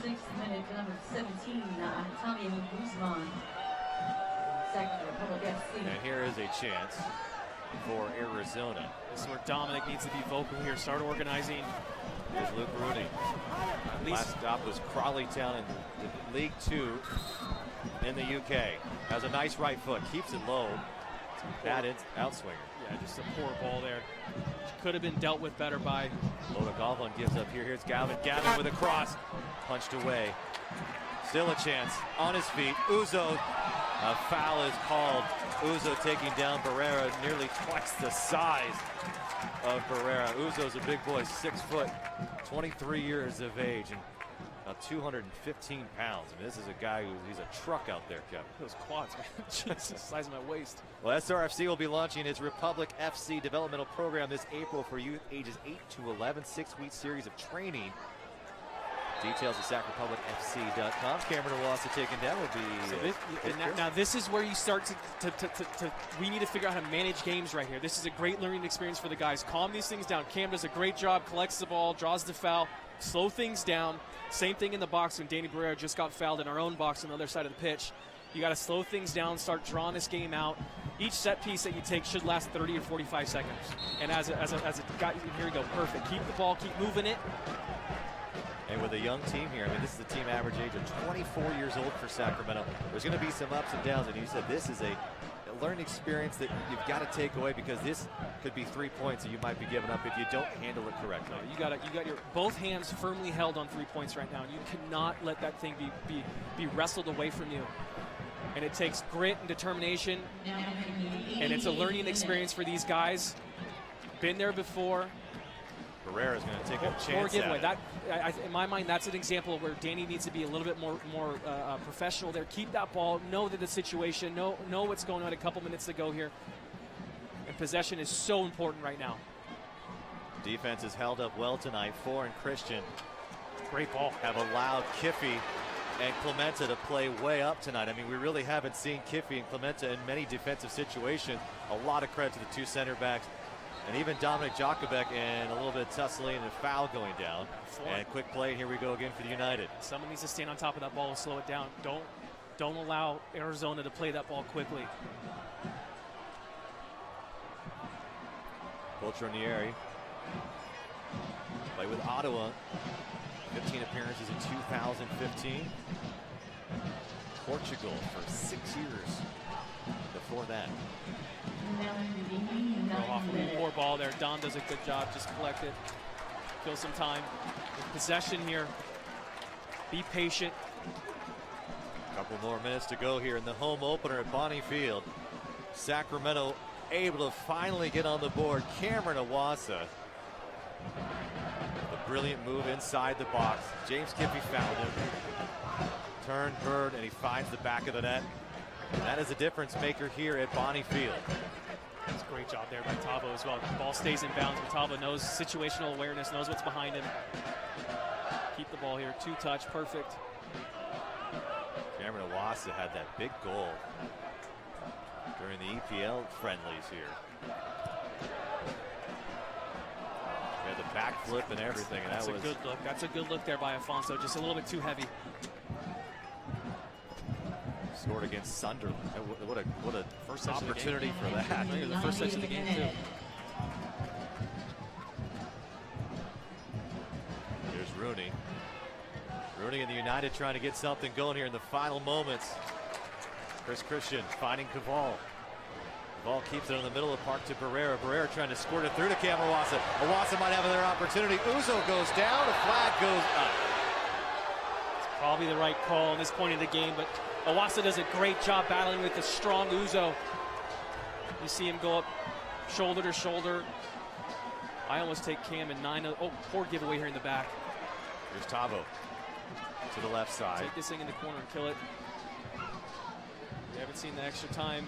86th minute, number 17, Octavio Guzman. Sacramento Republic FC. And here is a chance for Arizona. This is where Dominic needs to be vocal here. Start organizing. Here's Luke Rooney. Last stop was Crawley Town in League 2 in the UK. Has a nice right foot, keeps it low. Bad outswinger. Yeah, just a poor ball there. Could have been dealt with better by. Loda Galvan gives up here. Here's Gavin. Gavin with a cross. Punched away. Still a chance. On his feet. Uzo. A foul is called. Uzo taking down Barrera, nearly twice the size of Barrera. Uzo's a big boy, 6 foot, 23 years of age, and about 215 pounds. I mean, this is a guy he's a truck out there, Kevin. Those quads, man, just the size of my waist. Well, SRFC will be launching its Republic FC developmental program this April for youth ages 8 to 11, 6-week series of training. Details at sacrepublicfc.com. Cameron Owasa taken down will be. So now this is where you start to we need to figure out how to manage games right here. This is a great learning experience for the guys. Calm these things down. Cam does a great job, collects the ball, draws the foul, slow things down. Same thing in the box when Danny Barrera just got fouled in our own box on the other side of the pitch. You got to slow things down, start drawing this game out. Each set piece that you take should last 30 or 45 seconds. And as a guy, here we go, perfect. Keep the ball, keep moving it. And with a young team here, I mean, this is the team average age of 24 years old for Sacramento. There's going to be some ups and downs, and you said this is a learning experience that you've got to take away, because this could be 3 points that you might be giving up if you don't handle it correctly. You got your both hands firmly held on 3 points right now. You cannot let that thing be wrestled away from you. And it takes grit and determination, and it's a learning experience for these guys. Been there before. Barrera's going to take a chance. Poor giveaway. That, in my mind, that's an example of where Danny needs to be a little bit more professional there. Keep that ball. Know the situation. Know what's going on. A couple minutes to go here. And possession is so important right now. Defense has held up well tonight. Four and Christian. Great ball. Have allowed Kiffy and Clementa to play way up tonight. I mean, we really haven't seen Kiffy and Clementa in many defensive situations. A lot of credit to the 2 center backs. And even Dominic Jokubek, and a little bit of tussling and a foul going down. And quick play, and here we go again for the United. Someone needs to stand on top of that ball and slow it down. Don't allow Arizona to play that ball quickly. Poltronieri played with Ottawa. 15 appearances in 2015. Portugal for 6 years. before that. Throw off a poor ball there. Don does a good job. Just collect it. Kill some time. Possession here. Be patient. A couple more minutes to go here in the home opener at Bonnie Field. Sacramento able to finally get on the board. Cameron Awasa. A brilliant move inside the box. James Kippy found him. Turn, bird, and he finds the back of the net. And that is a difference maker here at Bonnie Field. That's a great job there by Tavo as well. The ball stays in bounds, but Tavo knows situational awareness, knows what's behind him. Keep the ball here. 2-touch, perfect. Cameron Awasa had that big goal during the EPL friendlies here. He had the backflip and everything. And That's that a good look. That's a good look there by Afonso. Just a little bit too heavy. Scored against Sunderland. What a first opportunity for that. I think it was the first touch of the game too. There's Rooney. Rooney and the United trying to get something going here in the final moments. Chris Christian finding Caval. Caval keeps it in the middle of the park to Barrera. Barrera trying to squirt it through to Cameron Awasa. Awasa might have another opportunity. Uzo goes down. A flag goes up. It's probably the right call in this point of the game, but Awasa does a great job battling with the strong Uzo. You see him go up shoulder to shoulder. I almost take Cam and 9. Oh, poor giveaway here in the back. Here's Tavo to the left side. Take this thing in the corner and kill it. We haven't seen the extra time.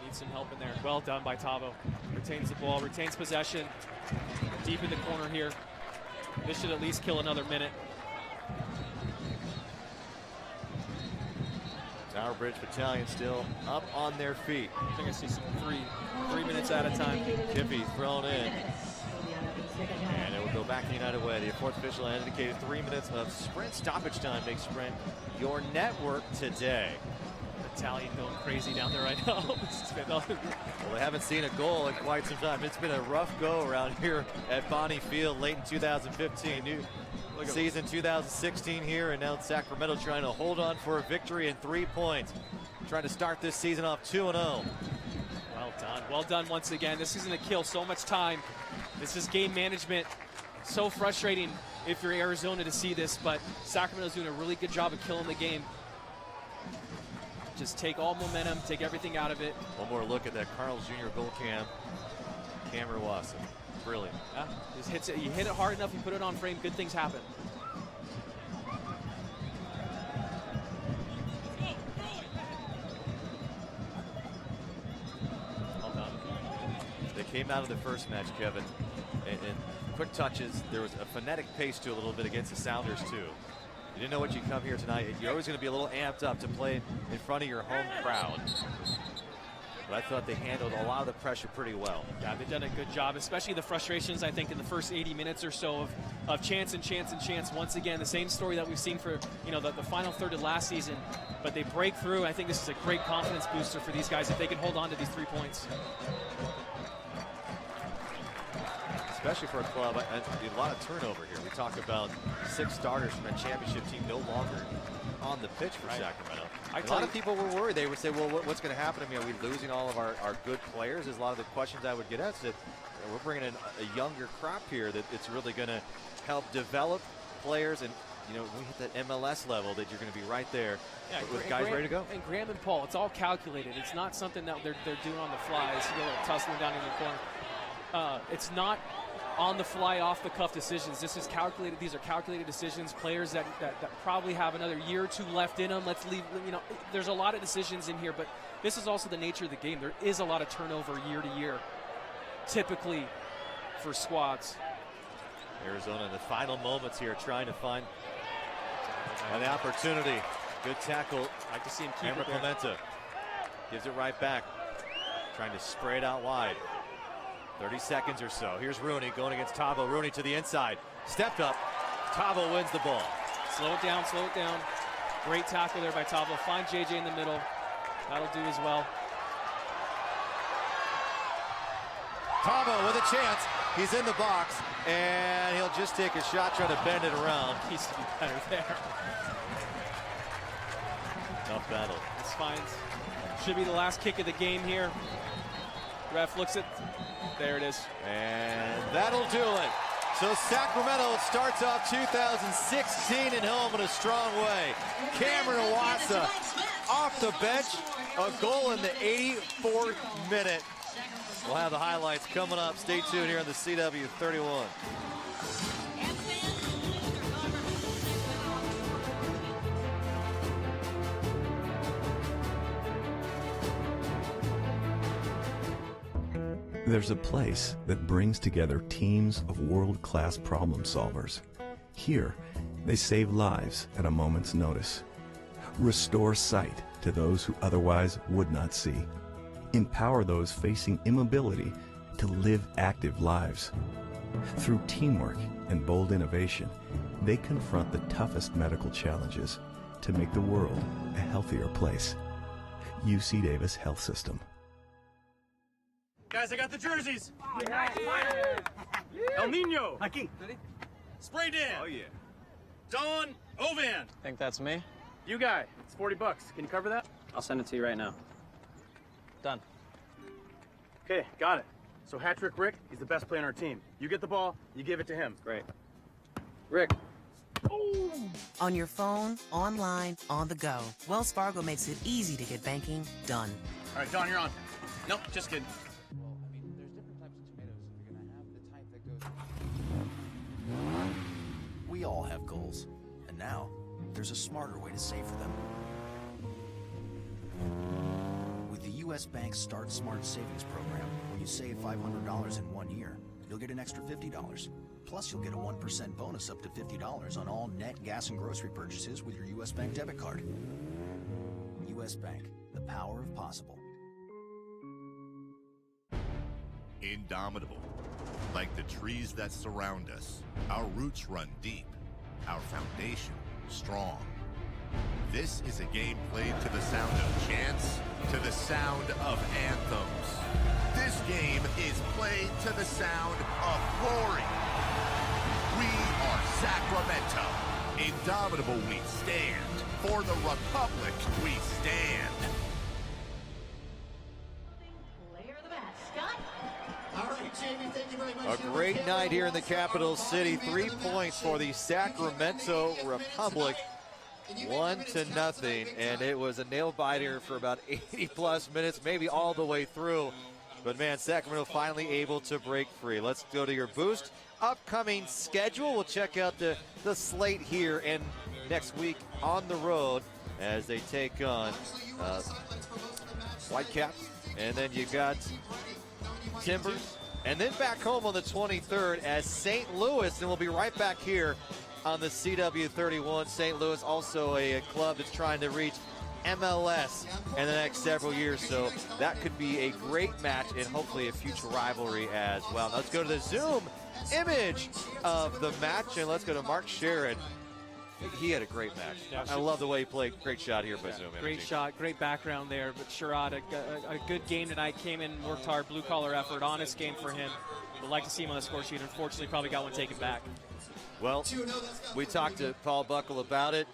Needs some help in there. Well done by Tavo. Retains the ball, retains possession. Deep in the corner here. This should at least kill another minute. Tower Bridge Battalion still up on their feet. I think I see some 3 minutes at a time. Kippy thrown in. And it will go back the United way. The fourth official indicated 3 minutes of sprint stoppage time. Makes Sprint your network today. Battalion going crazy down there right now. Well, they haven't seen a goal in quite some time. It's been a rough go around here at Bonnie Field late in 2015. New season 2016 here, and now Sacramento trying to hold on for a victory and 3 points. Trying to start this season off 2-0. Well done. Well done once again. This is going to kill so much time. This is game management. So frustrating if you're Arizona to see this, but Sacramento's doing a really good job of killing the game. Just take all momentum, take everything out of it. One more look at that Carl's Jr. goal cam. Cameron Awasa. Brilliant. Yeah, just hits it. You hit it hard enough, you put it on frame, good things happen. Well done. They came out of the first match, Kevin, and quick touches. There was a phonetic pace to it a little bit against the Sounders, too. You didn't know what you come here tonight. You're always going to be a little amped up to play in front of your home crowd. But I thought they handled a lot of the pressure pretty well. Yeah, they've done a good job, especially the frustrations, I think, in the first 80 minutes or so of chance and chance and chance. Once again, the same story that we've seen for, you know, the final third of last season. But they break through. I think this is a great confidence booster for these guys if they can hold on to these 3 points. Especially for a club, a lot of turnover here. We talk about 6 starters from a championship team no longer on the pitch for Sacramento. A lot of people were worried. They would say, well, what's going to happen to me? Are we losing all of our good players? There's a lot of the questions I would get at. That we're bringing in a younger crop here that it's really going to help develop players. And, you know, when we hit that MLS level, that you're going to be right there with guys ready to go. And Graham and Paul, it's all calculated. It's not something that they're doing on the fly. It's tussling down in the corner. It's not on the fly, off the cuff decisions. This is calculated. These are calculated decisions. Players that probably have another year or two left in them. Let's leave. You know, there's a lot of decisions in here, but this is also the nature of the game. There is a lot of turnover year to year, typically for squads. Arizona in the final moments here, trying to find an opportunity. Good tackle. I like to see him keep Amber it there. Clementa gives it right back, trying to spray it out wide. 30 seconds or so. Here's Rooney going against Tavo. Rooney to the inside. Stepped up. Tavo wins the ball. Slow it down, slow it down. Great tackle there by Tavo. Find JJ in the middle. That'll do as well. Tavo with a chance. He's in the box, and he'll just take a shot, try to bend it around. Needs to be better there. Tough battle. It's fine. Should be the last kick of the game here. Ref looks at, there it is. And that'll do it. So Sacramento starts off 2016 at home in a strong way. Cameron Iwasa off the bench, a goal in the 84th minute. We'll have the highlights coming up. Stay tuned here on the CW 31. There's a place that brings together teams of world-class problem solvers. Here, they save lives at a moment's notice, restore sight to those who otherwise would not see, empower those facing immobility to live active lives. Through teamwork and bold innovation, they confront the toughest medical challenges to make the world a healthier place. UC Davis Health System. Guys, I got the jerseys. El Nino. Aquí. Sprayed in. Oh, yeah. Don Ovan. Think that's me? You guy, it's $40. Can you cover that? I'll send it to you right now. Done. Okay, got it. So hat trick Rick, he's the best player on our team. You get the ball, you give it to him. Great. Rick. On your phone, online, on the go. Wells Fargo makes it easy to get banking done. All right, Don, you're on. Nope, just kidding. Well, I mean, there's different types of tomatoes. If you're gonna have the type that goes. We all have goals, and now there's a smarter way to save for them. With the U.S. Bank Start Smart Savings Program, when you save $500 in 1 year, you'll get an extra $50. Plus, you'll get a 1% bonus up to $50 on all net gas and grocery purchases with your U.S. Bank debit card. U.S. Bank, the power of possible. Indomitable. Like the trees that surround us, our roots run deep, our foundation strong. This is a game played to the sound of chants, to the sound of anthems. This game is played to the sound of glory. We are Sacramento. Indomitable we stand. For the Republic we stand. Player of the match, Scott. All right, Jamie, thank you very much. A great night here in the capital city. 3 points for the Sacramento Republic. 1-0, and it was a nail biter for about 80+ minutes, maybe all the way through. But man, Sacramento finally able to break free. Let's go to your boost. Upcoming schedule. We'll check out the slate here and next week on the road as they take on Whitecaps, and then you got Timbers, and then back home on the 23rd as St. Louis, and we'll be right back here on the CW 31. St. Louis, also a club that's trying to reach MLS in the next several years, so that could be a great match and hopefully a future rivalry as well. Now let's go to the Zoom image of the match, and let's go to Mark Sharon. He had a great match. Yeah, I love the way he played. Great shot here by Zoom image. Great shot, great background there. But Sherrod, a good game tonight. Came in, worked hard, blue-collar effort, honest game for him. Would like to see him on the score sheet. Unfortunately, probably got one taken back. Well, we talked to Paul Buckle about it.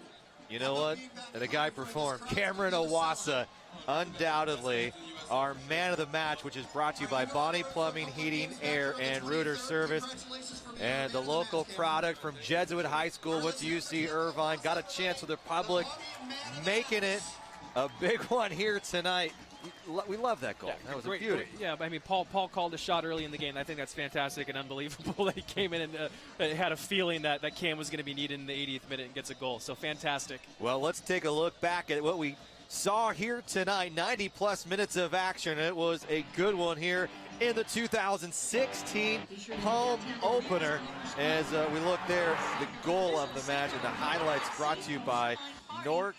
You know what? And the guy performed. Cameron Iwasa, undoubtedly our man of the match, which is brought to you by Bonnie Plumbing, Heating, Air, and Reuter Service. And the local product from Jesuit High School, went to UC Irvine, got a chance with the public, making it a big one here tonight. We love that goal. That was a beauty. Yeah, I mean, Paul called a shot early in the game. I think that's fantastic and unbelievable that he came in and had a feeling that Cam was going to be needed in the 80th minute and gets a goal. So fantastic. Well, let's take a look back at what we saw here tonight. 90+ minutes of action. It was a good one here in the 2016 home opener. As we look there, the goal of the match and the highlights brought to you by NorCal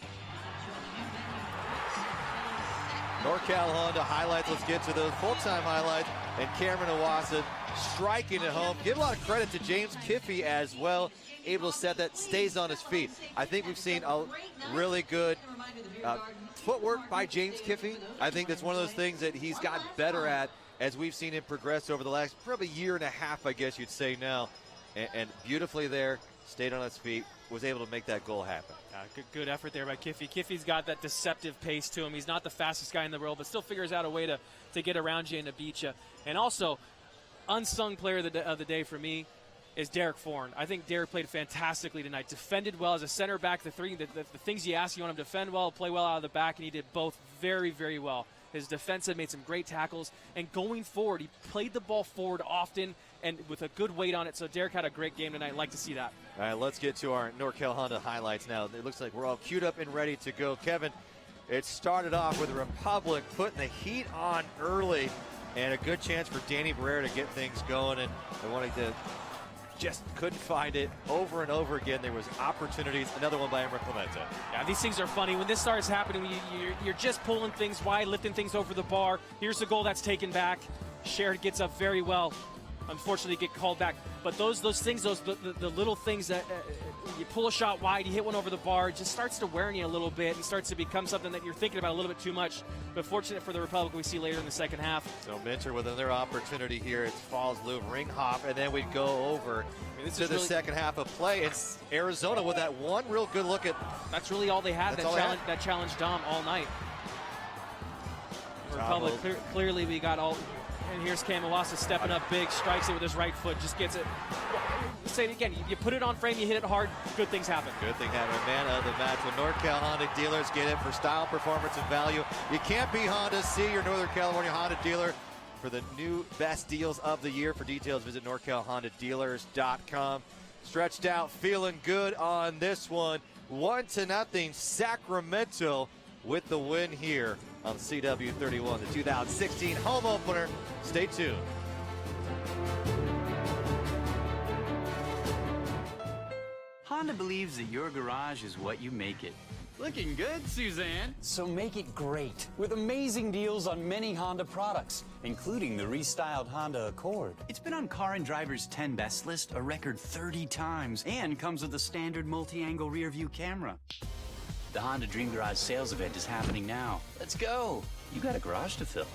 Honda highlights. Let's get to those full-time highlights. And Cameron Iwasa striking at home. Give a lot of credit to James Kiffey as well. Able to set that, stays on his feet. I think we've seen a really good footwork by James Kiffey. I think that's one of those things that he's gotten better at as we've seen him progress over the last probably year and a half, I guess you'd say now. And beautifully there, stayed on his feet, was able to make that goal happen. Good effort there by Kiffy. Kiffy's got that deceptive pace to him. He's not the fastest guy in the world, but still figures out a way to get around you and to beat you. And also, unsung player of the day for me is Derek Foran. I think Derek played fantastically tonight. Defended well as a center back. The things you ask, you want him to defend well, play well out of the back, and he did both very, very well. His defensive made some great tackles, and going forward, he played the ball forward often and with a good weight on it. So Derek had a great game tonight. Like to see that. All right, let's get to our NorCal Honda highlights now. It looks like we're all queued up and ready to go. Kevin, it started off with the Republic putting the heat on early, and a good chance for Danny Barrera to get things going, and they wanted to just couldn't find it over and over again. There was opportunities. Another one by Emma Clemente. Yeah, these things are funny. When this starts happening, you're just pulling things wide, lifting things over the bar. Here's the goal that's taken back. Sherrod gets up very well. Unfortunately, get called back. But those things, the little things that you pull a shot wide, you hit one over the bar, it just starts to wear on you a little bit and starts to become something that you're thinking about a little bit too much. But fortunate for the Republic, we see later in the second half. So Minter with another opportunity here. It's Falls Loop, ring hop, and then we go over to the second half of play. It's Arizona with that one real good look at. That's really all they had. That challenged Dom all night. Republic, clearly we got all. And here's Kamawasa stepping up big, strikes it with his right foot, just gets it. Say it again, you put it on frame, you hit it hard, good things happen. Good thing happened. Man of the match when NorCal Honda dealers get it for style, performance, and value. You can't be Honda. See your Northern California Honda dealer for the new best deals of the year. For details, visit NorCalHondaDealers.com. Stretched out, feeling good on this one. 1-0 Sacramento with the win here on CW31, the 2016 home opener. Stay tuned. Honda believes that your garage is what you make it. Looking good, Suzanne. So make it great with amazing deals on many Honda products, including the restyled Honda Accord. It's been on Car and Driver's 10 Best list a record 30 times and comes with a standard multi-angle rear view camera. The Honda Dream Garage sales event is happening now. Let's go. You got a garage to fill.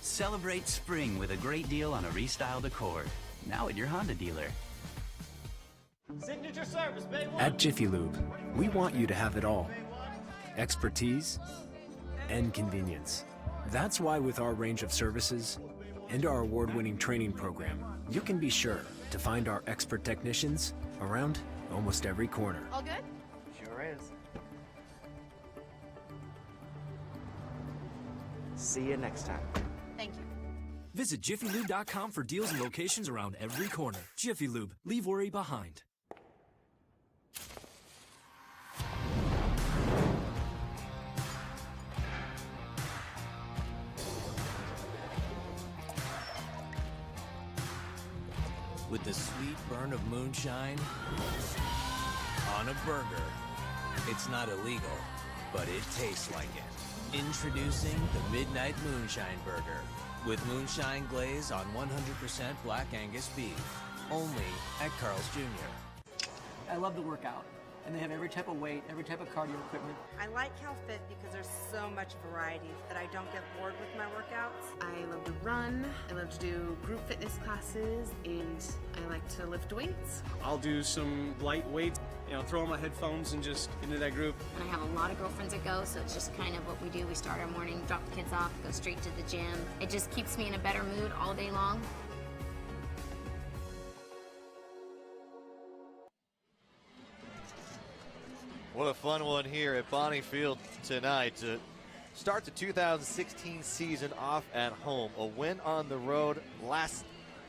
Celebrate spring with a great deal on a restyled Accord. Now at your Honda dealer. Signature service, Bay 1. At Jiffy Lube, we want you to have it all. Expertise and convenience. That's why with our range of services and our award-winning training program, you can be sure to find our expert technicians around almost every corner. All good? Sure is. See you next time. Thank you. Visit JiffyLube.com for deals and locations around every corner. Jiffy Lube, leave worry behind. With the sweet burn of moonshine on a burger. It's not illegal, but it tastes like it. Introducing the Midnight Moonshine Burger with moonshine glaze on 100% Black Angus beef. Only at Carl's Jr. I love the workout, and they have every type of weight, every type of cardio equipment. I like CalFit because there's so much variety that I don't get bored with my workouts. I love to run, I love to do group fitness classes, and I like to lift weights. I'll do some light weights, throw on my headphones and just get into that group. And I have a lot of girlfriends that go, so it's just kind of what we do. We start our morning, drop the kids off, go straight to the gym. It just keeps me in a better mood all day long. What a fun one here at Bonnie Field tonight to start the 2016 season off at home. A win on the road last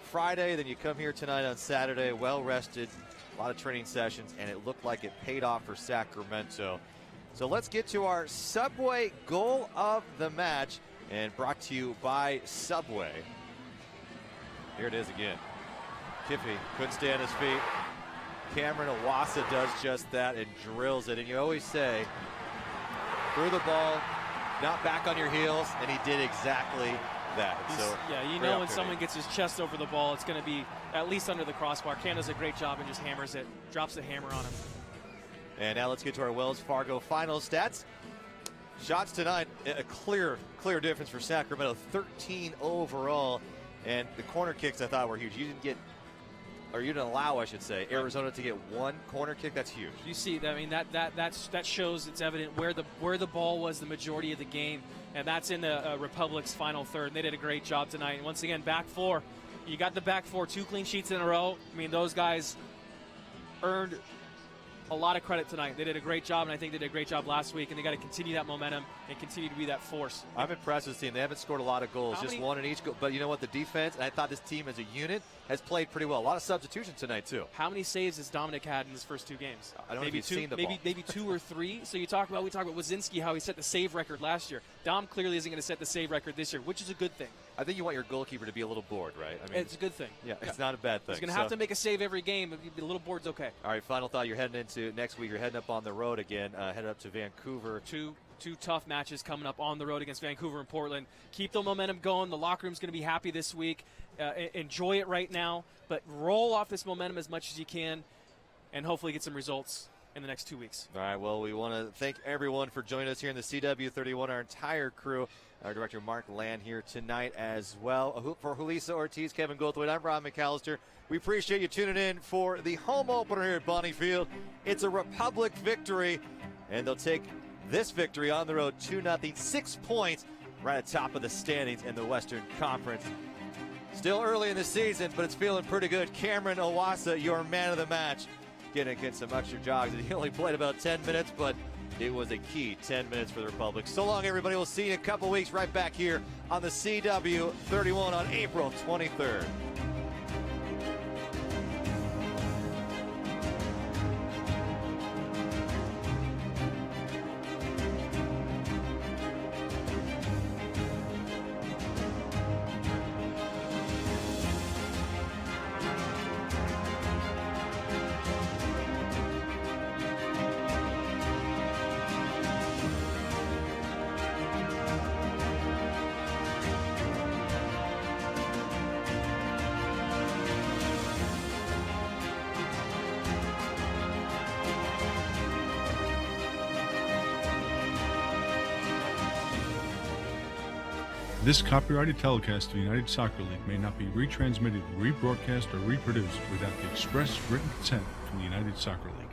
Friday, then you come here tonight on Saturday, well rested, a lot of training sessions, and it looked like it paid off for Sacramento. So let's get to our Subway goal of the match, and brought to you by Subway. Here it is again. Kiffy couldn't stay on his feet. Cameron Owasa does just that and drills it. And you always say, through the ball, not back on your heels, and he did exactly that. So yeah, you know when someone gets his chest over the ball, it's going to be at least under the crossbar. Cam does a great job and just hammers it, drops the hammer on him. And now let's get to our Wells Fargo final stats. Shots tonight, a clear difference for Sacramento, 13 overall. And the corner kicks I thought were huge. You didn't get or you didn't allow, I should say, Arizona to get one corner kick. That's huge. You see, I mean, that shows, it's evident where the ball was the majority of the game, and that's in the Republic's final third. And they did a great job tonight. And once again, back four, you got the back four, 2 clean sheets in a row. I mean, those guys earned a lot of credit tonight. They did a great job, and I think they did a great job last week, and they got to continue that momentum and continue to be that force. I'm impressed with this team. They haven't scored a lot of goals, just one in each goal. But you know what? The defense, and I thought this team as a unit has played pretty well. A lot of substitutions tonight, too. How many saves has Dominic had in his first 2 games? I don't know if you've seen the ball. Maybe 2 or 3. So we talk about Wazinski, how he set the save record last year. Dom clearly isn't going to set the save record this year, which is a good thing. I think you want your goalkeeper to be a little bored, right? I mean, it's a good thing. Yeah, it's not a bad thing. He's going to have to make a save every game. A little bored's okay. All right, final thought. You're heading into next week. You're heading up on the road again, headed up to Vancouver. Two tough matches coming up on the road against Vancouver and Portland. Keep the momentum going. The locker room's going to be happy this week. Enjoy it right now, but roll off this momentum as much as you can and hopefully get some results in the next 2 weeks. All right, well, we want to thank everyone for joining us here in the CW31, our entire crew. Our director, Mark Land, here tonight as well. For Julissa Ortiz, Kevin Goldthwait, I'm Rob McAllister. We appreciate you tuning in for the home opener here at Bonnie Field. It's a Republic victory, and they'll take this victory on the road 2-0, 6 points right at top of the standings in the Western Conference. Still early in the season, but it's feeling pretty good. Cameron Owasa, your man of the match, getting some extra jogs. He only played about 10 minutes, but it was a key 10 minutes for the Republic. So long, everybody. We'll see you in a couple weeks right back here on the CW31 on April 23rd. This copyrighted telecast of the United Soccer League may not be retransmitted, rebroadcast, or reproduced without the express written consent from the United Soccer League.